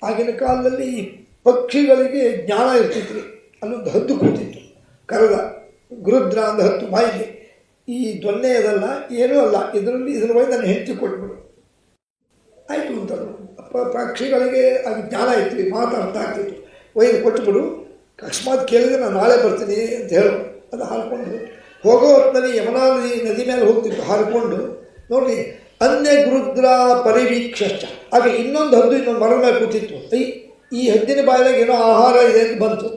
ಆಗಿನ ಕಾಲದಲ್ಲಿ ಈ ಪಕ್ಷಿಗಳಿಗೆ ಜ್ಞಾನ ಇರ್ತಿತ್ತು. ಅಲ್ಲೊಂದು ಹದ್ದು ಕೂತಿತ್ತು, ಕರದ ಗೃದ್ರ ಅಂದ ಹತ್ತು ಬಾಯಿಗೆ. ಈ ದೊನ್ನೆ ಅದಲ್ಲ, ಏನೂ ಅಲ್ಲ, ಇದನ್ನು ಒಯ್ದು ನನ್ನ ಹೆಂಡತಿ ಕೊಟ್ಬಿಡು ಆಯಿತು ಅಂತಂದರು. ಪಕ್ಷಿಗಳಿಗೆ ಅದು ಜ್ಞಾನ ಇತ್ತು, ಮಾತಾಡ್ತಾ ಆಗ್ತಿತ್ತು. ಒಯ್ದು ಕೊಟ್ಟುಬಿಡು, ಅಕಸ್ಮಾತ್ ಕೇಳಿದ್ರೆ ನಾನು ನಾಳೆ ಬರ್ತೀನಿ ಅಂತ ಹೇಳು. ಅದು ಹಾರಿಕೊಂಡು ಹೋಗೋ ಹೊತ್ತಿನಲ್ಲಿ ಯಮುನಾ ನದಿ ಮೇಲೆ ಹೋಗ್ತಿತ್ತು ಹಾರಿಕೊಂಡು. ನೋಡಿ, ಅನ್ಯ ಗೃದ್ರ ಪರಿವೀಕ್ಷಶ್ಚ. ಆಗ ಇನ್ನೊಂದು ಹದ್ದು ಇನ್ನೊಂದು ಮರದ ಮೇಲೆ ಕೂತಿತ್ತು. ಈ ಹದ್ದಿನ ಬಾಯಿದಾಗ ಏನೋ ಆಹಾರ ಇದೆ ಅಂತ ಬಂತು.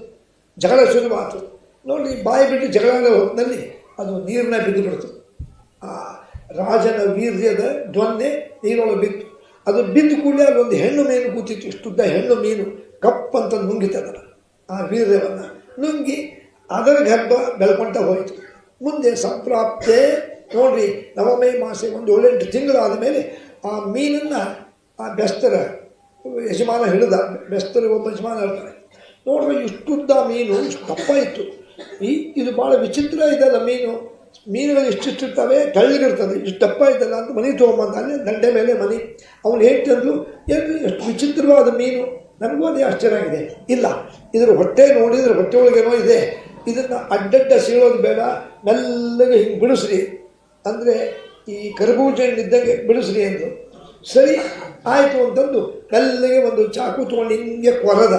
ಜಗಳ ಶುರುವಾಯಿತು. ನೋಡಿ, ಬಾಯಿ ಬಿಟ್ಟು ಜಗಳ ಹೊತ್ತಿನಲ್ಲಿ ಅದು ನೀರನ್ನ ಬಿದ್ದು ಬಿಡ್ತು. ಆ ರಾಜನ ವೀರ್ಯದ ದೊನ್ನೆ ನೀರೊಳಗೆ ಬಿತ್ತು. ಅದು ಬಿದ್ದು ಕೂಡಲೇ ಅದೊಂದು ಹೆಣ್ಣು ಮೀನು ಕೂತಿತ್ತು. ಇಷ್ಟುದ್ದ ಹೆಣ್ಣು ಮೀನು ಕಪ್ಪಂತ ನುಂಗಿತದಲ್ಲ. ಆ ವೀರ್ಯವನ್ನು ನುಂಗಿ ಅದರ ಗರ್ಭ ಬೆಳ್ಕೊಳ್ತಾ ಹೋಯಿತು. ಮುಂದೆ ಸಂಪ್ರಾಪ್ತೆ ನೋಡ್ರಿ, ನವಮೇ ಮಾಸೆ ಒಂದು 7-8 ತಿಂಗಳಾದ ಮೇಲೆ ಆ ಮೀನನ್ನು ಆ ಬೆಸ್ತರ ಯಜಮಾನ ಹಿಡಿದ. ಬೆಸ್ತರು ಒಬ್ಬ ಯಜಮಾನ ಹೇಳ್ತಾರೆ, ನೋಡ್ರಿ ಇಷ್ಟುದ್ದ ಮೀನು, ಇಷ್ಟು ದಪ್ಪ ಇತ್ತು. ಇದು ಭಾಳ ವಿಚಿತ್ರ ಇದಲ್ಲ ಮೀನುಗಳು ಇಷ್ಟಿರ್ತವೆ, ತೆಳ್ಳಗಿರ್ತದೆ, ಇಷ್ಟು ದಪ್ಪ ಇದ್ದಲ್ಲ ಅಂತ ಮನೆ ತೊಗೊಂಬಂದ. ಅಲ್ಲೇ ದಂಡೆ ಮೇಲೆ ಮನೆ. ಅವನು ಹೇಳ್ತಿದ್ರು, ಏನು ಎಷ್ಟು ವಿಚಿತ್ರವಾದ ಮೀನು, ನನಗೂ ಅದೇ ಆಶ್ಚರ್ಯ ಆಗಿದೆ. ಇಲ್ಲ, ಇದ್ರ ಹೊಟ್ಟೆ ನೋಡಿದ್ರೆ ಹೊಟ್ಟೆ ಒಳಗೇನೋ ಇದೆ, ಇದನ್ನು ಅಡ್ಡಡ್ಡ ಸೀಳೋದು ಬೇಡ, ಮೆಲ್ಲಗೆ ಹಿಂಗೆ ಬಿಡಿಸ್ರಿ ಅಂದರೆ ಈ ಕರ್ಬೂಜ ಹಣ್ಣಿದ್ದಂಗೆ ಬಿಡಿಸ್ರಿ ಅಂದರು. ಸರಿ ಆಯಿತು ಅಂತಂದು ಮೆಲ್ಲಗೆ ಒಂದು ಚಾಕು ತೊಗೊಂಡು ಹಿಂಗೆ ಕೊರದ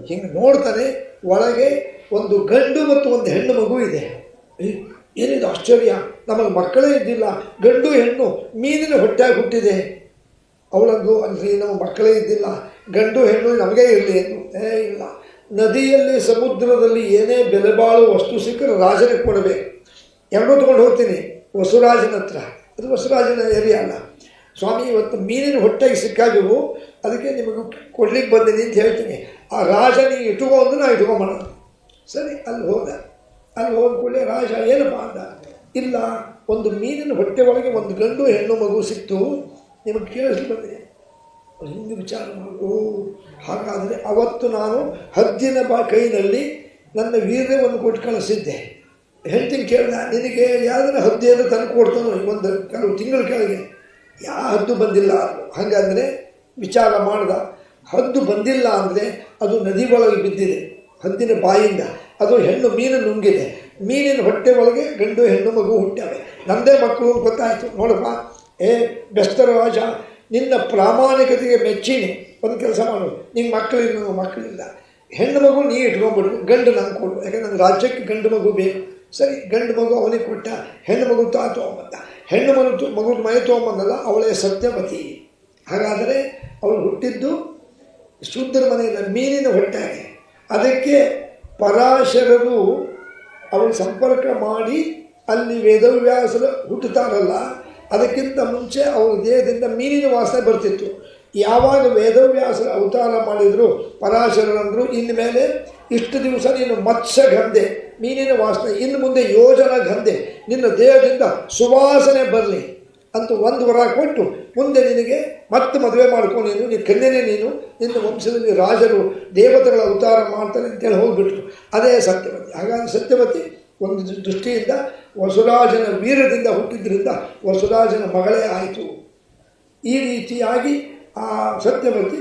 ಹಿಂಗೆ ನೋಡ್ತಾನೆ, ಒಳಗೆ ಒಂದು ಗಂಡು ಮತ್ತು ಒಂದು ಹೆಣ್ಣು ಮಗು ಇದೆ. ಏನಿದು ಆಶ್ಚರ್ಯ, ನಮಗೆ ಮಕ್ಕಳೇ ಇದ್ದಿಲ್ಲ, ಗಂಡು ಹೆಣ್ಣು ಮೀನಿನ ಹೊಟ್ಟೆಯಾಗಿ ಹುಟ್ಟಿದೆ. ಅವಳಂದು ಅಂದರೆ ನಮ್ಮ ಮಕ್ಕಳೇ ಇದ್ದಿಲ್ಲ, ಗಂಡು ಹೆಣ್ಣು ನಮಗೇ ಇರಲಿ ಎಂದು. ಇಲ್ಲ, ನದಿಯಲ್ಲಿ ಸಮುದ್ರದಲ್ಲಿ ಏನೇ ಬೆಲೆ ಬಾಳುವ ವಸ್ತು ಸಿಕ್ಕರೆ ರಾಜನಿಗೆ ಕೊಡಬೇಕು. ಎರಡೂ ತೊಗೊಂಡು ಹೋಗ್ತೀನಿ ವಸುರಾಜನ ಹತ್ರ, ಅದು ವಸುರಾಜನ ಏರಿಯಾ ಅಲ್ಲ. ಸ್ವಾಮಿ ಇವತ್ತು ಮೀನಿನ ಹೊಟ್ಟೆಗೆ ಸಿಕ್ಕಾಗಿವು, ಅದಕ್ಕೆ ನಿಮಗೆ ಕೊಡ್ಲಿಕ್ಕೆ ಬಂದೀನಿ ಅಂತ ಹೇಳ್ತೀನಿ. ಆ ರಾಜ ನೀವು ಇಟ್ಕೋ ಅಂದ್ರೆ ನಾ ಇಟ್ಕೊಂಬೋಣ. ಸರಿ, ಅಲ್ಲಿ ಹೋದ ಕೂಡಲೇ ರಾಜ ಏನಪ್ಪ ಅಂದ, ಇಲ್ಲ ಒಂದು ಮೀನಿನ ಹೊಟ್ಟೆ ಒಳಗೆ ಒಂದು ಗಂಡು ಹೆಣ್ಣು ಮಗು ಸಿಕ್ತು, ನಿಮಗೆ ಕೇಳಿಸ್ಲಿ ಬಂದಿದೆ. ಹಿಂಗೆ ವಿಚಾರ ಮಾಡು. ಹಾಗಾದರೆ ಅವತ್ತು ನಾನು ಹದ್ದಿನ ಕೈನಲ್ಲಿ ನನ್ನ ವೀರ್ಯವನ್ನು ಕೊಟ್ಟು ಕಳಿಸಿದ್ದೆ. ಹೇಳ್ತೀನಿ ಕೇಳಿದ, ನಿನಗೆ ಯಾವ್ದನ್ನ ಹದ್ದಿಯನ್ನು ತಂದು ಕೊಡ್ತಾನೋ ಒಂದು ಕೆಲವು ತಿಂಗಳ ಕೆಳಗೆ, ಯಾವ ಹದ್ದು ಬಂದಿಲ್ಲ. ಹಾಗಾದರೆ ವಿಚಾರ ಮಾಡ್ದ, ಹದ್ದು ಬಂದಿಲ್ಲ ಅಂದರೆ ಅದು ನದಿ ಒಳಗೆ ಬಿದ್ದಿದೆ, ಹದ್ದಿನ ಬಾಯಿಂದ ಅದು ಹೆಣ್ಣು ಮೀನು ನುಂಗಿದೆ, ಮೀನಿನ ಹೊಟ್ಟೆ ಒಳಗೆ ಗಂಡು ಹೆಣ್ಣು ಮಗು ಹುಟ್ಟ್ಯಾವೆ, ನಮ್ಮದೇ ಮಕ್ಕಳು ಗೊತ್ತಾಯಿತು. ನೋಡಪ್ಪ, ಬೆಸ್ತರ ರಾಜ, ನಿನ್ನ ಪ್ರಾಮಾಣಿಕತೆಗೆ ಮೆಚ್ಚೀನಿ. ಒಂದು ಕೆಲಸ ಮಾಡು, ನಿಂಗೆ ಮಕ್ಕಳಿಲ್ಲ, ಹೆಣ್ಣು ಮಗು ನೀ ಇಟ್ಕೊಂಡ್ಬಿಡು, ಗಂಡು ನಂಗೆ ಕೊಡು, ಯಾಕಂದ್ರೆ ನನ್ನ ರಾಜ್ಯಕ್ಕೆ ಗಂಡು ಮಗು ಬೇಕು. ಸರಿ, ಗಂಡು ಮಗು ಅವನಿಗೆ ಕೊಟ್ಟ, ಹೆಣ್ಣು ಮಗು ತೊಗೊಂಬಂದ. ಹೆಣ್ಣು ಮಗು ಮನೆ ತೊಗೊಂಬಂದಲ್ಲ, ಅವಳೇ ಸತ್ಯವತಿ. ಹಾಗಾದರೆ ಅವಳು ಹುಟ್ಟಿದ್ದು ಶೂದ್ರ ಮನೆಯಿಂದ ಮೀನಿನ ಹೊಟ್ಟೆಗೆ. ಅದಕ್ಕೆ ಪರಾಶರರು ಅವಳು ಸಂಪರ್ಕ ಮಾಡಿ ಅಲ್ಲಿ ವೇದವ್ಯಾಸರು ಹುಟ್ಟುತ್ತಾರಲ್ಲ, ಅದಕ್ಕಿಂತ ಮುಂಚೆ ಅವರ ದೇಹದಿಂದ ಮೀನಿನ ವಾಸನೆ ಬರ್ತಿತ್ತು. ಯಾವಾಗ ವೇದವ್ಯಾಸರ ಅವತಾರ ಮಾಡಿದರು ಪರಾಶರರಂದರು, ಇನ್ನು ಮೇಲೆ ಇಷ್ಟು ದಿವಸ ನೀನು ಮತ್ಸ್ಯ ಗಂಧೆ, ಮೀನಿನ ವಾಸನೆ, ಇನ್ನು ಮುಂದೆ ಯೋಜನ ಗಂಧೆ, ನಿನ್ನ ದೇಹದಿಂದ ಸುವಾಸನೆ ಬರಲಿ ಅಂತ ಒಂದು ವರ ಕೊಟ್ಟು, ಮುಂದೆ ನಿನಗೆ ಮತ್ತೆ ಮದುವೆ ಮಾಡ್ಕೊಂಡು ನೀನು ಕನ್ಯೆನೇ, ನೀನು ನಿನ್ನ ವಂಶದಲ್ಲಿ ರಾಜರು ದೇವತೆಗಳ ಅವತಾರ ಮಾಡ್ತಾರೆ ಅಂತೇಳಿ ಹೋಗಿಬಿಟ್ರು. ಅದೇ ಸತ್ಯವತಿ. ಹಾಗಾಗಿ ಸತ್ಯವತಿ ಒಂದು ದೃಷ್ಟಿಯಿಂದ ವಸುರಾಜನ ವೀರದಿಂದ ಹುಟ್ಟಿದ್ದರಿಂದ ವಸುರಾಜನ ಮಗಳೇ ಆಯಿತು. ಈ ರೀತಿಯಾಗಿ ಆ ಸತ್ಯವತಿ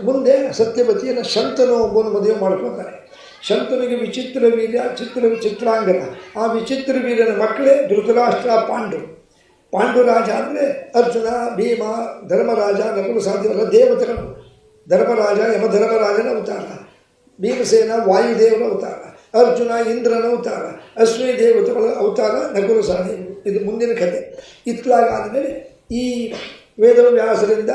ಮುಂದೆ ಸತ್ಯವತಿಯನ್ನು ಶಂತನು ಒಬ್ಬನು ಮದುವೆ ಮಾಡ್ಕೊತಾರೆ. ಶಂತನಿಗೆ ವಿಚಿತ್ರ ವೀರ್ಯ, ಚಿತ್ರಾಂಗನ. ಆ ವಿಚಿತ್ರ ವೀರ್ಯನ ಮಕ್ಕಳೇ ಧೃತರಾಷ್ಟ್ರ, ಪಾಂಡುರಾಜ ಅಂದರೆ ಅರ್ಜುನ, ಭೀಮ, ಧರ್ಮರಾಜ, ನಕುಲ ಸಾಧ್ಯವಲ್ಲ ದೇವತೆಗಳು. ಧರ್ಮರಾಜ ಯಮಧರ್ಮರಾಜನ ಅವತಾರ, ಭೀಮಸೇನ ವಾಯುದೇವನ ಅವತಾರ, ಅರ್ಜುನ ಇಂದ್ರನ ಅವತಾರ, ಅಶ್ವಿನಿ ದೇವತೆಗಳ ಅವತಾರ ನಕುಲ ಸಹದೇವರು. ಇದು ಮುಂದಿನ ಕಥೆ. ಇತ್ಲಾಗಾದಮೇಲೆ ಈ ವೇದವ್ಯಾಸರಿಂದ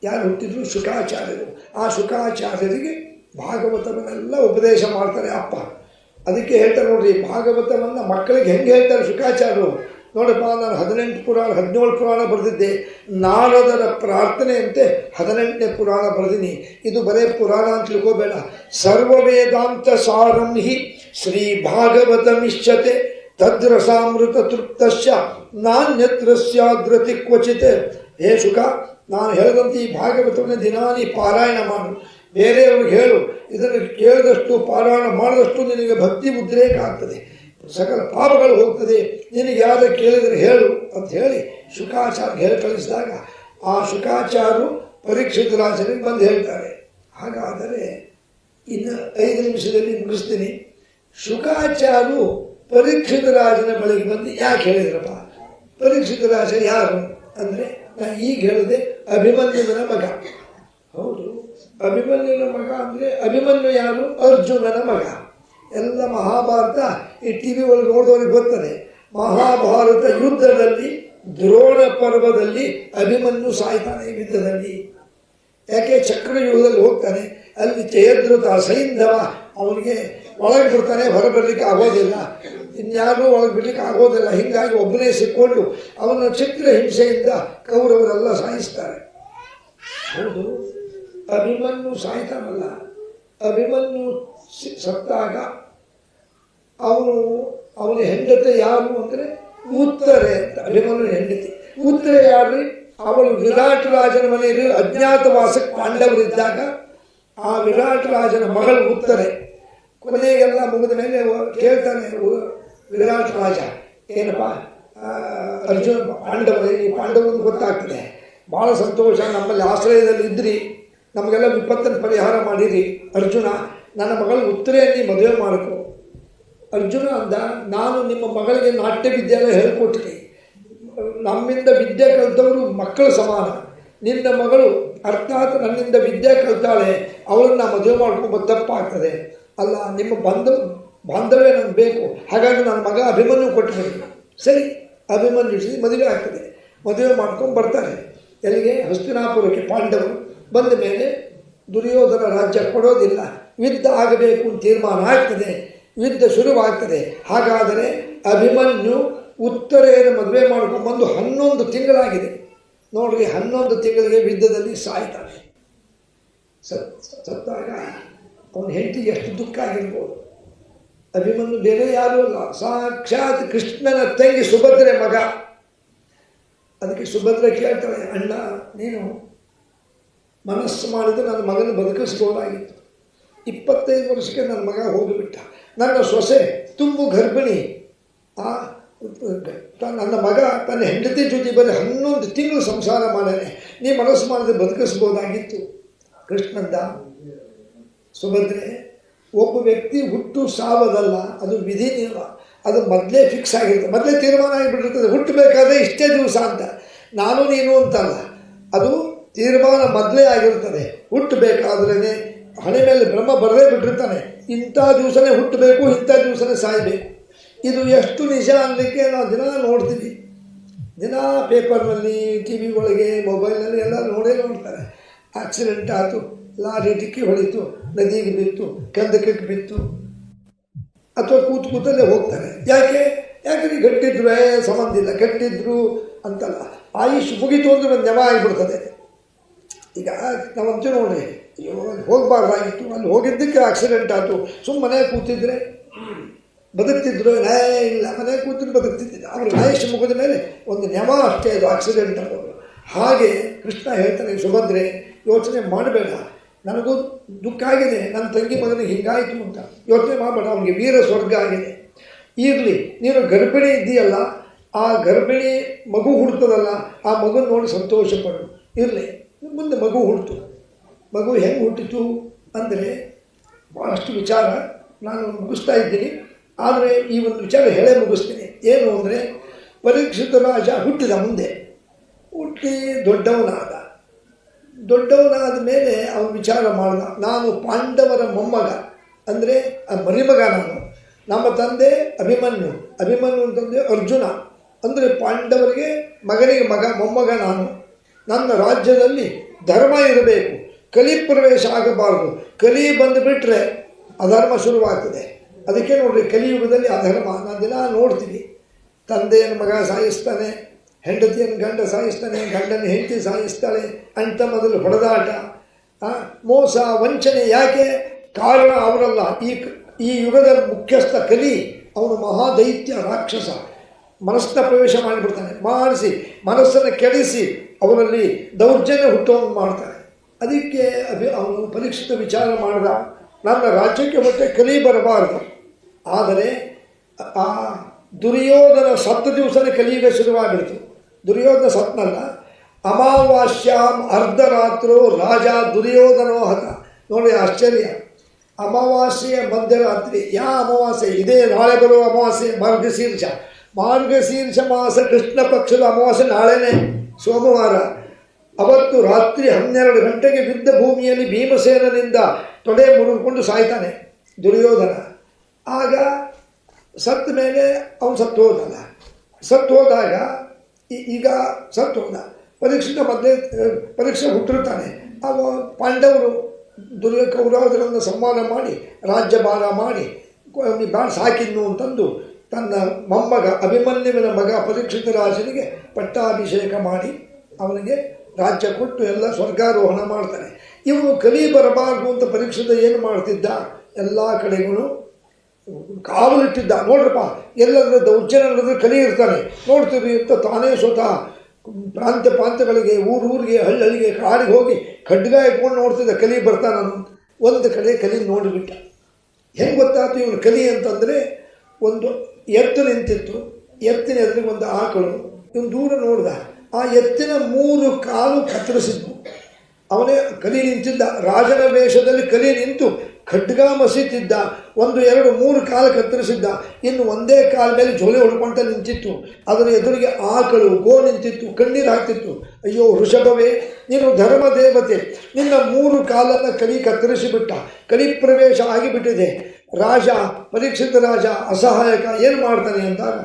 ಯಾರು ಹುಟ್ಟಿದ್ರು? ಶುಕಾಚಾರ್ಯರು. ಆ ಶುಕಾಚಾರ್ಯರಿಗೆ ಭಾಗವತವನ್ನೆಲ್ಲ ಉಪದೇಶ ಮಾಡ್ತಾರೆ ಅಪ್ಪ. ಅದಕ್ಕೆ ಹೇಳ್ತಾರೆ ನೋಡ್ರಿ, ಭಾಗವತವನ್ನು ಮಕ್ಕಳಿಗೆ ಹೆಂಗೆ ಹೇಳ್ತಾರೆ ಶುಕಾಚಾರ್ಯರು. ನೋಡಪ್ಪ, ನಾನು 18 ಪುರಾಣ 17 ಪುರಾಣ ಬರೆದಿದ್ದೆ, ನಾರದರ ಪ್ರಾರ್ಥನೆಯಂತೆ 18ನೇ ಪುರಾಣ ಬರೆದಿನಿ. ಇದು ಬರೇ ಪುರಾಣ ಅಂತ ತಿಳ್ಕೋಬೇಡ. ಸರ್ವವೇದಾಂತ ಸಾರಂ ಹಿ ಶ್ರೀ ಭಾಗವತಮಿಷ್ಯತೆ ತದ್ರಸಾಮೃತ ತೃಪ್ತಶ್ಚ ನಾನ್ಯತ್ರ ಸ್ಯಾದ್ರತಿ ಕ್ವಚಿತ್. ಹೇ ಶುಕ, ನಾನು ಹೇಳಿದಂತೆ ಈ ಭಾಗವತವನ್ನು ದಿನಾ ನೀ ಪಾರಾಯಣ ಮಾಡು, ಬೇರೆಯವ್ರಿಗೆ ಹೇಳು. ಇದನ್ನು ಕೇಳಿದಷ್ಟು ಪಾರಾಯಣ ಮಾಡಿದಷ್ಟು ನಿನಗೆ ಭಕ್ತಿ ಉದ್ರೇಕ ಆಗ್ತದೆ, ಸಕಲ ಪಾಪಗಳು ಹೋಗ್ತದೆ, ನಿನಗೆ ಯಾವ್ದು ಕೇಳಿದರೆ ಹೇಳು ಅಂತ ಹೇಳಿ ಶುಕಾಚಾರ್ಯ ಹೇಳಿ ಕಳಿಸಿದಾಗ ಆ ಶುಕಾಚಾರ್ಯರು ಪರೀಕ್ಷಿತ ರಾಜನಿಗೆ ಬಂದು ಹೇಳ್ತಾರೆ. ಹಾಗಾದರೆ ಇನ್ನು 5 ನಿಮಿಷದಲ್ಲಿ ಮುಗಿಸ್ತೀನಿ. ಶುಕಾಚಾರ್ಯರು ಪರೀಕ್ಷಿತ ರಾಜನ ಬಳಿಗೆ ಬಂದು ಯಾಕೆ ಹೇಳಿದ್ರಪ್ಪ? ಪರೀಕ್ಷಿತ ರಾಜ ಯಾರು ಅಂದರೆ, ನಾನು ಈಗ ಹೇಳಿದೆ ಅಭಿಮನ್ಯುವಿನ ಮಗ. ಹೌದು, ಅಭಿಮನ್ಯುವಿನ ಮಗ ಅಂದರೆ ಅಭಿಮನ್ಯು ಯಾರು? ಅರ್ಜುನನ ಮಗ. ಎಲ್ಲ ಮಹಾಭಾರತ ಈ ಟಿ ವಿ ಒಳಗೆ ನೋಡೋರಿಗೆ ಗೊತ್ತದೆ. ಮಹಾಭಾರತ ಯುದ್ಧದಲ್ಲಿ ದ್ರೋಣ ಪರ್ವದಲ್ಲಿ ಅಭಿಮನ್ಯು ಸಾಯ್ತಾನೆ ಯುದ್ಧದಲ್ಲಿ. ಯಾಕೆ? ಚಕ್ರವ್ಯೂಹದಲ್ಲಿ ಹೋಗ್ತಾನೆ, ಅಲ್ಲಿ ಜಯದ್ರುತ ಸೈಂಧವ ಅವನಿಗೆ ಒಳಗೆ ಬಿಡ್ತಾನೆ, ಹೊರಬರಲಿಕ್ಕೆ ಆಗೋದಿಲ್ಲ, ಇನ್ಯಾರೂ ಒಳಗೆ ಬಿಡಲಿಕ್ಕೆ ಆಗೋದಿಲ್ಲ. ಹೀಗಾಗಿ ಒಬ್ಬನೇ ಸಿಕ್ಕೊಂಡು ಅವನ ಚಿತ್ರ ಹಿಂಸೆಯಿಂದ ಕೌರವರೆಲ್ಲ ಸಾಯಿಸ್ತಾರೆ. ಹೌದು, ಅಭಿಮನ್ಯು ಸಾಯ್ತಾನಲ್ಲ, ಅಭಿಮನ್ಯು ಸತ್ತಾಗ ಅವನ ಹೆಂಡತಿ ಯಾರು ಅಂದರೆ ಉತ್ತರೆ ಅಂತ. ಅಭಿಮನ್ಯು ಹೆಂಡತಿ ಉತ್ತರೆ ಯಾರು? ಅವಳು ವಿರಾಟ್ ರಾಜನ ಮನೆಯಲ್ಲಿ ಅಜ್ಞಾತವಾಸಕ್ಕೆ ಪಾಂಡವರಿದ್ದಾಗ ಆ ವಿರಾಟ್ ರಾಜನ ಮಗಳು ಉತ್ತರೆ. ಕೊನೆಗೆಲ್ಲ ಮುಗಿದ ಮೇಲೆ ಕೇಳ್ತಾನೆ ವಿರಾಟ್ ರಾಜ, ಏನಪ್ಪ ಅರ್ಜುನ ಪಾಂಡವರೇ, ನೀವು ಪಾಂಡವರು ಗೊತ್ತಾಗ್ತದೆ, ಭಾಳ ಸಂತೋಷ, ನಮ್ಮಲ್ಲಿ ಆಶ್ರಯದಲ್ಲಿ ಇದ್ರಿ, ನಮಗೆಲ್ಲ ವಿಪತ್ತನ್ನು ಪರಿಹಾರ ಮಾಡಿರಿ. ಅರ್ಜುನ, ನನ್ನ ಮಗಳು ಉತ್ತರೆಯಲ್ಲಿ ಮದುವೆ ಮಾಡಿಕೊ. ಅರ್ಜುನ ಅಂದ, ನಾನು ನಿಮ್ಮ ಮಗಳಿಗೆ ನಾಟ್ಯ ವಿದ್ಯಾಲಯ ಹೇಳ್ಕೊಟ್ಟಿನಿ. ನಮ್ಮಿಂದ ವಿದ್ಯೆ ಕಲಿತವರು ಮಕ್ಕಳು ಸಮಾನ. ನಿನ್ನ ಮಗಳು ಅರ್ಥಾತ್ ನನ್ನಿಂದ ವಿದ್ಯೆ ಕಲಿತಾಳೆ, ಅವಳನ್ನು ಮದುವೆ ಮಾಡ್ಕೊಂಬ ತಪ್ಪಾಗ್ತದೆ. ಅಲ್ಲ, ನಿಮ್ಮ ಬಾಂಧವ್ಯ ನನಗೆ ಬೇಕು. ಹಾಗಾಗಿ ನನ್ನ ಮಗ ಅಭಿಮನ್ಯು ಕೊಟ್ಟಬೇಕು. ಸರಿ, ಅಭಿಮನ್ಯು ಮದುವೆ ಆಗ್ತದೆ. ಮದುವೆ ಮಾಡ್ಕೊಂಡು ಬರ್ತಾರೆ. ಎಲ್ಲಿಗೆ? ಹಸ್ತಿನಾಪುರಕ್ಕೆ. ಪಾಂಡವರು ಬಂದ ಮೇಲೆ ದುರ್ಯೋಧನ ರಾಜ್ಯ ಕೊಡೋದಿಲ್ಲ, ಯುದ್ಧ ಆಗಬೇಕು ಅಂತ ತೀರ್ಮಾನ ಆಗ್ತದೆ. ಯುದ್ಧ ಶುರುವಾಗ್ತದೆ. ಹಾಗಾದರೆ ಅಭಿಮನ್ಯು ಉತ್ತರೆಯನ್ನು ಮದುವೆ ಮಾಡ್ಕೊಂಡ್ಬಂದು 11 ತಿಂಗಳಾಗಿದೆ. ನೋಡ್ರಿ, 11 ತಿಂಗಳಿಗೆ ಯುದ್ಧದಲ್ಲಿ ಸಾಯ್ತಾನೆ. ಸತ್ತಾಗ ಅವನ ಹೆಂಡತಿಗೆ ಎಷ್ಟು ದುಃಖ ಆಗಿರ್ಬೋದು. ಅಭಿಮನ್ಯು ಬೇರೆ ಯಾರೂ ಅಲ್ಲ, ಸಾಕ್ಷಾತ್ ಕೃಷ್ಣನ ತಂಗಿ ಸುಭದ್ರೆ ಮಗ. ಅದಕ್ಕೆ ಸುಭದ್ರ ಕೇಳ್ತಾಳೆ, ಅಣ್ಣ ನೀನು ಮನಸ್ಸು ಮಾಡಿದ್ರೆ ನನ್ನ ಮಗನ ಬದುಕಿಸ್ಬೋದಾಗಿತ್ತು. 25 ವರ್ಷಕ್ಕೆ ನನ್ನ ಮಗ ಹೋಗಿಬಿಟ್ಟ. ನನ್ನ ಸೊಸೆ ತುಂಬು ಗರ್ಭಿಣಿ. ನನ್ನ ಮಗ ತನ್ನ ಹೆಂಡತಿ ಜೊತೆ ಬರೀ 11 ತಿಂಗಳು ಸಂಸಾರ ಮಾಡಾನೆ. ನೀ ಮನಸ್ಸು ಮಾಡಿದ್ರೆ ಬದುಕಿಸ್ಬೋದಾಗಿತ್ತು. ಕೃಷ್ಣಂದ, ಸುಭದ್ರೆ, ಒಬ್ಬ ವ್ಯಕ್ತಿ ಹುಟ್ಟು ಸಾವದಲ್ಲ, ಅದು ವಿಧಿ ನಿಯಮ. ಅದು ಮೊದಲೇ ಫಿಕ್ಸ್ ಆಗಿರ್ತದೆ, ಮೊದಲೇ ತೀರ್ಮಾನ ಆಗಿಬಿಟ್ಟಿರ್ತದೆ. ಹುಟ್ಟಬೇಕಾದ್ರೆ ಇಷ್ಟೇ ದಿವಸ ಅಂತ. ನಾನು ನೀನು ಅಂತಲ್ಲ, ಅದು ತೀರ್ಮಾನ ಮೊದಲೇ ಆಗಿರ್ತದೆ. ಹುಟ್ಟಬೇಕಾದ್ರೇ ಹಣೆ ಮೇಲೆ ಬ್ರಹ್ಮ ಬರದೇ ಬಿಟ್ಟಿರ್ತಾನೆ, ಇಂಥ ದಿವಸನೇ ಹುಟ್ಟಬೇಕು, ಇಂಥ ದಿವಸನೇ ಸಾಯಬೇಕು. ಇದು ಎಷ್ಟು ನಿಜ ಅನ್ನಲಿಕ್ಕೆ ನಾವು ದಿನ ನೋಡ್ತೀವಿ. ದಿನ ಪೇಪರ್ನಲ್ಲಿ, ಟಿ ವಿ ಒಳಗೆ, ಮೊಬೈಲ್ನಲ್ಲಿ ಎಲ್ಲ ನೋಡ್ತಾರೆ. ಆಕ್ಸಿಡೆಂಟ್ ಆಯಿತು, ಲಾರಿ ಡಿಕ್ಕಿ ಹೊಳಿತು, ನದಿಗೆ ಬಿತ್ತು, ಕಂದಕಕ್ಕೆ ಬಿತ್ತು, ಅಥವಾ ಕೂತಲ್ಲೇ ಹೋಗ್ತಾರೆ. ಯಾಕೆ ಗಟ್ಟಿದ್ರು ಸಂಬಂಧ ಇಲ್ಲ, ಗಟ್ಟಿದ್ರು ಅಂತಲ್ಲ. ಆಯುಷ್ ಮುಗಿತು ಅಂದ್ರೆ ಒಂದು ನೆವ ಆಗಿಬಿಡ್ತದೆ. ಈಗ ನಾವಂತೂ ನೋಡಿ, ಅಯ್ಯೋ ಹೋಗಬಾರ್ದಾಗಿತ್ತು, ಅಲ್ಲಿ ಹೋಗಿದ್ದಕ್ಕೆ ಆಕ್ಸಿಡೆಂಟ್ ಆಯಿತು, ಸುಮ್ಮನೆ ಕೂತಿದ್ರೆ ಬದುಕ್ತಿದ್ರು. ಇಲ್ಲ, ಮನೆ ಕೂತಿದ್ರು ಬದುಕ್ತಿದ್ದಿಲ್ಲ. ಅವರು ಆಯುಷ್ ಮುಗಿದ ಮೇಲೆ ಒಂದು ನೆವ ಅಷ್ಟೇ, ಅದು ಆಕ್ಸಿಡೆಂಟ್ ಆಗೋದು. ಹಾಗೆ ಕೃಷ್ಣ ಹೇಳ್ತಾನೆ, ಸುಭದ್ರೆ ಯೋಚನೆ ಮಾಡಬೇಡ, ನನಗೂ ದುಃಖ ಆಗಿದೆ, ನನ್ನ ತಂಗಿ ಮಗನಿಗೆ ಹಿಂಗಾಯಿತು ಅಂತ ಯೋಚನೆ ಮಾಡಬೇಡ, ಅವನಿಗೆ ವೀರ ಸ್ವರ್ಗ ಆಗಿದೆ. ಇರಲಿ, ನೀನು ಗರ್ಭಿಣಿ ಇದ್ದೀಯಲ್ಲ, ಆ ಗರ್ಭಿಣಿ ಮಗು ಹುಡ್ತದಲ್ಲ, ಆ ಮಗು ನೋಡಿ ಸಂತೋಷಪಡು. ಇರಲಿ, ಮುಂದೆ ಮಗು ಹುಡ್ತು. ಮಗು ಹೆಂಗೆ ಹುಟ್ಟಿತು ಅಂದರೆ ಭಾಳಷ್ಟು ವಿಚಾರ ನಾನು ಮುಗಿಸ್ತಾ ಇದ್ದೀನಿ. ಆದರೆ ಈ ಒಂದು ವಿಚಾರ ಹೇಳೇ ಮುಗಿಸ್ತೀನಿ. ಏನು ಅಂದರೆ, ಪರೀಕ್ಷಿತ ರಾಜ ಹುಟ್ಟಿದ, ಮುಂದೆ ಹುಟ್ಟಿ ದೊಡ್ಡವನಾದ ಮೇಲೆ ಅವನು ವಿಚಾರ ಮಾಡಿದ, ನಾನು ಪಾಂಡವರ ಮೊಮ್ಮಗ, ಅಂದರೆ ಮರಿಮಗ ನಾನು. ನಮ್ಮ ತಂದೆ ಅಭಿಮನ್ಯು ತಂದೆ ಅರ್ಜುನ, ಅಂದರೆ ಪಾಂಡವರಿಗೆ ಮಗನಿಗೆ ಮೊಮ್ಮಗ ನಾನು. ನನ್ನ ರಾಜ್ಯದಲ್ಲಿ ಧರ್ಮ ಇರಬೇಕು, ಕಲಿ ಪ್ರವೇಶ ಆಗಬಾರ್ದು. ಕಲಿ ಬಂದುಬಿಟ್ರೆ ಅಧರ್ಮ ಶುರುವಾಗ್ತದೆ. ಅದಕ್ಕೆ ನೋಡ್ರಿ, ಕಲಿಯುಗದಲ್ಲಿ ಅಧರ್ಮ ನಾನು ದಿನ ನೋಡ್ತೀವಿ. ತಂದೆಯನ್ನು ಮಗ ಸಾಯಿಸ್ತಾನೆ, ಹೆಂಡತಿಯನ್ನು ಗಂಡ ಸಾಯಿಸ್ತಾನೆ, ಗಂಡನ ಹೆಂಡತಿ ಸಾಯಿಸ್ತಾಳೆ ಅಂತ ಮೊದಲು ಹೊಡೆದಾಟ, ಮೋಸ, ವಂಚನೆ. ಯಾಕೆ? ಕಾರಣ ಅವರಲ್ಲ. ಈ ಯುಗದ ಮುಖ್ಯಸ್ಥ ಕಲಿ, ಅವನು ಮಹಾದೈತ್ಯ, ರಾಕ್ಷಸ. ಮನಸ್ಸನ್ನ ಪ್ರವೇಶ ಮಾಡಿಬಿಡ್ತಾನೆ, ಮಾಡಿಸಿ ಮನಸ್ಸನ್ನು ಕೆಡಿಸಿ ಅವರಲ್ಲಿ ದೌರ್ಜನ್ಯ ಹುಟ್ಟುವಂಗೆ ಮಾಡ್ತಾನೆ. ಅದಕ್ಕೆ ಅವನು ಪರೀಕ್ಷಿತ ವಿಚಾರ ಮಾಡಿದ, ನನ್ನ ರಾಜ್ಯಕ್ಕೆ ಮತ್ತೆ ಕಲಿ ಬರಬಾರದು. ಆದರೆ ಆ ದುರ್ಯೋಧನ ಸತ್ತ ದಿವಸನೇ ಕಲಿಯುಗ ಶುರುವಾಗಿಬಿಡ್ತು. ದುರ್ಯೋಧನ ಸತ್ನಲ್ಲ, ಅಮಾವಾಸ್ಯಾಂ ಅರ್ಧರಾತ್ರೋ ರಾಜ ದುರ್ಯೋಧನೋ ಹತ. ನೋಡಿ ಆಶ್ಚರ್ಯ, ಅಮಾವಾಸ್ಯೆಯ ಮಧ್ಯರಾತ್ರಿ. ಯಾವ ಅಮಾವಾಸ್ಯೆ? ಇದೇ ನಾಳೆ ಬರುವ ಅಮಾವಾಸ್ಯೆ, ಮಾರ್ಗಶೀರ್ಷ ಮಾಸ ಕೃಷ್ಣ ಪಕ್ಷದ ಅಮಾವಾಸ್ಯೆ ನಾಳೆನೇ, ಸೋಮವಾರ. ಅವತ್ತು ರಾತ್ರಿ 12 ಗಂಟೆಗೆ ಯುದ್ಧ ಭೂಮಿಯಲ್ಲಿ ಭೀಮಸೇನನಿಂದ ತೊಡೆ ಮುರಿದುಕೊಂಡು ಸಾಯ್ತಾನೆ ದುರ್ಯೋಧನ. ಆಗ ಸತ್ತ ಮೇಲೆ ಅವನು ಸತ್ತು ಹೋದಲ್ಲ. ಸತ್ತು ಹೋದಾಗ ಈಗ ಸತ್ತು ಹೋದ. ಪರೀಕ್ಷೆ ಹುಟ್ಟಿರ್ತಾನೆ. ಅವ ಪಾಂಡವರು ಕೌರವರನ್ನು ಸಂಹಾರ ಮಾಡಿ ರಾಜ್ಯಭಾರ ಮಾಡಿ ಭಾಳ ಸಾಕಿದ್ನು ಅಂತಂದು ತನ್ನ ಮೊಮ್ಮಗ ಅಭಿಮನ್ಯುವಿನ ಮಗ ಪರೀಕ್ಷಿತ ರಾಜನಿಗೆ ಪಟ್ಟಾಭಿಷೇಕ ಮಾಡಿ ಅವನಿಗೆ ರಾಜ್ಯ ಕೊಟ್ಟು ಎಲ್ಲ ಸ್ವರ್ಗಾರೋಹಣ ಮಾಡ್ತಾನೆ. ಇವನು ಕಲಿ ಬರಬಾರ್ದು ಅಂತ ಪರೀಕ್ಷಿತ ಏನು ಮಾಡ್ತಿದ್ದ? ಎಲ್ಲ ಕಡೆಗೂ ಕಾವಲಿಟ್ಟಿದ್ದ. ನೋಡ್ರಪ್ಪ, ಎಲ್ಲರ ದೌರ್ಜನ್ಯ ಕಲಿ ಇರ್ತಾನೆ ನೋಡ್ತೀವಿ ಅಂತ ತಾನೇ ಸ್ವತಃ ಪ್ರಾಂತ್ಯಗಳಿಗೆ, ಊರಿಗೆ, ಹಳ್ಳಿಗೆ, ಕಾಡಿಗೆ ಹೋಗಿ ಖಡ್ಗ ಇಟ್ಕೊಂಡು ನೋಡ್ತಿದ್ದ ಕಲಿ ಬರ್ತಾನಂತ. ಒಂದು ಕಡೆ ಕಲಿ ನೋಡಿಬಿಟ್ಟ. ಹೆಂಗೆ ಗೊತ್ತಾಯ್ತು ಇವನು ಕಲಿ ಅಂತಂದರೆ, ಒಂದು ಎತ್ತು ನಿಂತಿತ್ತು, ಎತ್ತಿನ ಎದುರಿಗೆ ಒಂದು ಆಕಳು. ಇವನು ದೂರ ನೋಡ್ದ, ಆ ಎತ್ತಿನ 3 ಕಾಲು ಕತ್ತರಿಸಿದ್ವು. ಅವನೇ ಕಲಿ ನಿಂತಿದ್ದ, ರಾಜನ ವೇಷದಲ್ಲಿ ಕಲಿ ನಿಂತು ಖಡ್ಗ ಮಸೀತಿದ್ದ. 1, 2, 3 ಕಾಲ ಕತ್ತರಿಸಿದ್ದ. ಇನ್ನು ಒಂದೇ ಕಾಲ ಮೇಲೆ ಜೋಲಿ ಹೊಡ್ಕೊಂತ ನಿಂತಿತ್ತು. ಅದರ ಎದುರಿಗೆ ಆಕಳು ಗೋ ನಿಂತಿತ್ತು, ಕಣ್ಣೀರು ಹಾಕ್ತಿತ್ತು. ಅಯ್ಯೋ ವೃಷಭವೇ, ನೀನು ಧರ್ಮ ದೇವತೆ, ನಿನ್ನ 3 ಕಾಲನ್ನು ಕಲಿ ಕತ್ತರಿಸಿಬಿಟ್ಟ, ಕಲಿ ಪ್ರವೇಶ ಆಗಿಬಿಟ್ಟಿದೆ. ರಾಜ ಪರೀಕ್ಷಿತ ರಾಜ ಅಸಹಾಯಕ, ಏನು ಮಾಡ್ತಾನೆ ಅಂದಾಗ,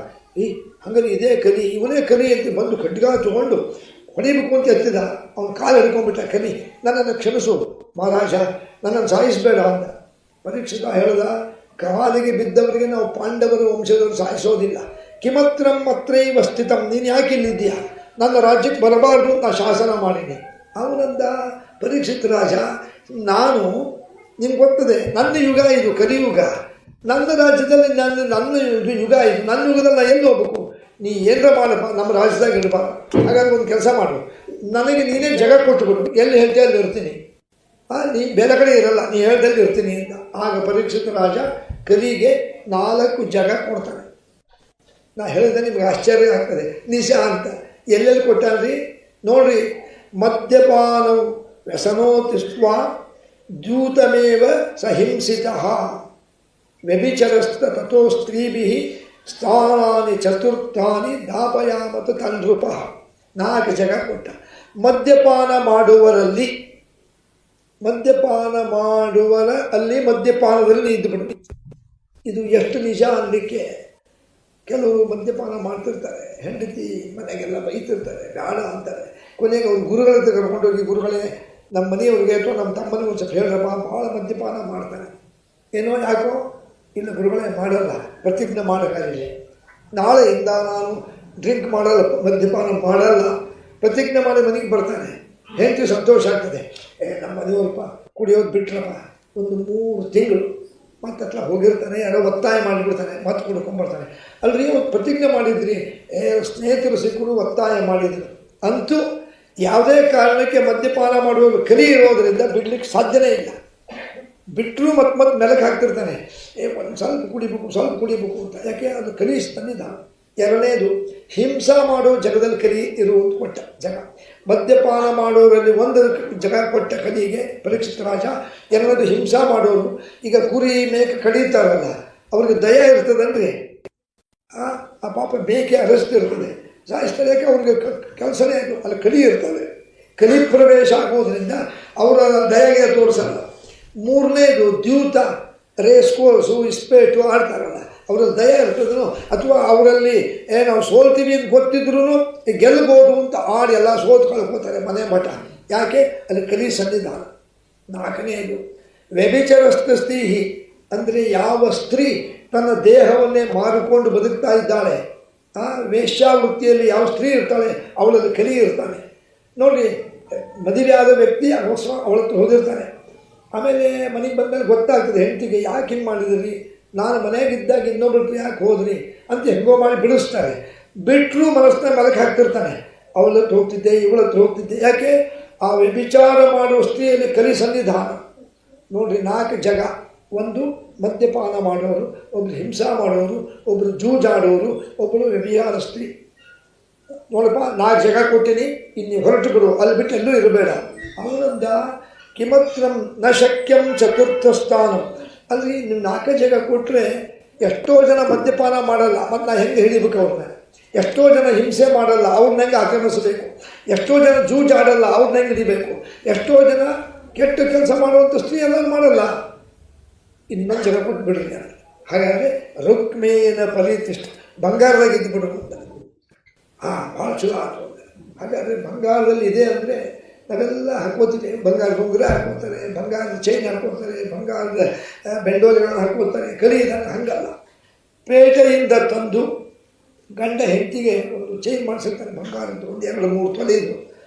ಹಂಗಾರೆ ಇದೇ ಕಲಿ, ಇವನೇ ಕಲಿ ಅಂತ ಬಂದು ಖಡ್ಗ ತಗೊಂಡು ಹೊಡಿಬೇಕು ಅಂತ ಎತ್ತಿದ. ಅವನು ಕಾಲು ಹಿಡ್ಕೊಂಡ್ಬಿಟ್ಟ. ಕಲಿ, ನನ್ನನ್ನು ಕ್ಷಮಿಸು ಮಹಾರಾಜ, ನನ್ನನ್ನು ಸಾಯಿಸಬೇಡ ಅಂತ. ಪರೀಕ್ಷಿತ ಹೇಳ್ದ, ಕಾಲಿಗೆ ಬಿದ್ದವರಿಗೆ ನಾವು ಪಾಂಡವರ ವಂಶದವರು ಸಾಯಿಸೋದಿಲ್ಲ. ಕಿಮತ್ರಂ ಅತ್ರೈವ ಸ್ಥಿತಂ, ನೀನು ಯಾಕೆ ಇಲ್ಲಿದ್ದೀಯಾ? ನನ್ನ ರಾಜ್ಯಕ್ಕೆ ಬರಬಾರ್ದು ಅಂತ ಶಾಸನ ಮಾಡೀನಿ. ಅವನಂದ, ಪರೀಕ್ಷಿತ ರಾಜ, ನಾನು ನಿಮ್ಗೆ ಗೊತ್ತದೆ, ನನ್ನ ಯುಗ ಇದು, ಕಲಿಯುಗ. ನನ್ನ ರಾಜ್ಯದಲ್ಲಿ ನನ್ನ ಯುಗ ಇದು, ನನ್ನ ಯುಗದಲ್ಲಿ ನಾನು ಎಲ್ಲಿ ಹೋಗ್ಬೇಕು? ನೀ ಏನರ ಮಾಡಪ್ಪ, ನಮ್ಮ ರಾಜ್ಯದಾಗ ಇಡಬಾರ್ದು. ಹಾಗಾದ್ರೆ ಒಂದು ಕೆಲಸ ಮಾಡು, ನನಗೆ ನೀನೇ ಜಾಗ ಕೊಟ್ಟುಬಿಡು, ಎಲ್ಲಿ ಹೇಳ್ತೀಯ ಅಲ್ಲಿ ಇರ್ತೀನಿ. ನೀ ಬೇರೆ ಕಡೆ ಇರಲ್ಲ, ನೀ ಹೇಳ್ದಲ್ಲಿ ಇರ್ತೀನಿ ಅಂತ. ಆಗ ಪರೀಕ್ಷಿತ ರಾಜ ಕಲಿಗೆ 4 ಜಾಗ ಕೊಡ್ತಾನೆ. ನಾ ಹೇಳಿದೆ ನಿಮ್ಗೆ ಆಶ್ಚರ್ಯ ಆಗ್ತದೆ. ನಿಶಾ ಅಂತ ಎಲ್ಲೆಲ್ಲಿ ಕೊಟ್ಟಾನ್ರಿ ನೋಡ್ರಿ. ಮದ್ಯಪಾನವು ವ್ಯಸನೋತಿಸ್ವ ದ್ಯೂತಮೇವ ಸಹಿಂಸಿತಃ ವ್ಯಭಿಚರಸ್ತ ತಥೋ ಸ್ತ್ರೀಭಿ ಸ್ಥಾನಾನಿ ಚತುರ್ಥಾನಿ ದಾಪಯಾಮತ ತನ್ೃಪ. 4 ಜಾಗ ಕೊಟ್ಟ. ಮದ್ಯಪಾನ ಮಾಡುವರಲ್ಲಿ ಮದ್ಯಪಾನದಲ್ಲಿ ಇದ್ದುಬಿಡು. ಇದು ಎಷ್ಟು ನಿಜ ಅನ್ನಲಿಕ್ಕೆ, ಕೆಲವರು ಮದ್ಯಪಾನ ಮಾಡ್ತಿರ್ತಾರೆ, ಹೆಂಡತಿ ಮನೆಗೆಲ್ಲ ಬೈತಿರ್ತಾರೆ, ಬೇಡ ಅಂತಾರೆ. ಕೊನೆಗೆ ಅವ್ರು ಗುರುಗಳ ಹತ್ರ ಕರ್ಕೊಂಡೋಗಿ, ಗುರುಗಳೇ ನಮ್ಮ ಮನೆಯವ್ರಿಗೆ ಅಥವಾ ನಮ್ಮ ತಮ್ಮನಿಗೆ ಒಂದು ಸ್ವಲ್ಪ ಹೇಳ್ರಪ್ಪ, ಭಾಳ ಮದ್ಯಪಾನ ಮಾಡ್ತಾನೆ. ಏನೋ ಯಾಕೋ ಇಲ್ಲ ಗುರುಗಳೇ ಮಾಡಲ್ಲ, ಪ್ರತಿಜ್ಞೆ ಮಾಡೋಕ್ಕಾಗಲಿ, ನಾಳೆಯಿಂದ ನಾನು ಡ್ರಿಂಕ್ ಮಾಡಲ್ಲ, ಮದ್ಯಪಾನ ಮಾಡಲ್ಲ, ಪ್ರತಿಜ್ಞೆ ಮಾಡಿ ಮನೆಗೆ ಬರ್ತಾನೆ. ಹೆಂಡತಿ ಸಂತೋಷ ಆಗ್ತದೆ. ನಮ್ಮ ಮನೆಯವ್ರಪ್ಪ ಕುಡಿಯೋದು ಬಿಟ್ರಪ್ಪ, ಒಂದು 3 ತಿಂಗಳು ಮತ್ತೆ ಹತ್ರ ಹೋಗಿರ್ತಾನೆ, ಯಾರೋ ಒತ್ತಾಯ ಮಾಡಿಬಿಡ್ತಾನೆ, ಮತ್ತೆ ಕುಡ್ಕೊಂಬರ್ತಾನೆ. ಅಲ್ರಿ ಅವ್ರು ಪ್ರತಿಜ್ಞೆ ಮಾಡಿದ್ರಿ, ಸ್ನೇಹಿತರು ಸಿಕ್ಕರು ಒತ್ತಾಯ ಮಾಡಿದರು. ಅಂತೂ ಯಾವುದೇ ಕಾರಣಕ್ಕೆ ಮದ್ಯಪಾನ ಮಾಡುವಾಗ ಕಲಿ ಇರೋದರಿಂದ ಬಿಡ್ಲಿಕ್ಕೆ ಸಾಧ್ಯನೇ ಇಲ್ಲ. ಬಿಟ್ಟರು ಮತ್ತೆ ಮೆಲಕ್ಕೆ ಹಾಕ್ತಿರ್ತಾನೆ, ಒಂದು ಸ್ವಲ್ಪ ಕುಡಿಬೇಕು ಅಂತ. ಯಾಕೆ ಅದು ಕಲಿ ಸನ್ನಿಧಾನ. 2ನೇದು, ಹಿಂಸಾ ಮಾಡೋ ಜಗದಲ್ಲಿ ಕಲಿ ಇರುವುದು ಕೊಟ್ಟ ಜಗ. ಮದ್ಯಪಾನ ಮಾಡೋರಲ್ಲಿ 1 ಜಗ ಕೊಟ್ಟ ಕಲಿಗೆ ಪರೀಕ್ಷಿತ ರಾಜ. 2ನೇದು ಹಿಂಸಾ ಮಾಡೋರು. ಈಗ ಕುರಿ ಮೇಕೆ ಕಡಿತಾರಲ್ಲ, ಅವ್ರಿಗೆ ದಯ ಇರ್ತದಲ್ರಿ. ಆ ಪಾಪ ಮೇಕೆ ಅರಸ್ತಿರ್ತದೆ, ಸಾಯಿಸ್ತಾರೆ. ಯಾಕೆ ಅವ್ರಿಗೆ ಕೆಲಸನೇ ಅದು, ಅಲ್ಲಿ ಕಲಿ ಇರ್ತದೆ. ಕಲಿ ಪ್ರವೇಶ ಆಗೋದ್ರಿಂದ ಅವರ ದಯಗೆ ತೋರಿಸಲ್ಲ. 3ನೇದು ದ್ಯೂತ, ರೇಸ್ ಕೋರ್ಸು, ಇಸ್ಪೇಟು ಆಡ್ತಾರಲ್ಲ, ಅವರಲ್ಲಿ ದಯ ಇರ್ತದೋ, ಅಥವಾ ಅವರಲ್ಲಿ ನಾವು ಸೋಲ್ತೀವಿ ಅಂತ ಗೊತ್ತಿದ್ರೂ ಗೆಲ್ಬೋದು ಅಂತ ಆಡಿ ಎಲ್ಲ ಸೋತು ಕಳ್ಕೋತಾರೆ ಮನೆ ಮಠ. ಯಾಕೆ? ಅಲ್ಲಿ ಕಲಿ ಸನ್ನಿಧಾನ. 4ನೇದು ವ್ಯಭಿಚರಸ್ಥ ಸ್ತ್ರೀಹಿ, ಅಂದರೆ ಯಾವ ಸ್ತ್ರೀ ತನ್ನ ದೇಹವನ್ನೇ ಮಾರಿಕೊಂಡು ಬದುಕ್ತಾ ಇದ್ದಾಳೆ, ವೇಶ್ಯಾವೃತ್ತಿಯಲ್ಲಿ ಯಾವ ಸ್ತ್ರೀ ಇರ್ತಾಳೆ, ಅವಳಲ್ಲಿ ಕಲಿ ಇರ್ತಾನೆ. ನೋಡಿ, ಮದುವೆ ಆದ ವ್ಯಕ್ತಿ ಅವಳ ಹತ್ರ ಹೋದಿರ್ತಾನೆ. ಆಮೇಲೆ ಮನೆಗೆ ಬಂದಮೇಲೆ ಗೊತ್ತಾಗ್ತದೆ ಹೆಂಡತಿಗೆ, ಯಾಕೆ ಹಿಂಗೆ ಮಾಡಿದ್ರಿ, ನಾನು ಮನೆಯಾಗಿದ್ದಾಗ ಇನ್ನೊಬ್ರು ಯಾಕೆ ಹೋದ್ರಿ ಅಂತ ಹೆಂಗೋ ಮಾಡಿ ಬಿಡಿಸ್ತಾರೆ. ಬಿಟ್ಟರು ಮನಸ್ಸಿನ ಮೆಲಕ್ಕೆ ಹಾಕ್ತಿರ್ತಾನೆ, ಅವಳತ್ತು ಹೋಗ್ತಿದ್ದೆ, ಇವಳತ್ತು ಹೋಗ್ತಿದ್ದೆ. ಯಾಕೆ? ಆ ವ್ಯಭಿಚಾರ ಮಾಡುವ ಸ್ತ್ರೀಯಲ್ಲಿ ಕಲಿ ಸನ್ನಿಧಾನ. ನೋಡಿರಿ, 4 ಜಾಗ. 1 ಮದ್ಯಪಾನ ಮಾಡೋರು, ಒಬ್ಬರು ಹಿಂಸಾ ಮಾಡೋರು, ಒಬ್ಬರು ಜೂಜಾಡೋರು, ಒಬ್ಬರು ವ್ಯಭಿಚಾರ ಸ್ತ್ರೀ. ನೋಡಪ್ಪ, 4 ಜಾಗ ಕೊಟ್ಟಿನಿ, ಇನ್ನು ಹೊರಟು ಬಿಡು, ಅಲ್ಲಿ ಬಿಟ್ಟು ಎಲ್ಲೂ ಇರಬೇಡ. ಅವನಂದ, ಕಿಮತ್ರಂ ನ ಶಕ್ಯಂ ಚತುರ್ಥ ಸ್ಥಾನ. ಅಲ್ಲಿ ನೀವು 4 ಜಾಗ ಕೊಟ್ಟರೆ ಎಷ್ಟೋ ಜನ ಮದ್ಯಪಾನ ಮಾಡಲ್ಲ, ಮತ್ತು ನಾ ಹೆಂಗೆ ಹಿಡಿಬೇಕು ಅವ್ರನ್ನ. ಎಷ್ಟೋ ಜನ ಹಿಂಸೆ ಮಾಡಲ್ಲ, ಅವ್ರನ್ನ ಹೆಂಗೆ ಆಕ್ರಮಿಸಬೇಕು. ಎಷ್ಟೋ ಜನ ಜೂಜಾಡಲ್ಲ, ಅವ್ರನ್ನ ಹೆಂಗೆ ಹಿಡಿಬೇಕು. ಎಷ್ಟೋ ಜನ ಕೆಟ್ಟ ಕೆಲಸ ಮಾಡುವಂಥ ಸ್ತ್ರೀ ಎಲ್ಲ ಮಾಡಲ್ಲ. ಇನ್ನೊಂದು ಜಾಗ ಕೊಟ್ಟು ಬಿಡ್ರಿ. ಹಾಗಾದರೆ ರುಕ್ಮೇನ ಫಲಿತಿಷ್ಠ, ಬಂಗಾರದಾಗ ಇದ್ದು ಬಿಡು ಅಂತ. ಭಾಳ ಚಲೋ ಆಯ್ತು. ಹಾಗಾದರೆ ಬಂಗಾರದಲ್ಲಿ ಇದೆ ಅಂದರೆ ನಾವೆಲ್ಲ ಹಾಕೋತೀವಿ. ಬಂಗಾರದ ಉಂಗುರ ಹಾಕೋತಾರೆ, ಬಂಗಾರದ ಚೈನ್ ಹಾಕೋತಾರೆ, ಬಂಗಾರದ ಬೆಂಡೋಲಿಗಳನ್ನು ಹಾಕೋತಾರೆ. ಕಲಿಯಿದಾಗ ಹಂಗಲ್ಲ. ಪೇಟೆಯಿಂದ ತಂದು ಗಂಡ ಹೆಂಡತಿಗೆ ಒಂದು ಚೈನ್ ಮಾಡಿಸಿರ್ತಾರೆ ಬಂಗಾರದ್ದು, 1, 2, 3 ತೊಲೆದು.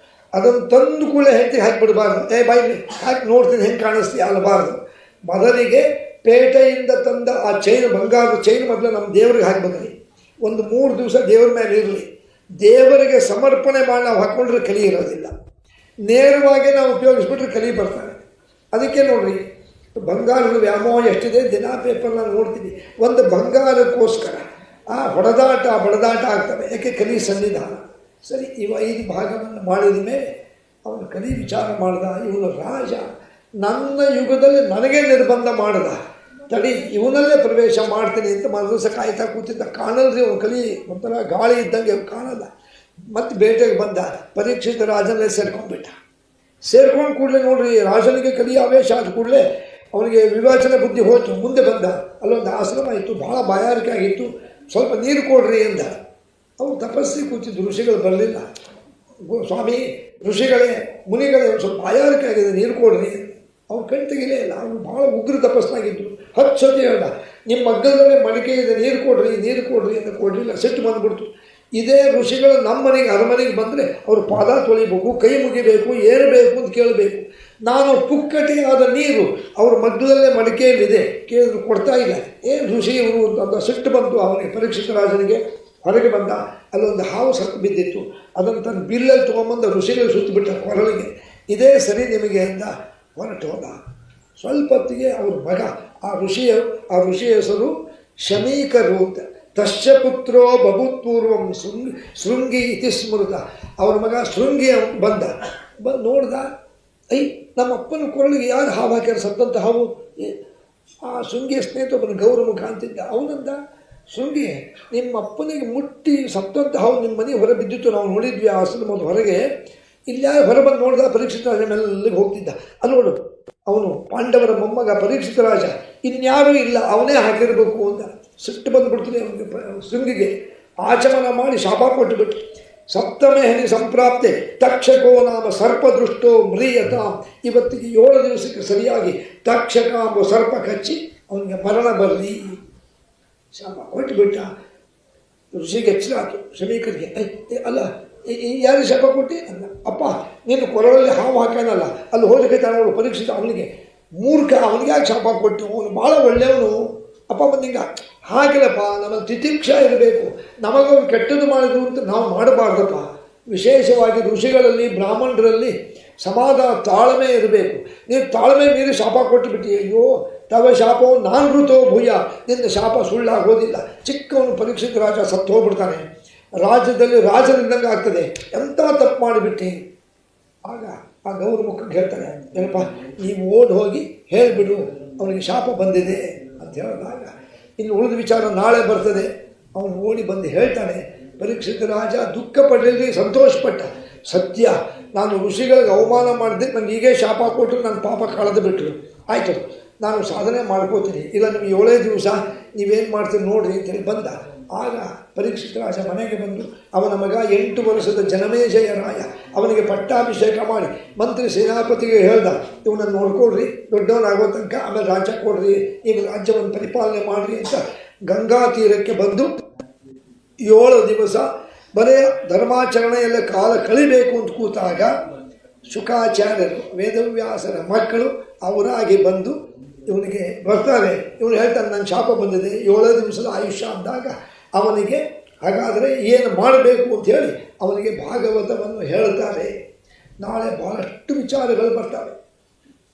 ಅದನ್ನು ತಂದು ಕೂಡ ಹೆಂಡತಿಗೆ ಹಾಕಿಬಿಡಬಾರ್ದು. ಬಾಯಿಲಿ ಹಾಕಿ ನೋಡ್ತೀನಿ ಹೆಂಗೆ ಕಾಣಿಸ್ತೀವಿ ಅಲ್ಲಬಾರ್ದು. ಮೊದಲಿಗೆ ಪೇಟೆಯಿಂದ ತಂದ ಆ ಚೈನ್, ಬಂಗಾರದ ಚೈನ್ ಮೊದಲು ನಮ್ಮ ದೇವರಿಗೆ ಹಾಕಬೇಕ್ರಿ. ಒಂದು 3 ದಿವಸ ದೇವ್ರ ಮೇಲೆ ಇರಲಿ. ದೇವರಿಗೆ ಸಮರ್ಪಣೆ ಮಾಡಿ ನಾವು ಹಾಕ್ಕೊಂಡ್ರೆ ಕಲಿ ಇರೋದಿಲ್ಲ. ನೇರವಾಗಿ ನಾವು ಉಪಯೋಗಿಸ್ಬಿಟ್ರೆ ಕಲಿ ಬರ್ತಾನೆ. ಅದಕ್ಕೆ ನೋಡ್ರಿ, ಬಂಗಾರದ ವ್ಯಾಮೋಹ ಎಷ್ಟಿದೆ. ದಿನ ಪೇಪರ್ನ ನೋಡ್ತೀವಿ. ಒಂದು ಬಂಗಾರಕ್ಕೋಸ್ಕರ ಹೊಡೆದಾಟ ಬಡದಾಟ ಆಗ್ತವೆ. ಯಾಕೆ? ಕಲಿ ಸನ್ನಿಧಾನ. ಸರಿ, ಇವ 5 ಭಾಗವನ್ನು ಮಾಡಿದ ಮೇಲೆ ಅವನು ಕಲಿ ವಿಚಾರ ಮಾಡ್ದ. ಇವನು ರಾಜ, ನನ್ನ ಯುಗದಲ್ಲಿ ನನಗೆ ನಿರ್ಬಂಧ ಮಾಡ್ದ, ತಡಿ ಇವನಲ್ಲೇ ಪ್ರವೇಶ ಮಾಡ್ತೀನಿ ಅಂತ ಮನಸ್ಸ ಕಾಯ್ತಾ ಕೂತಿದ್ದ. ಕಾಣಲ್ರಿ ಅವನು, ಕಲಿ ಒಂಥರ ಗಾಳಿ ಇದ್ದಂಗೆ ಕಾಣಲ್ಲ. ಮತ್ತು ಬೇಟೆಗೆ ಬಂದ, ಪರೀಕ್ಷಿತ ರಾಜನೇ ಸೇರ್ಕೊಂಡ್ಬಿಟ್ಟ. ಸೇರ್ಕೊಂಡು ಕೂಡಲೇ ನೋಡ್ರಿ, ರಾಜನಿಗೆ ಕಲಿ ಆವೇಶ ಆದ ಕೂಡಲೇ ಅವನಿಗೆ ವಿವೇಚನೆ ಬುದ್ಧಿ ಹೋಯ್ತು. ಮುಂದೆ ಬಂದ, ಅಲ್ಲೊಂದು ಆಶ್ರಮ ಇತ್ತು, ಭಾಳ ಬಾಯಾರಿಕೆ ಆಗಿತ್ತು, ಸ್ವಲ್ಪ ನೀರು ಕೊಡ್ರಿ ಎಂದ. ಅವ್ರು ತಪಸ್ಸಿಗೆ ಕೂತಿದ್ದು, ಋಷಿಗಳು ಬರಲಿಲ್ಲ. ಸ್ವಾಮಿ, ಋಷಿಗಳೇ, ಮುನಿಗಳೇ, ಒಂದು ಸ್ವಲ್ಪ ಬಾಯಾರಿಕೆ ಆಗಿದೆ, ನೀರು ಕೊಡ್ರಿ. ಅವ್ನು ಕಣ್ ತೆಗಿಲೇ ಇಲ್ಲ. ಅವನು ಭಾಳ ಉಗ್ರ ತಪಸ್ಸಾಗಿದ್ದು. 10 ಸತಿ ಹೇಳ್ದ, ನಿಮ್ಮ ಮಗ್ಗದಲ್ಲೇ ಮಡಿಕೆ ಇದೆ, ನೀರು ಕೊಡ್ರಿ ಅಂತ ಕೊಡಲಿಲ್ಲ. ಸಿಟ್ಟು ಬಂದುಬಿಡ್ತು. ಇದೇ ಋಷಿಗಳು ನಮ್ಮ ಮನೆಗೆ ಅರಮನೆಗೆ ಬಂದರೆ ಅವರು ಪಾದ ತೊಳಿಬೇಕು, ಕೈ ಮುಗಿಬೇಕು, ಏನು ಬೇಕು ಅಂತ ಕೇಳಬೇಕು. ನಾನು ಪುಕ್ಕಟೆಯಾದ ನೀರು ಅವ್ರ ಮಗ್ಗದಲ್ಲೇ ಮಡಿಕೆಯಲ್ಲಿದೆ, ಕೇಳಿದ್ರು ಕೊಡ್ತಾ ಇಲ್ಲ. ಏನು ಋಷಿ ಇವರು ಅಂತ ಸಿಟ್ಟು ಬಂತು ಅವನಿಗೆ. ಪರೀಕ್ಷಿತ ರಾಜನಿಗೆ ಹೊರಗೆ ಬಂದ, ಅಲ್ಲೊಂದು ಹಾವು ಸತ್ತು ಬಿದ್ದಿತ್ತು. ಅದನ್ನು ತನ್ನ ಬಿಲ್ಲಲ್ಲಿ ತೊಗೊಂಬಂದು ಋಷಿಗಳು ಸುತ್ತಬಿಟ್ಟ ಕೊರಳಿಗೆ. ಇದೇ ಸರಿ ನಿಮಗೆ ಅಂತ ಹೊರಟು ಹೋದ. ಸ್ವಲ್ಪ ಹೊತ್ತಿಗೆ ಅವ್ರ ಮಗ, ಆ ಋಷಿಯ ಹೆಸರು ಶಮೀಕರು ಅಂತ. ತಶ್ಚ ಪುತ್ರೋ ಬಭೂತ್ಪೂರ್ವಂ ಶೃಂಗಿ ಇತಿ ಸ್ಮೃತ. ಅವ್ರ ಮಗ ಶೃಂಗಿ ಬಂದು ನೋಡ್ದ, ನಮ್ಮ ಅಪ್ಪನ ಕೊರಳಿಗೆ ಯಾರು ಹಾವು ಹಾಕ್ಯಾರ, ಸತ್ತಂತ ಹಾವು. ಆ ಶೃಂಗಿಯ ಸ್ನೇಹಿತ ಒಬ್ಬನ ಗೌರಮುಖ ಅಂತಿದ್ದ. ಅವನಂದ, ಶೃಂಗಿ, ನಿಮ್ಮ ಅಪ್ಪನಿಗೆ ಮುಟ್ಟಿ ಸತ್ತಂತ ಹಾವು ನಿಮ್ಮ ಮನೆ ಹೊರ ಬಿದ್ದಿತ್ತು, ನಾವು ನೋಡಿದ್ವಿ ಆ ಆಶ್ರಮದ ಹೊರಗೆ. ಇಲ್ಲಿ ಯಾರು ಹೊರ ಬಂದು ನೋಡ್ದ, ಪರೀಕ್ಷಿತ ರಾಜ ಮೆಲ್ಲಿಗೆ ಹೋಗ್ತಿದ್ದ. ಅಲ್ಲಿ ನೋಡು, ಅವನು ಪಾಂಡವರ ಮೊಮ್ಮಗ ಪರೀಕ್ಷಿತ ರಾಜ, ಇನ್ಯಾರೂ ಇಲ್ಲ, ಅವನೇ ಹಾಕಿರಬೇಕು ಅಂತ. ಸಿಟ್ಟು ಬಂದುಬಿಡ್ತೀನಿ ಅವನಿಗೆ. ಶೃಂಗಿಗೆ ಆಚಮನ ಮಾಡಿ ಶಾಪ ಕೊಟ್ಟುಬಿಟ್ಟು, ಸಪ್ತಮೇ ಹನಿ ಸಂಪ್ರಾಪ್ತೆ ತಕ್ಷಕೋ ನಾಮ ಸರ್ಪದೃಷ್ಟೋ ಮ್ರಿಯತ. ಇವತ್ತಿಗೆ 7 ದಿವಸಕ್ಕೆ ಸರಿಯಾಗಿ ತಕ್ಷಕ ಎಂಬ ಸರ್ಪ ಕಚ್ಚಿ ಅವನಿಗೆ ಮರಣ ಬರಲಿ ಶಾಪ ಕೊಟ್ಟುಬಿಟ್ಟ. ಋಷಿಗೆ ಎಚ್ಚರ ಆಯಿತು, ಶಮೀಕರಿಗೆ. ಅಲ್ಲ, ಯಾರು ಶಾಪ ಕೊಟ್ಟು ಅಲ್ಲ, ಅಪ್ಪ ನೀನು ಕೊರಳಲ್ಲಿ ಹಾವು ಹಾಕ್ಯಾನಲ್ಲ, ಅಲ್ಲಿ ಹೋದಕ್ಕೆ ಅವಳು ಪರೀಕ್ಷಿತ. ಅವನಿಗೆ ಮೂರ್ಖ, ಅವನಿಗೆ ಯಾಕೆ ಶಾಪ ಕೊಟ್ಟು, ಅವನು ಭಾಳ ಒಳ್ಳೆಯವನು. ಅಪ್ಪ ಬಂದಿಂಗ ಹಾಗಿಲ್ಲಪ್ಪ, ನಮಗೆ ತಿತಿಕ್ಷ ಇರಬೇಕು, ನಮಗವ್ರು ಕೆಟ್ಟದ್ದು ಮಾಡಿದ್ರು ಅಂತ ನಾವು ಮಾಡಬಾರ್ದಪ್ಪ. ವಿಶೇಷವಾಗಿ ಋಷಿಗಳಲ್ಲಿ ಬ್ರಾಹ್ಮಣರಲ್ಲಿ ಸಮಾಧಾನ ತಾಳ್ಮೆ ಇರಬೇಕು. ನೀನು ತಾಳ್ಮೆ ಮೀರಿ ಶಾಪ ಕೊಟ್ಟುಬಿಟ್ಟು, ಅಯ್ಯೋ ತವ ಶಾಪವು ನಾನು ಋತೋ ಭೂಯ, ನಿನ್ನ ಶಾಪ ಸುಳ್ಳಾಗೋದಿಲ್ಲ. ಚಿಕ್ಕವನು ಪರೀಕ್ಷಿತ ರಾಜ ಸತ್ತು ಹೋಗ್ಬಿಡ್ತಾನೆ, ರಾಜ್ಯದಲ್ಲಿ ರಾಜನಿದ್ದಂಗೆ ಆಗ್ತದೆ, ಎಂಥ ತಪ್ಪು ಮಾಡಿಬಿಟ್ಟು. ಆಗ ಆ ಗೌರ ಮುಖಕ್ಕೆ ಹೇಳ್ತಾನೆ, ಏನಪ್ಪ ನೀವು ಓಡಿ ಹೋಗಿ ಹೇಳಿಬಿಡು ಅವನಿಗೆ ಶಾಪ ಬಂದಿದೆ ಅಂತ ಹೇಳಿದಾಗ, ಇನ್ನು ಉಳಿದ ವಿಚಾರ ನಾಳೆ ಬರ್ತದೆ. ಅವನು ಓಡಿ ಬಂದು ಹೇಳ್ತಾನೆ. ಪರೀಕ್ಷಿತ ರಾಜ ದುಃಖ ಪಡಲಿ, ಸಂತೋಷಪಟ್ಟ. ಸತ್ಯ, ನಾನು ಋಷಿಗಳಿಗೆ ಅವಮಾನ ಮಾಡಿದೆ, ನನಗೆ ಹೀಗೆ ಶಾಪ ಕೊಟ್ಟರು, ನನ್ನ ಪಾಪ ಕಳೆದು ಬಿಟ್ಟರು. ಆಯಿತು, ನಾನು ಸಾಧನೆ ಮಾಡ್ಕೋತೀನಿ, ಇಲ್ಲ ನಿಮಗೆ 7 ದಿವಸ ನೀವೇನು ಮಾಡ್ತೀರಿ ನೋಡ್ರಿ ಅಂತೇಳಿ ಬಂದ. ಆಗ ಪರೀಕ್ಷಿತ ರಾಜ ಮನೆಗೆ ಬಂದು ಅವನ ಮಗ 8 ವರ್ಷದ ಜನಮೇಜಯ ರಾಯ ಅವನಿಗೆ ಪಟ್ಟಾಭಿಷೇಕ ಮಾಡಿ ಮಂತ್ರಿ ಸೇನಾಪತಿಗೆ ಹೇಳ್ದ, ಇವನನ್ನು ನೋಡ್ಕೊಳ್ರಿ, ದೊಡ್ಡವನಾಗೋ ತನಕ, ಆಮೇಲೆ ರಾಜ್ಯ ಕೊಡ್ರಿ, ಈಗ ರಾಜ್ಯವನ್ನು ಪರಿಪಾಲನೆ ಮಾಡಿರಿ ಅಂತ ಗಂಗಾ ತೀರಕ್ಕೆ ಬಂದು 7 ದಿವಸ ಬರೇ ಧರ್ಮಾಚರಣೆಯಲ್ಲೇ ಕಾಲ ಕಳಿಬೇಕು ಅಂತ ಕೂತಾಗ ಶುಕಾಚಾರ್ಯರು ವೇದವ್ಯಾಸರ ಮಕ್ಕಳು ಅವರಾಗಿ ಬಂದು ಇವನಿಗೆ ಬರ್ತಾರೆ. ಇವನು ಹೇಳ್ತಾನೆ, ನನ್ನ ಶಾಪ ಬಂದಿದೆ, 7 ದಿವಸದ ಆಯುಷ್ಯ ಅಂದಾಗ ಅವನಿಗೆ ಹಾಗಾದರೆ ಏನು ಮಾಡಬೇಕು ಅಂಥೇಳಿ ಅವನಿಗೆ ಭಾಗವತವನ್ನು ಹೇಳ್ತಾರೆ. ನಾಳೆ ಭಾಳಷ್ಟು ವಿಚಾರಗಳು ಬರ್ತವೆ.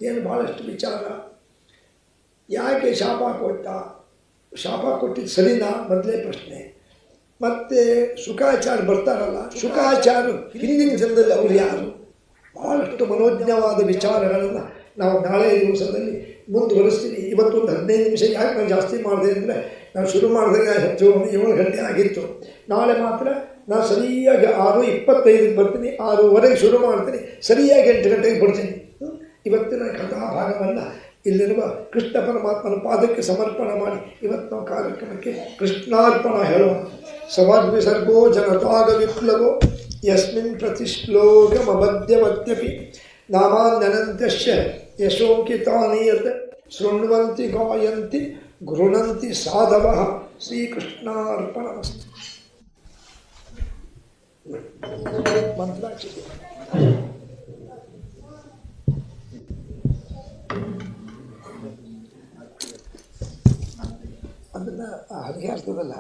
ಏನು ಭಾಳಷ್ಟು ವಿಚಾರ? ಯಾಕೆ ಶಾಪ ಕೊಟ್ಟ? ಶಾಪ ಕೊಟ್ಟಿದ್ದು ಸರಿನಾ ಮೊದಲೇ ಪ್ರಶ್ನೆ. ಮತ್ತು ಶುಕಾಚಾರ್ಯ ಬರ್ತಾರಲ್ಲ, ಶುಕಾಚಾರ್ಯರು ಹಿಂದಿನ ಜನದಲ್ಲಿ ಅವರು ಯಾರು? ಭಾಳಷ್ಟು ಮನೋಜ್ಞವಾದ ವಿಚಾರಗಳನ್ನು ನಾವು ನಾಳೆ ದಿವಸದಲ್ಲಿ ಮುಂದುವರಿಸ್ತೀನಿ. ಇವತ್ತೊಂದು 15 ನಿಮಿಷ ಯಾಕೆ ನಾನು ಜಾಸ್ತಿ ಮಾಡಿದೆ ಅಂದರೆ, ನಾನು ಶುರು ಮಾಡಿದಾಗ 7 ಗಂಟೆ ಆಗಿತ್ತು. ನಾಳೆ ಮಾತ್ರ ನಾನು ಸರಿಯಾಗಿ 6:25ಕ್ಕೆ ಬರ್ತೀನಿ, 6:15ಕ್ಕೆ ಶುರು ಮಾಡ್ತೀನಿ, ಸರಿಯಾಗಿ 8 ಗಂಟೆಗೆ ಬರ್ತೀನಿ. ಇವತ್ತಿನ ಕಥಾಭಾಗವನ್ನು ಇಲ್ಲಿರುವ ಕೃಷ್ಣ ಪರಮಾತ್ಮನ ಪಾದಕ್ಕೆ ಸಮರ್ಪಣೆ ಮಾಡಿ ಇವತ್ತು ನಾವು ಕಾರ್ಯಕ್ರಮಕ್ಕೆ ಕೃಷ್ಣಾರ್ಪಣ ಹೇಳೋಣ. ಸವಾದ್ವಿಸರ್ಗೋ ಜನತಾಗ ವಿಪ್ಲವೋ ಯಸ್ಮಿನ್ ಪ್ರತಿಶ್ಲೋಕಮಬದ್ಧಮದ್ಯಪಿ ನಾಮಾನ್ಯನಂತ್ಯಶ್ಚ ಯಶೋಂಕಿತಾನಿ ಯತ್ ಶೃಣ್ವಂತಿ ಗಾಯಂತಿ ಗೃಣಂತಿ ಸಾಧವಃ. ಶ್ರೀಕೃಷ್ಣಾರ್ಪಣಮಸ್ತು. ಮಂತ್ರಾಕ್ಷತೆ ಅದನ್ನು ಅಡುಗೆ ಆಗ್ತದಲ್ಲ,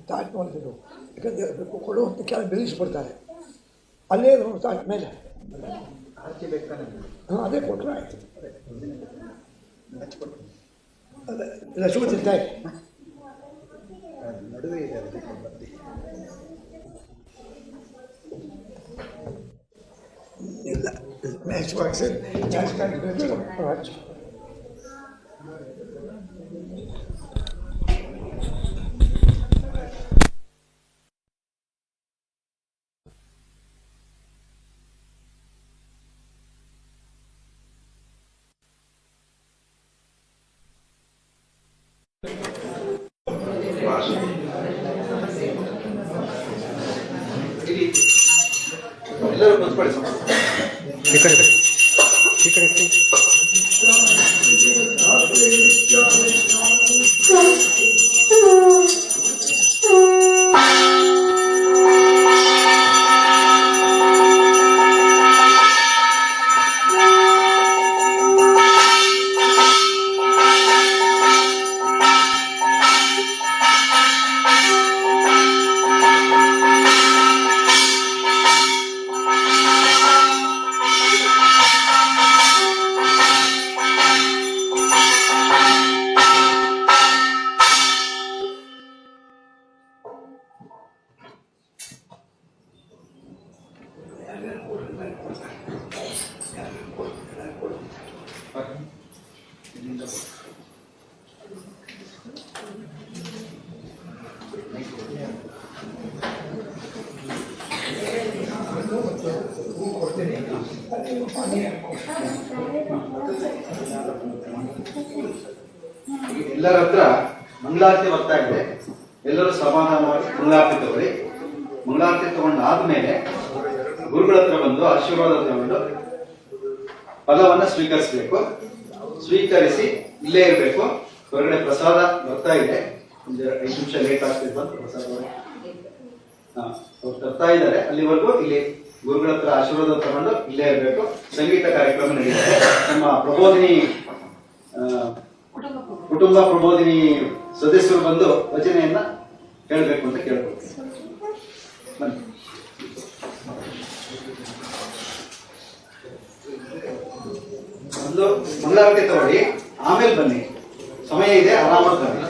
ತಾಟ್ ನೋಡ್ತಿದ್ರು, ಯಾಕಂದರೆ ಕೊಡುವಂಥ ಕೆಲ ಬೆಳೆಸ್ಬಿಡ್ತಾರೆ. ಅಲ್ಲೇ ನೋಡಿ ತಾಟ್ ಮೇಲೆ ಹಾಂ ಅದೇ ಕೊಟ್ಟರೆ ಆಯಿತು. ಅದೇ ಲಕ್ಷ್ಮಿ ತಿಂತಾಯಿ ನಡುವೆ ಇದೆ. ಇಲ್ಲ Matchbox. ಎಲ್ಲರೂ ಕೂತ್ಕೊಳ್ಳಿ ಸ್ವಲ್ಪ. ಈ ಕಡೆ ಈ ಕಡೆ ಎಲ್ಲರ ಹತ್ರ ಮಂಗಳಾರತಿ ಬರ್ತಾ ಇದೆ. ಎಲ್ಲರೂ ಸಮಾಧಾನವಾಗಿ ಮಂಗಳಾರತಿ ತಗೊಳ್ಳಿ. ಮಂಗಳಾರತಿ ತಗೊಂಡಾದ್ಮೇಲೆ ಗುರುಗಳ ಹತ್ರ ಬಂದು ಆಶೀರ್ವಾದ ತಗೊಂಡು ಫಲವನ್ನ ಸ್ವೀಕರಿಸಬೇಕು. ಸ್ವೀಕರಿಸಿ ಇಲ್ಲೇ ಇರಬೇಕು. ಹೊರಗಡೆ ಪ್ರಸಾದ ಬರ್ತಾ ಇದೆ. ಒಂದು 5 ನಿಮಿಷ ಲೇಟ್ ಆಗ್ತಿದೆ ಬಂದು ಪ್ರಸಾದ ಅವ್ರು ತರ್ತಾ ಇದ್ದಾರೆ. ಅಲ್ಲಿವರೆಗೂ ಇಲ್ಲಿ ಗುರುಗಳ ಹತ್ರ ಆಶೀರ್ವಾದ ತಗೊಂಡು ಇಲ್ಲೇ ಇರಬೇಕು. ಸಂಗೀತ ಕಾರ್ಯಕ್ರಮ ನಡೀತದೆ. ನಮ್ಮ ಪ್ರಬೋಧಿನಿ ಕುಟುಂಬ ಪ್ರಬೋಧಿನಿ ಸದಸ್ಯರು ಬಂದು ವಚನೆಯನ್ನ ಹೇಳಬೇಕು ಅಂತ ಕೇಳ್ಕೊಳ್ತೀನಿ. ಬನ್ನಿ. ಒಂದು ಮಂಗಳಾರತಿ ತಗೊಳ್ಳಿ, ಆಮೇಲೆ ಬನ್ನಿ. ಸಮಯ ಇದೆ, ಆರಾಮಾಗಿ ಬನ್ನಿ.